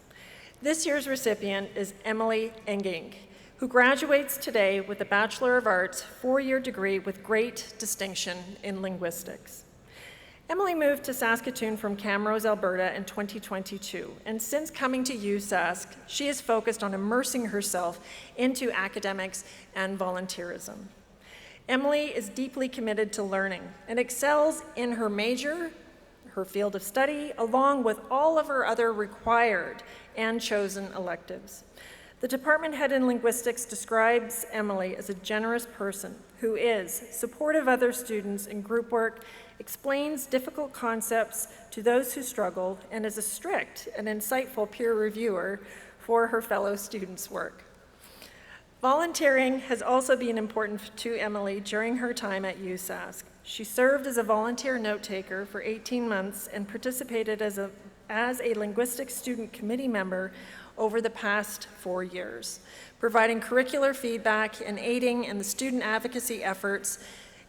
This year's recipient is Emily Enging, who graduates today with a Bachelor of Arts four-year degree with great distinction in linguistics. Emily moved to Saskatoon from Camrose, Alberta in 2022, and since coming to USask, she is focused on immersing herself into academics and volunteerism. Emily is deeply committed to learning and excels in her major, her field of study, along with all of her other required and chosen electives. The department head in linguistics describes Emily as a generous person who is supportive of other students in group work, explains difficult concepts to those who struggle, and is a strict and insightful peer reviewer for her fellow students' work. Volunteering has also been important to Emily during her time at USask. She served as a volunteer note-taker for 18 months and participated as a linguistics student committee member over the past 4 years, providing curricular feedback and aiding in the student advocacy efforts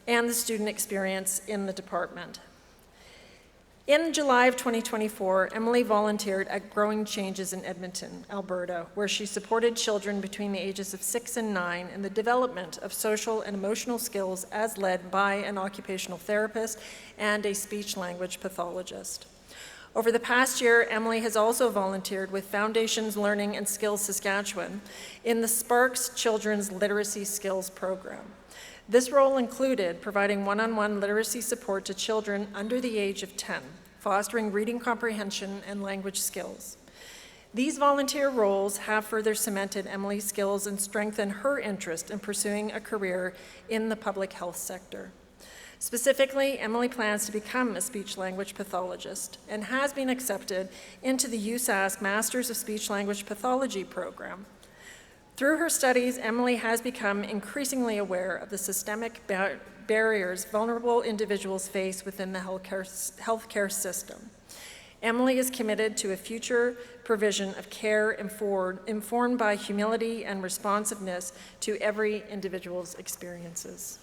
and the student experience in the department. In July of 2024, Emily volunteered at Growing Changes in Edmonton, Alberta, where she supported children between the ages of 6 and 9 in the development of social and emotional skills as led by an occupational therapist and a speech-language pathologist. Over the past year, Emily has also volunteered with Foundations Learning and Skills Saskatchewan in the Sparks Children's Literacy Skills Program. This role included providing one-on-one literacy support to children under the age of 10, fostering reading comprehension and language skills. These volunteer roles have further cemented Emily's skills and strengthened her interest in pursuing a career in the public health sector. Specifically, Emily plans to become a speech-language pathologist and has been accepted into the USask Masters of Speech-Language Pathology program. Through her studies, Emily has become increasingly aware of the systemic barriers vulnerable individuals face within the healthcare system. Emily is committed to a future provision of care informed by humility and responsiveness to every individual's experiences.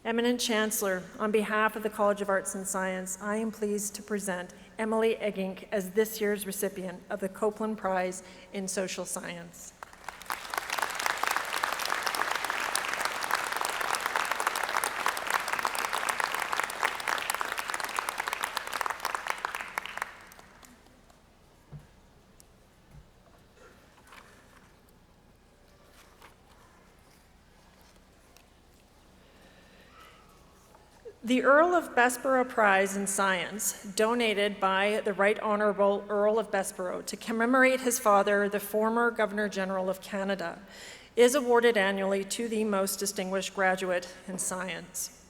Eminent Chancellor, on behalf of the College of Arts and Science, I am pleased to present Emily Enging as this year's recipient of the Copeland Prize in Social Science. The Earl of Bessborough Prize in Science, donated by the Right Honourable Earl of Bessborough to commemorate his father, the former Governor-General of Canada, is awarded annually to the most distinguished graduate in science.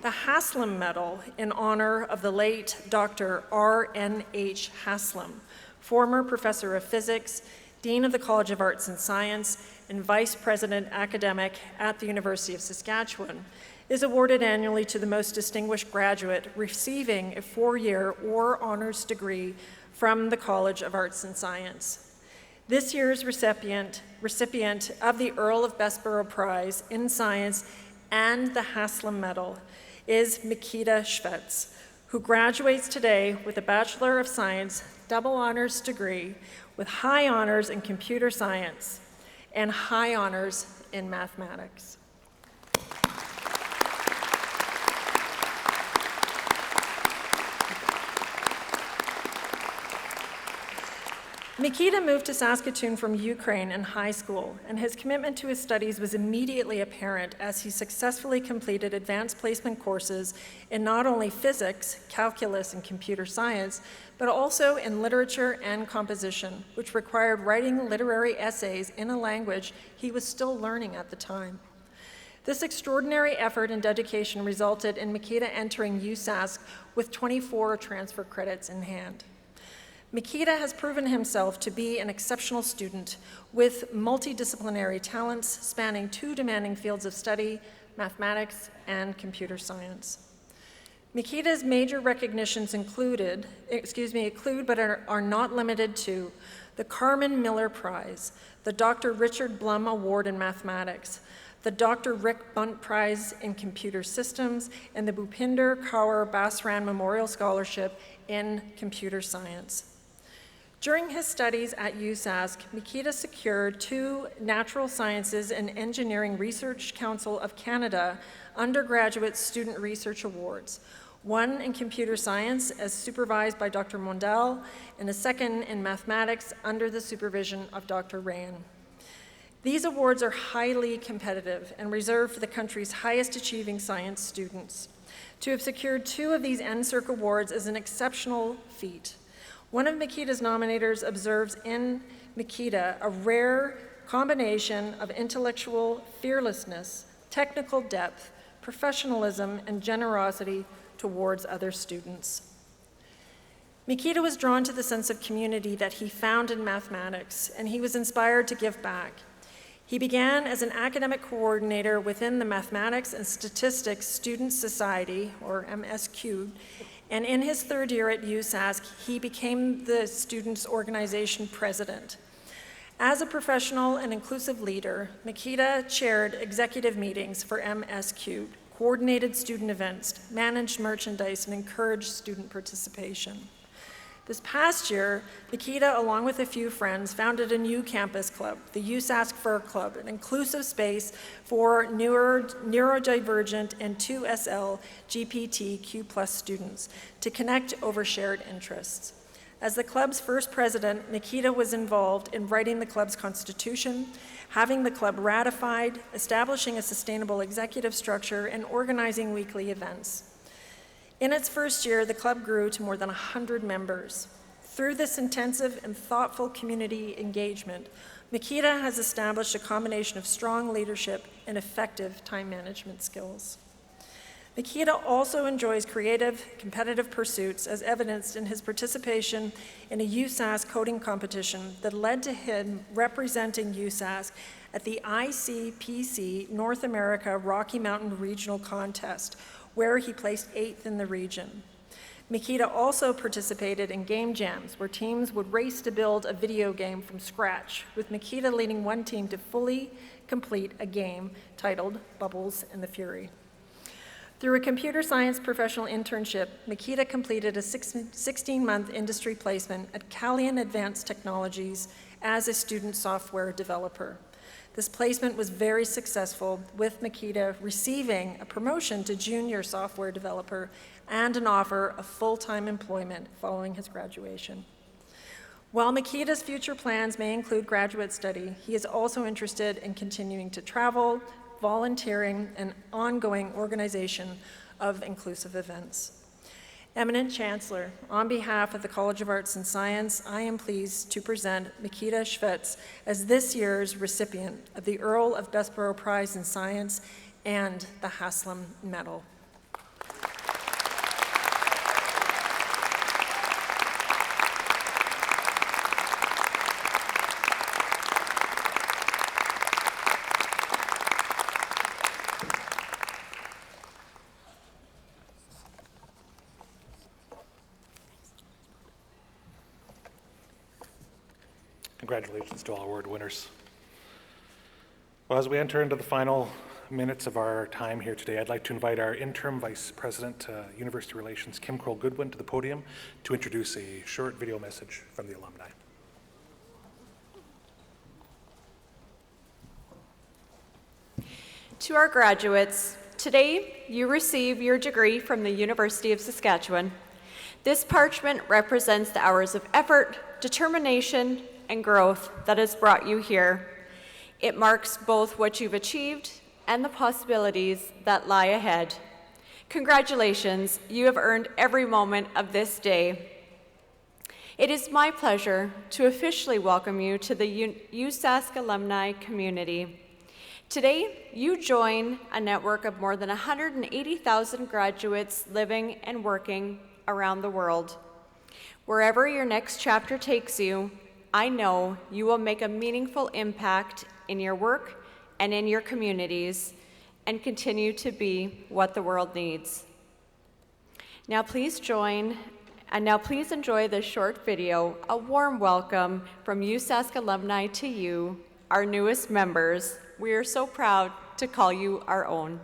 The Haslam Medal, in honor of the late Dr. R.N.H. Haslam, former Professor of Physics, Dean of the College of Arts and Science, and Vice President Academic at the University of Saskatchewan, is awarded annually to the most distinguished graduate receiving a 4-year or honors degree from the College of Arts and Science. This year's recipient of the Earl of Bessborough Prize in Science and the Haslam Medal is Mikita Schvetz, who graduates today with a Bachelor of Science double honors degree with high honors in computer science and high honors in mathematics. Mikita moved to Saskatoon from Ukraine in high school, and his commitment to his studies was immediately apparent as he successfully completed advanced placement courses in not only physics, calculus, and computer science, but also in literature and composition, which required writing literary essays in a language he was still learning at the time. This extraordinary effort and dedication resulted in Mikita entering USask with 24 transfer credits in hand. Mikita has proven himself to be an exceptional student with multidisciplinary talents spanning 2 demanding fields of study, mathematics and computer science. Makita's major recognitions include but are not limited to the Carmen Miller Prize, the Dr. Richard Blum Award in Mathematics, the Dr. Rick Bunt Prize in Computer Systems, and the Bhupinder Kaur Basran Memorial Scholarship in Computer Science. During his studies at USask, Makita secured 2 Natural Sciences and Engineering Research Council of Canada undergraduate student research awards, one in computer science as supervised by Dr. Mondal, and a second in mathematics under the supervision of Dr. Rayan. These awards are highly competitive and reserved for the country's highest achieving science students. To have secured 2 of these NSERC awards is an exceptional feat. One of Makita's nominators observes in Makita a rare combination of intellectual fearlessness, technical depth, professionalism, and generosity towards other students. Makita was drawn to the sense of community that he found in mathematics, and he was inspired to give back. He began as an academic coordinator within the Mathematics and Statistics Student Society, or MSQ, and in his 3rd year at USask, he became the students' organization president. As a professional and inclusive leader, Makita chaired executive meetings for MSQ, coordinated student events, managed merchandise, and encouraged student participation. This past year, Makita, along with a few friends, founded a new campus club, the USask Fur Club, an inclusive space for neurodivergent and 2SL GPTQ+ students to connect over shared interests. As the club's first president, Makita was involved in writing the club's constitution, having the club ratified, establishing a sustainable executive structure, and organizing weekly events. In its first year, the club grew to more than 100 members. Through this intensive and thoughtful community engagement, Makita has established a combination of strong leadership and effective time management skills. Makita also enjoys creative, competitive pursuits, as evidenced in his participation in a USask coding competition that led to him representing USask at the ICPC North America Rocky Mountain Regional Contest, where he placed 8th in the region. Makita also participated in game jams, where teams would race to build a video game from scratch, with Makita leading one team to fully complete a game titled Bubbles and the Fury. Through a computer science professional internship, Makita completed a 16-month industry placement at Calian Advanced Technologies as a student software developer. This placement was very successful, with Makita receiving a promotion to junior software developer and an offer of full-time employment following his graduation. While Makita's future plans may include graduate study, he is also interested in continuing to travel, volunteering, and ongoing organization of inclusive events. Eminent Chancellor, on behalf of the College of Arts and Science, I am pleased to present Makita Schwetz as this year's recipient of the Earl of Bessborough Prize in Science and the Haslam Medal. Congratulations to all award winners. Well, as we enter into the final minutes of our time here today, I'd like to invite our interim Vice President, University Relations, Kim Kroll-Goodwin, to the podium to introduce a short video message from the alumni. To our graduates, today you receive your degree from the University of Saskatchewan. This parchment represents the hours of effort, determination, and growth that has brought you here. It marks both what you've achieved and the possibilities that lie ahead. Congratulations, you have earned every moment of this day. It is my pleasure to officially welcome you to the USask alumni community. Today, you join a network of more than 180,000 graduates living and working around the world. Wherever your next chapter takes you, I know you will make a meaningful impact in your work and in your communities and continue to be what the world needs. Now please enjoy this short video, a warm welcome from USask alumni to you, our newest members. We are so proud to call you our own.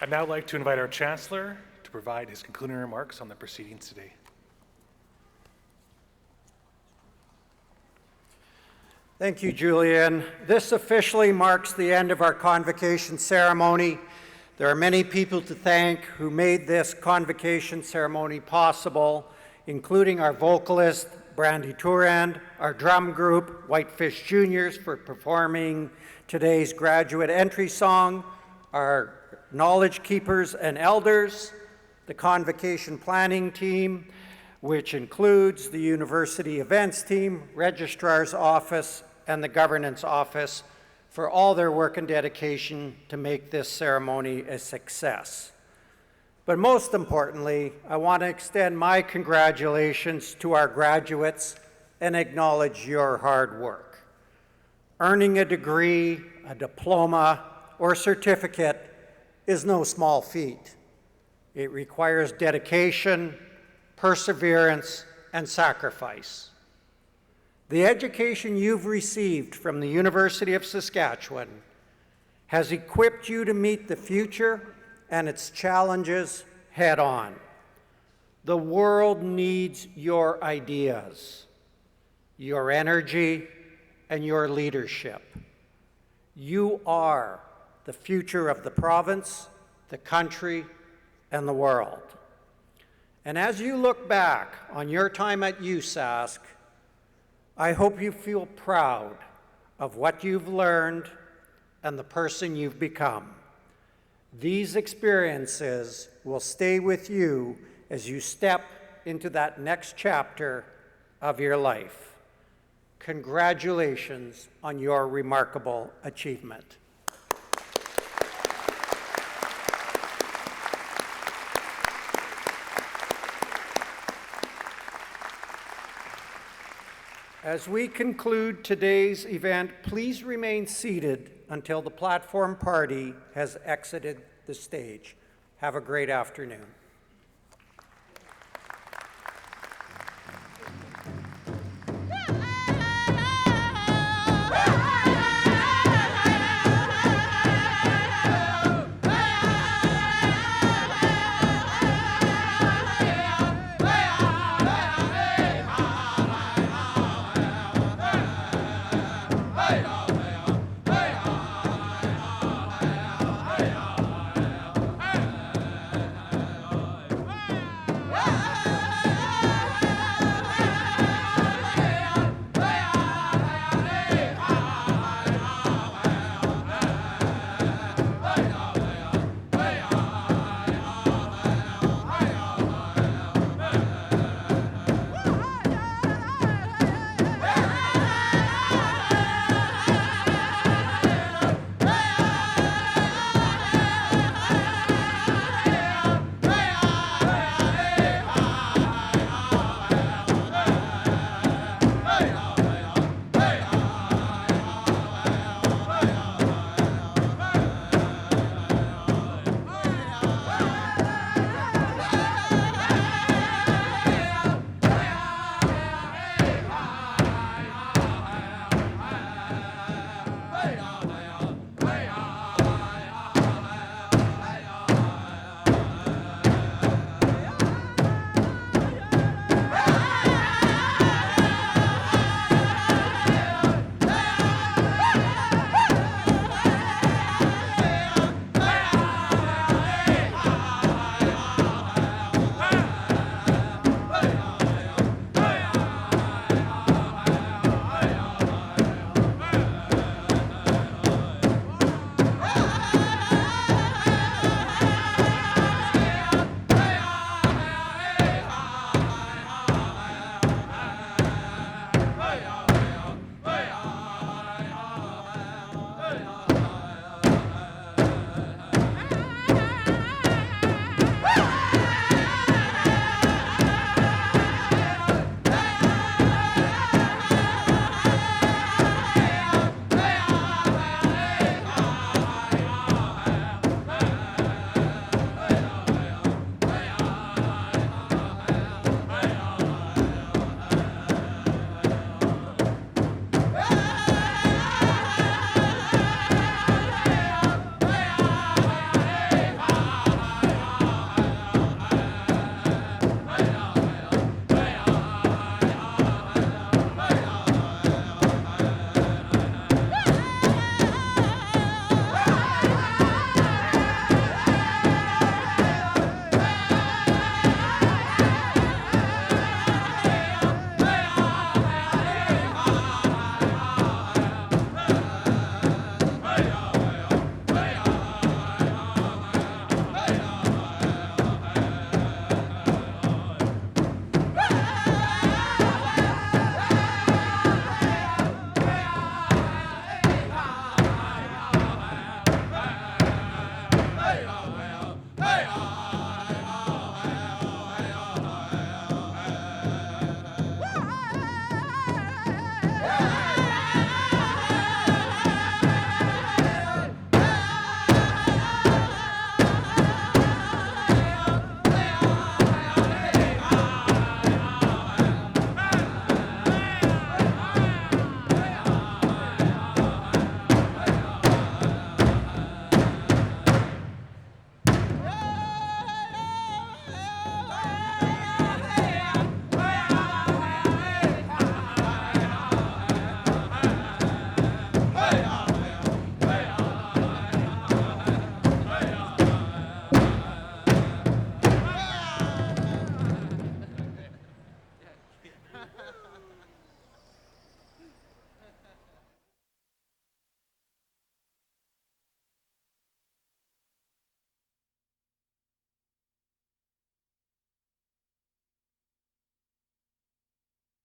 I'd now like to invite our Chancellor to provide his concluding remarks on the proceedings today. Thank you, Julian. This officially marks the end of our convocation ceremony. There are many people to thank who made this convocation ceremony possible, including our vocalist, Brandy Tourand, our drum group, Whitefish Juniors, for performing today's graduate entry song, our knowledge keepers and elders, the convocation planning team, which includes the university events team, registrar's office, and the governance office, for all their work and dedication to make this ceremony a success. But most importantly, I want to extend my congratulations to our graduates and acknowledge your hard work. Earning a degree, a diploma, or certificate is no small feat. It requires dedication, perseverance, and sacrifice. The education you've received from the University of Saskatchewan has equipped you to meet the future and its challenges head on. The world needs your ideas, your energy, and your leadership. You are the future of the province, the country, and the world. And as you look back on your time at USask, I hope you feel proud of what you've learned and the person you've become. These experiences will stay with you as you step into that next chapter of your life. Congratulations on your remarkable achievement. As we conclude today's event, please remain seated until the platform party has exited the stage. Have a great afternoon.